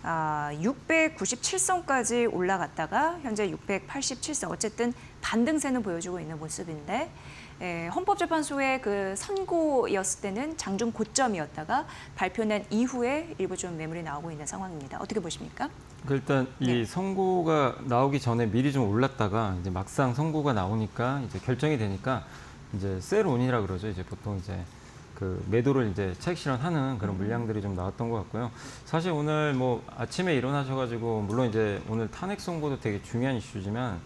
697선까지 올라갔다가 현재 687선, 어쨌든 반등세는 보여주고 있는 모습인데 헌법재판소의 그 선고였을 때는 장중 고점이었다가 발표된 이후에 일부 좀 매물이 나오고 있는 상황입니다. 어떻게 보십니까? 일단 이 네. 선고가 나오기 전에 미리 좀 올랐다가 이제 막상 선고가 나오니까 이제 결정이 되니까 이제 셀온이라 그러죠. 이제 보통 이제 그 매도를 이제 차익 실현하는 그런 물량들이 좀 나왔던 것 같고요. 사실 오늘 뭐 아침에 일어나셔가지고 물론 이제 오늘 탄핵 선고도 되게 중요한 이슈지만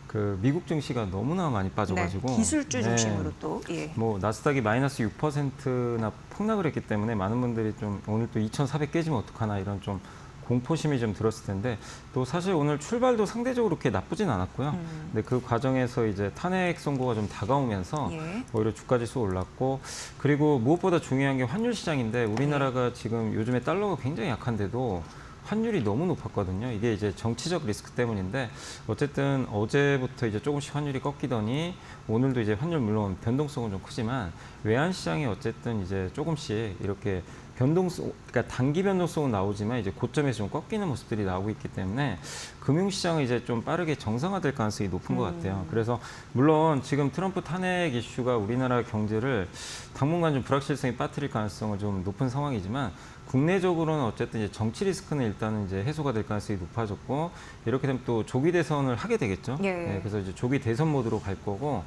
그 미국 증시가 너무나 많이 빠져가지고 네, 기술주 중심으로 또 예. 뭐 나스닥이 마이너스 6%나 폭락을 했기 때문에 많은 분들이 좀 오늘 또 2,400 깨지면 어떡하나 이런 좀 공포심이 좀 들었을 텐데 또 사실 오늘 출발도 상대적으로 그렇게 나쁘진 않았고요. 근데 그 과정에서 이제 탄핵 선고가 좀 다가오면서 예. 오히려 주가지수 올랐고 그리고 무엇보다 중요한 게 환율 시장인데 우리나라가 지금 요즘에 달러가 굉장히 약한데도 환율이 너무 높았거든요. 이게 이제 정치적 리스크 때문인데 어쨌든 어제부터 이제 조금씩 환율이 꺾이더니 오늘도 이제 환율 물론 변동성은 좀 크지만 외환 시장이 어쨌든 이제 조금씩 이렇게 변동성, 그러니까 단기 변동성은 나오지만 이제 고점에서 좀 꺾이는 모습들이 나오고 있기 때문에 금융시장은 이제 좀 빠르게 정상화될 가능성이 높은 것 같아요. 그래서 물론 지금 트럼프 탄핵 이슈가 우리나라 경제를 당분간 좀 불확실성이 빠뜨릴 가능성은 좀 높은 상황이지만 국내적으로는 어쨌든 이제 정치 리스크는 일단은 이제 해소가 될 가능성이 높아졌고 이렇게 되면 또 조기 대선을 하게 되겠죠. 예. 네, 그래서 이제 조기 대선 모드로 갈 거고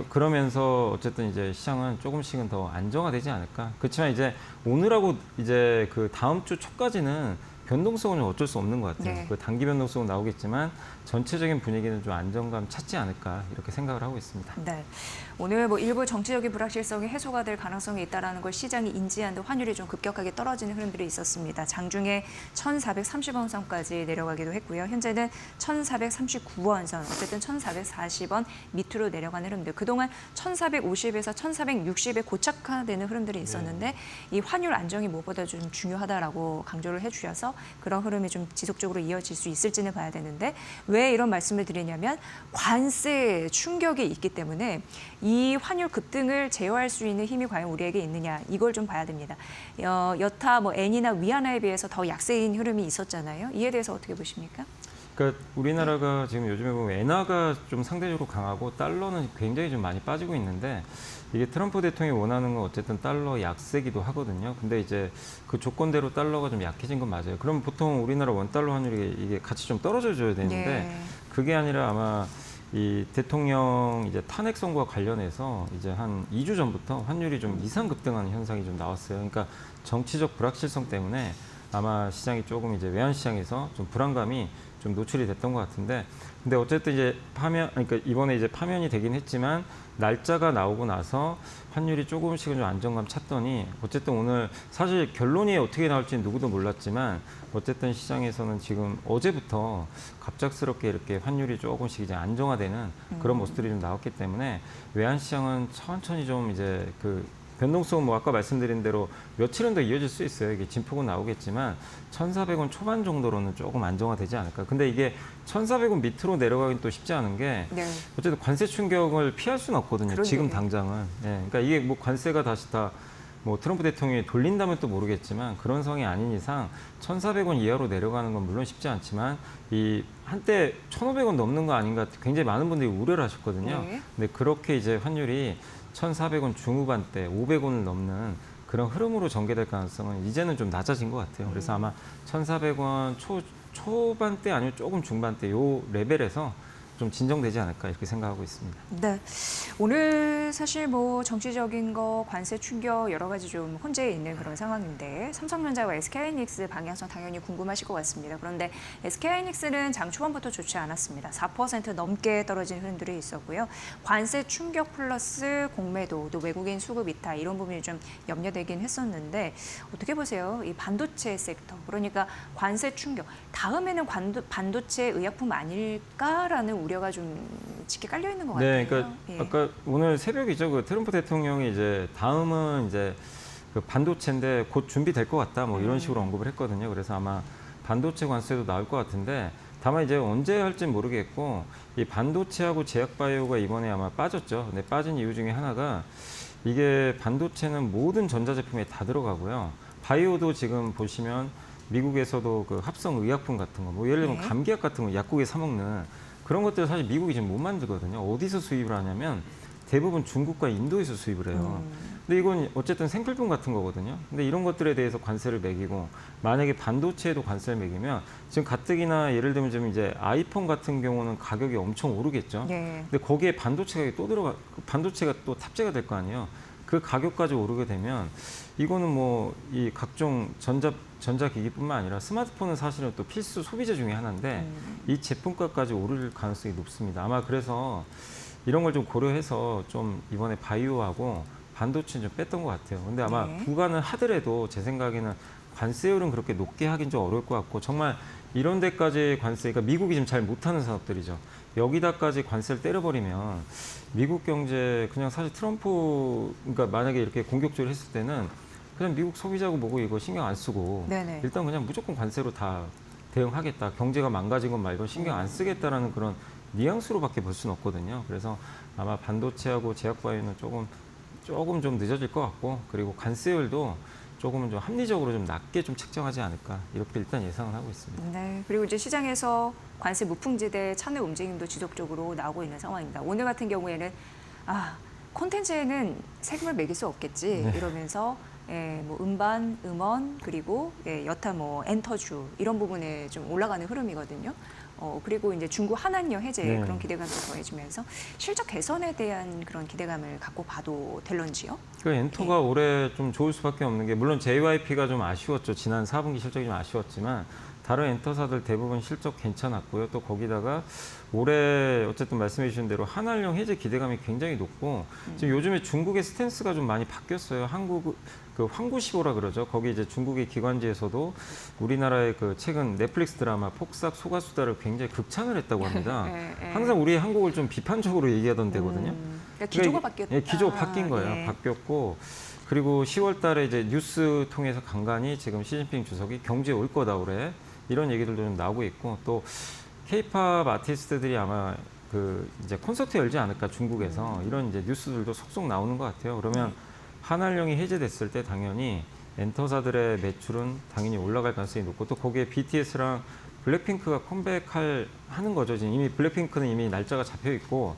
그러면서 어쨌든 이제 시장은 조금씩은 더 안정화되지 않을까. 그렇지만 이제 오늘하고 이제 그 다음 주 초까지는 변동성은 좀 어쩔 수 없는 것 같아요. 네. 그 단기 변동성은 나오겠지만 전체적인 분위기는 좀 안정감 찾지 않을까 이렇게 생각을 하고 있습니다. 네. 오늘 뭐 일부 정치적인 불확실성이 해소가 될 가능성이 있다는 걸 시장이 인지한 듯 환율이 좀 급격하게 떨어지는 흐름들이 있었습니다. 장중에 1,430원 선까지 내려가기도 했고요. 현재는 1,439원 선, 어쨌든 1,440원 밑으로 내려가는 흐름들. 그동안 1,450에서 1,460에 고착화되는 흐름들이 있었는데 이 환율 안정이 무엇보다 좀 중요하다라고 강조를 해주셔서 그런 흐름이 좀 지속적으로 이어질 수 있을지는 봐야 되는데 왜 이런 말씀을 드리냐면 관세 충격이 있기 때문에 이 환율 급등을 제어할 수 있는 힘이 과연 우리에게 있느냐 이걸 좀 봐야 됩니다. 여타 뭐 엔이나 위안화에 비해서 더 약세인 흐름이 있었잖아요. 이에 대해서 어떻게 보십니까? 그러니까 우리나라가 지금 요즘에 보면 엔화가 좀 상대적으로 강하고 달러는 굉장히 좀 많이 빠지고 있는데 이게 트럼프 대통령이 원하는 건 어쨌든 달러 약세기도 하거든요. 근데 이제 그 조건대로 달러가 좀 약해진 건 맞아요. 그럼 보통 우리나라 원달러 환율이 이게 같이 좀 떨어져 줘야 되는데 네. 그게 아니라 아마 이 대통령 이제 탄핵 선고와 관련해서 이제 한 2주 전부터 환율이 좀 이상 급등하는 현상이 좀 나왔어요. 그러니까 정치적 불확실성 때문에 아마 시장이 조금 이제 외환 시장에서 좀 불안감이 좀 노출이 됐던 것 같은데, 근데 어쨌든 이제 그러니까 이번에 이제 파면이 되긴 했지만 날짜가 나오고 나서 환율이 조금씩은 좀 안정감 찾더니 어쨌든 오늘 사실 결론이 어떻게 나올지는 누구도 몰랐지만 어쨌든 시장에서는 지금 어제부터 갑작스럽게 이렇게 환율이 조금씩 이제 안정화되는 그런 모습들이 좀 나왔기 때문에 외환 시장은 천천히 좀 이제 그 변동성은 뭐 아까 말씀드린 대로 며칠은 더 이어질 수 있어요. 이게 진폭은 나오겠지만 1,400원 초반 정도로는 조금 안정화되지 않을까. 근데 이게 1,400원 밑으로 내려가긴 또 쉽지 않은 게 네. 어쨌든 관세 충격을 피할 수는 없거든요. 그러네요. 지금 당장은. 예, 그러니까 이게 뭐 관세가 다시 다 뭐 트럼프 대통령이 돌린다면 또 모르겠지만 그런 상황이 아닌 이상 1,400원 이하로 내려가는 건 물론 쉽지 않지만 이 한때 1,500원 넘는 거 아닌가 굉장히 많은 분들이 우려를 하셨거든요. 네. 근데 그렇게 이제 환율이 1,400원 중후반대 500원을 넘는 그런 흐름으로 전개될 가능성은 이제는 좀 낮아진 것 같아요. 그래서 아마 1,400원 초반대 아니면 조금 중반대 요 레벨에서 좀 진정되지 않을까 이렇게 생각하고 있습니다. 네. 오늘 사실 뭐 정치적인 거, 관세 충격 여러 가지 좀 혼재해 있는 그런 상황인데 삼성전자와 SK하이닉스 방향성 당연히 궁금하실 것 같습니다. 그런데 SK하이닉스는 장 초반부터 좋지 않았습니다. 4% 넘게 떨어진 흐름들이 있었고요. 관세 충격 플러스 공매도, 또 외국인 수급 이탈 이런 부분이 좀 염려되긴 했었는데 어떻게 보세요? 이 반도체 섹터, 그러니까 관세 충격, 다음에는 반도체 의약품 아닐까라는 우려가 좀 짙게 깔려 있는 것 같아요. 네, 그러니까 예. 아까 오늘 새벽이죠. 그 트럼프 대통령이 이제 다음은 이제 그 반도체인데 곧 준비될 것 같다. 뭐 이런 식으로 언급을 했거든요. 그래서 아마 반도체 관세도 나올 것 같은데 다만 이제 언제 할지는 모르겠고 이 반도체하고 제약바이오가 이번에 아마 빠졌죠. 근데 빠진 이유 중에 하나가 이게 반도체는 모든 전자제품에 다 들어가고요. 바이오도 지금 보시면 미국에서도 그 합성 의약품 같은 거, 뭐 예를 들면 네. 감기약 같은 거 약국에 사 먹는 그런 것들 사실 미국이 지금 못 만들거든요. 어디서 수입을 하냐면 대부분 중국과 인도에서 수입을 해요. 근데 이건 어쨌든 생필품 같은 거거든요. 근데 이런 것들에 대해서 관세를 매기고 만약에 반도체에도 관세를 매기면 지금 가뜩이나 예를 들면 좀 이제 아이폰 같은 경우는 가격이 엄청 오르겠죠. 네. 근데 거기에 반도체 가격이 또 반도체가 또 탑재가 될 거 아니에요. 그 가격까지 오르게 되면 이거는 뭐 이 각종 전자기기뿐만 아니라 스마트폰은 사실은 또 필수 소비재 중에 하나인데 이 제품가까지 오를 가능성이 높습니다. 아마 그래서 이런 걸 좀 고려해서 좀 이번에 바이오하고 반도체는 좀 뺐던 것 같아요. 근데 아마 네. 부과는 하더라도 제 생각에는 관세율은 그렇게 높게 하긴 좀 어려울 것 같고 정말 이런 데까지 관세, 그러니까 미국이 지금 잘 못하는 산업들이죠. 여기다까지 관세를 때려버리면 미국 경제 그냥 사실 트럼프 그러니까 만약에 이렇게 공격적으로 했을 때는 그냥 미국 소비자고 뭐고 이거 신경 안 쓰고 네네. 일단 그냥 무조건 관세로 다 대응하겠다. 경제가 망가진 건 말고 신경 안 쓰겠다라는 그런 뉘앙스로밖에 볼 수는 없거든요. 그래서 아마 반도체하고 제약바이오는 조금 좀 늦어질 것 같고 그리고 관세율도 조금은 좀 합리적으로 좀 낮게 좀 책정하지 않을까 이렇게 일단 예상을 하고 있습니다. 네, 그리고 이제 시장에서 관세 무풍지대 찬의 움직임도 지속적으로 나오고 있는 상황입니다. 오늘 같은 경우에는 콘텐츠에는 세금을 매길 수 없겠지 네. 이러면서 뭐 음반, 음원 그리고 여타 뭐 엔터주 이런 부분에 좀 올라가는 흐름이거든요. 그리고 이제 중국 한한령 해제 네. 그런 기대감도 더해지면서 실적 개선에 대한 그런 기대감을 갖고 봐도 될런지요? 그 엔터가 올해 좀 좋을 수밖에 없는 게 물론 JYP가 좀 아쉬웠죠. 지난 4분기 실적이 좀 아쉬웠지만 다른 엔터사들 대부분 실적 괜찮았고요. 또 거기다가 올해 어쨌든 말씀해 주신 대로 한한령 해제 기대감이 굉장히 높고 지금 요즘에 중국의 스탠스가 좀 많이 바뀌었어요. 그 황구시보라 그러죠. 거기 이제 중국의 기관지에서도 우리나라의 그 최근 넷플릭스 드라마 폭삭 소가수다를 굉장히 극찬을 했다고 합니다. 항상 우리 한국을 좀 비판적으로 얘기하던 데거든요. 그러니까 기조가 바뀌었다. 예, 기조가 바뀐 거예요. 예. 바뀌었고 그리고 10월 달에 이제 뉴스 통해서 간간히 지금 시진핑 주석이 경제에 올 거다 올해 이런 얘기들도 좀 나오고 있고 또 K-팝 아티스트들이 아마 그 이제 콘서트 열지 않을까 중국에서 이런 이제 뉴스들도 속속 나오는 것 같아요. 그러면 한한령이 해제됐을 때 당연히 엔터사들의 매출은 당연히 올라갈 가능성이 높고 또 거기에 BTS랑 블랙핑크가 하는 거죠. 지금 이미 블랙핑크는 이미 날짜가 잡혀 있고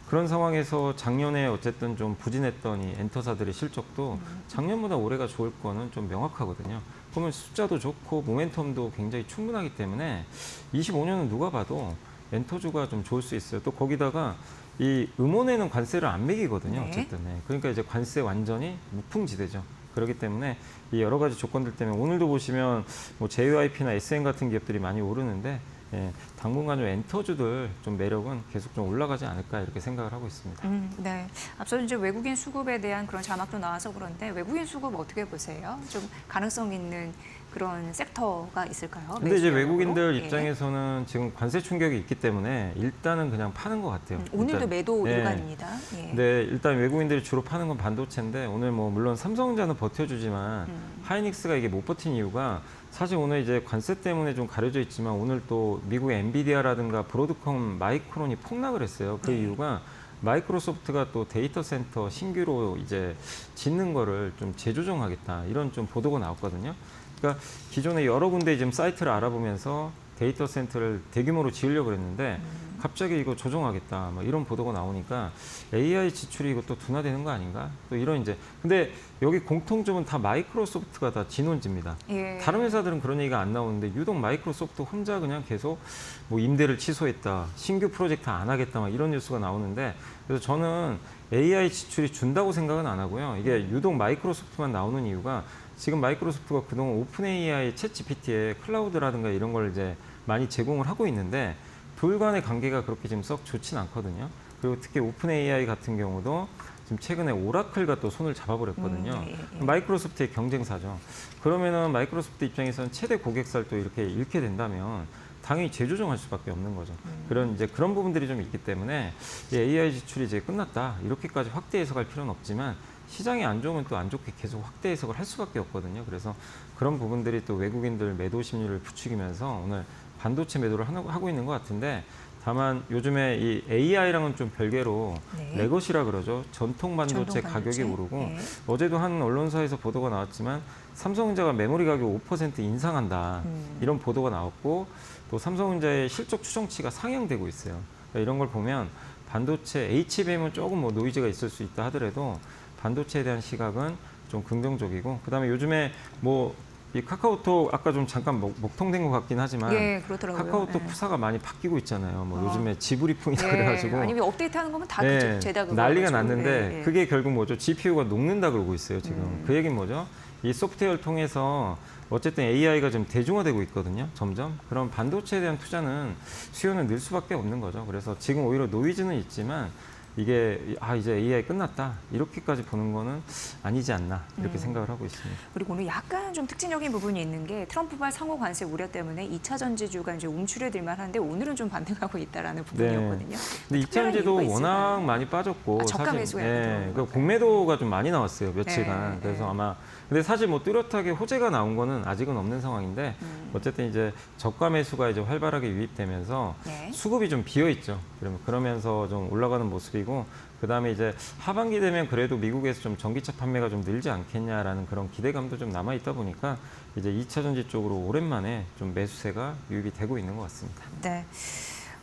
그런 상황에서 작년에 어쨌든 좀 부진했던 이 엔터사들의 실적도 작년보다 올해가 좋을 거는 좀 명확하거든요. 그러면 숫자도 좋고 모멘텀도 굉장히 충분하기 때문에 25년은 누가 봐도 엔터주가 좀 좋을 수 있어요. 또 거기다가 이 음원에는 관세를 안 매기거든요. 네. 어쨌든. 네. 그러니까 이제 관세 완전히 무풍지대죠. 그렇기 때문에 이 여러 가지 조건들 때문에 오늘도 보시면 뭐 JYP나 SN 같은 기업들이 많이 오르는데 예, 당분간 좀 엔터주들 좀 매력은 계속 좀 올라가지 않을까 이렇게 생각을 하고 있습니다. 네. 앞서 이제 외국인 수급에 대한 그런 자막도 나와서 그런데 외국인 수급 어떻게 보세요? 좀 가능성 있는 그런 섹터가 있을까요? 근데 이제 매수 외국인들 영역으로? 예. 입장에서는 지금 관세 충격이 있기 때문에 일단은 그냥 파는 것 같아요. 오늘도 일단. 매도 네. 일관입니다. 예. 네, 일단 외국인들이 주로 파는 건 반도체인데 오늘 뭐 물론 삼성전자는 버텨주지만 하이닉스가 이게 못 버틴 이유가 사실 오늘 이제 관세 때문에 좀 가려져 있지만 오늘 또 미국의 엔비디아라든가 브로드컴, 마이크론이 폭락을 했어요. 그 이유가 마이크로소프트가 또 데이터 센터 신규로 이제 짓는 거를 좀 재조정하겠다 이런 좀 보도가 나왔거든요. 그러니까 기존에 여러 군데 지금 사이트를 알아보면서 데이터 센터를 대규모로 지으려고 그랬는데 갑자기 이거 조정하겠다 뭐 이런 보도가 나오니까 AI 지출이 이것도 둔화되는 거 아닌가? 또 이런 이제 근데 여기 공통점은 다 마이크로소프트가 다 진원지입니다. 예. 다른 회사들은 그런 얘기가 안 나오는데 유독 마이크로소프트 혼자 그냥 계속 뭐 임대를 취소했다, 신규 프로젝트 안 하겠다 막 이런 뉴스가 나오는데 그래서 저는 AI 지출이 준다고 생각은 안 하고요. 이게 유독 마이크로소프트만 나오는 이유가 지금 마이크로소프트가 그동안 오픈 AI, 챗 GPT에 클라우드라든가 이런 걸 이제 많이 제공을 하고 있는데 둘 간의 관계가 그렇게 지금 썩 좋진 않거든요. 그리고 특히 오픈 AI 같은 경우도 지금 최근에 오라클과 또 손을 잡아버렸거든요. 마이크로소프트의 경쟁사죠. 그러면은 마이크로소프트 입장에서는 최대 고객사를 또 이렇게 잃게 된다면 당연히 재조정할 수밖에 없는 거죠. 그런 부분들이 좀 있기 때문에 이 AI 지출이 이제 끝났다 이렇게까지 확대 해석할 필요는 없지만 시장이 안 좋으면 또 안 좋게 계속 확대 해석을 할 수밖에 없거든요. 그래서 그런 부분들이 또 외국인들 매도 심리를 부추기면서 오늘 반도체 매도를 하고 있는 것 같은데 다만 요즘에 이 AI랑은 좀 별개로 네. 레거시라 그러죠. 전통 반도체 전통 가격이 반도체. 오르고 네. 어제도 한 언론사에서 보도가 나왔지만 삼성전자가 메모리 가격 5% 인상한다. 이런 보도가 나왔고 또 삼성전자의 실적 추정치가 상향되고 있어요. 그러니까 이런 걸 보면 반도체 HBM은 조금 뭐 노이즈가 있을 수 있다 하더라도 반도체에 대한 시각은 좀 긍정적이고 그다음에 요즘에 뭐 이 카카오톡 아까 좀 잠깐 먹통된 것 같긴 하지만 예, 그렇더라고요. 카카오톡 예. 프사가 많이 바뀌고 있잖아요. 뭐 요즘에 지브리풍이다 예. 그래가지고 아니면 업데이트하는 거면 다 네, 그쪽 죄다 그거 난리가 가지고. 났는데 예, 예. 그게 결국 뭐죠? GPU가 녹는다 그러고 있어요 지금. 그 얘기는 뭐죠? 이 소프트웨어를 통해서 어쨌든 AI가 좀 대중화되고 있거든요. 점점. 그럼 반도체에 대한 투자는 수요는 늘 수밖에 없는 거죠. 그래서 지금 오히려 노이즈는 있지만 이게 이제 AI 끝났다 이렇게까지 보는 거는 아니지 않나 이렇게 생각을 하고 있습니다. 그리고 오늘 약간 좀 특징적인 부분이 있는 게 트럼프발 상호 관세 우려 때문에 2차 전지주가 이제 움츠려들만 하는데 오늘은 좀 반등하고 있다라는 부분이었거든요. 근데 2차 전지도 워낙 많이 빠졌고 저가 매수가 들어오는 그 공매도가 좀 많이 나왔어요 며칠간. 네, 그래서 네. 아마 근데 사실 뭐 뚜렷하게 호재가 나온 거는 아직은 없는 상황인데 어쨌든 이제 저가 매수가 이제 활발하게 유입되면서 네. 수급이 좀 비어 있죠. 그러면서 좀 올라가는 모습이고 그다음에 이제 하반기 되면 그래도 미국에서 좀 전기차 판매가 좀 늘지 않겠냐라는 그런 기대감도 좀 남아 있다 보니까 이제 2차 전지 쪽으로 오랜만에 좀 매수세가 유입이 되고 있는 것 같습니다. 네.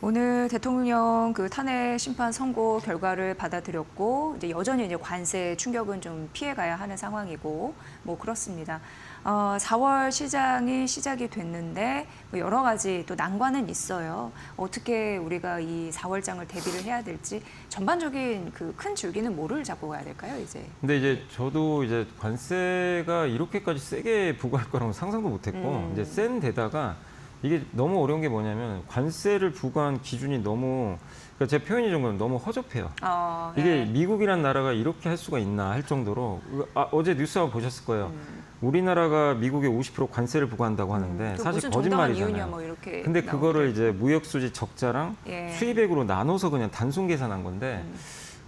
오늘 대통령 그 탄핵 심판 선고 결과를 받아들였고 이제 여전히 이제 관세 충격은 좀 피해가야 하는 상황이고 뭐 그렇습니다. 4월 시장이 시작이 됐는데 뭐 여러 가지 또 난관은 있어요. 어떻게 우리가 이 4월장을 대비를 해야 될지 전반적인 그 큰 줄기는 뭐를 잡고 가야 될까요, 이제? 근데 이제 저도 이제 관세가 이렇게까지 세게 부과할 거라고 상상도 못했고 이제 센 데다가 이게 너무 어려운 게 뭐냐면 관세를 부과한 기준이 너무 그러니까 제 표현이 좀 너무 허접해요. 이게 미국이란 나라가 이렇게 할 수가 있나 할 정도로 어제 뉴스 한번 보셨을 거예요. 우리나라가 미국에 50% 관세를 부과한다고 하는데 사실 거짓말이잖아요. 뭐 이렇게 근데 그거를 이제 무역수지 적자랑 예. 수입액으로 나눠서 그냥 단순 계산한 건데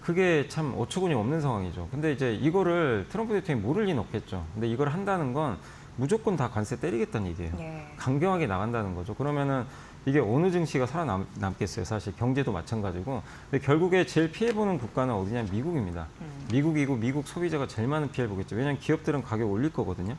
그게 참 어처구니 없는 상황이죠. 근데 이제 이거를 트럼프 대통령이 모를 리는 없겠죠. 근데 이걸 한다는 건 무조건 다 관세 때리겠다는 얘기예요. 예. 강경하게 나간다는 거죠. 그러면은 이게 어느 증시가 살아남겠어요. 사실 경제도 마찬가지고. 근데 결국에 제일 피해보는 국가는 어디냐? 미국입니다. 미국이고 미국 소비자가 제일 많은 피해를 보겠죠. 왜냐하면 기업들은 가격 올릴 거거든요.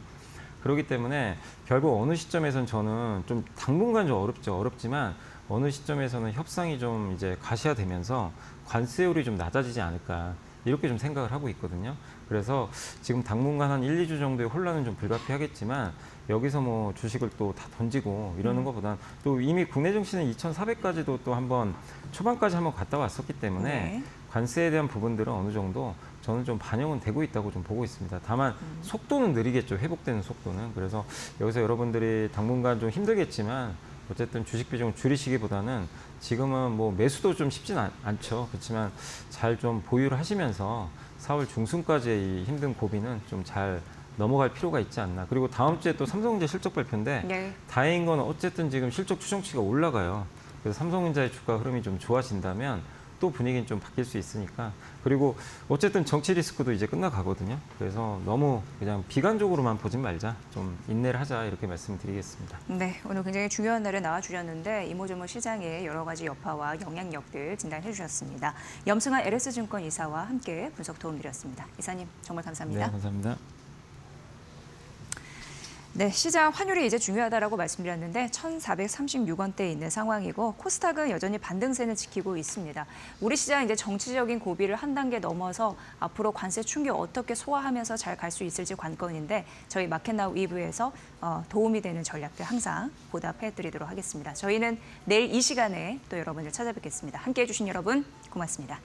그렇기 때문에 결국 어느 시점에서는 저는 좀 당분간 좀 어렵지만 어느 시점에서는 협상이 좀 이제 가시화되면서 관세율이 좀 낮아지지 않을까. 이렇게 좀 생각을 하고 있거든요. 그래서 지금 당분간 한 1, 2주 정도의 혼란은 좀 불가피하겠지만 여기서 뭐 주식을 또 다 던지고 이러는 것보다는 또 이미 국내 증시는 2,400까지도 또 한번 초반까지 한번 갔다 왔었기 때문에 네. 관세에 대한 부분들은 어느 정도 저는 좀 반영은 되고 있다고 좀 보고 있습니다. 다만 속도는 느리겠죠. 회복되는 속도는. 그래서 여기서 여러분들이 당분간 좀 힘들겠지만 어쨌든 주식 비중을 줄이시기보다는 지금은 뭐 매수도 좀 쉽진 않죠. 그렇지만 잘 좀 보유를 하시면서 4월 중순까지의 이 힘든 고비는 좀 잘 넘어갈 필요가 있지 않나. 그리고 다음 주에 또 삼성전자 실적 발표인데 네. 다행인 건 어쨌든 지금 실적 추정치가 올라가요. 그래서 삼성전자의 주가 흐름이 좀 좋아진다면 또 분위기는 좀 바뀔 수 있으니까. 그리고 어쨌든 정치 리스크도 이제 끝나가거든요. 그래서 너무 그냥 비관적으로만 보진 말자. 좀 인내를 하자 이렇게 말씀드리겠습니다. 네, 오늘 굉장히 중요한 날에 나와주셨는데 이모저모 시장의 여러 가지 여파와 영향력들 진단해 주셨습니다. 염승환 LS증권 이사와 함께 분석 도움드렸습니다. 이사님 정말 감사합니다. 네, 감사합니다. 네, 시장 환율이 이제 중요하다라고 말씀드렸는데 1,436원대에 있는 상황이고 코스닥은 여전히 반등세는 지키고 있습니다. 우리 시장 이제 정치적인 고비를 한 단계 넘어서 앞으로 관세 충격 어떻게 소화하면서 잘 갈 수 있을지 관건인데 저희 마켓나우 2부에서 도움이 되는 전략들 항상 보답해드리도록 하겠습니다. 저희는 내일 이 시간에 또 여러분들 찾아뵙겠습니다. 함께해 주신 여러분 고맙습니다.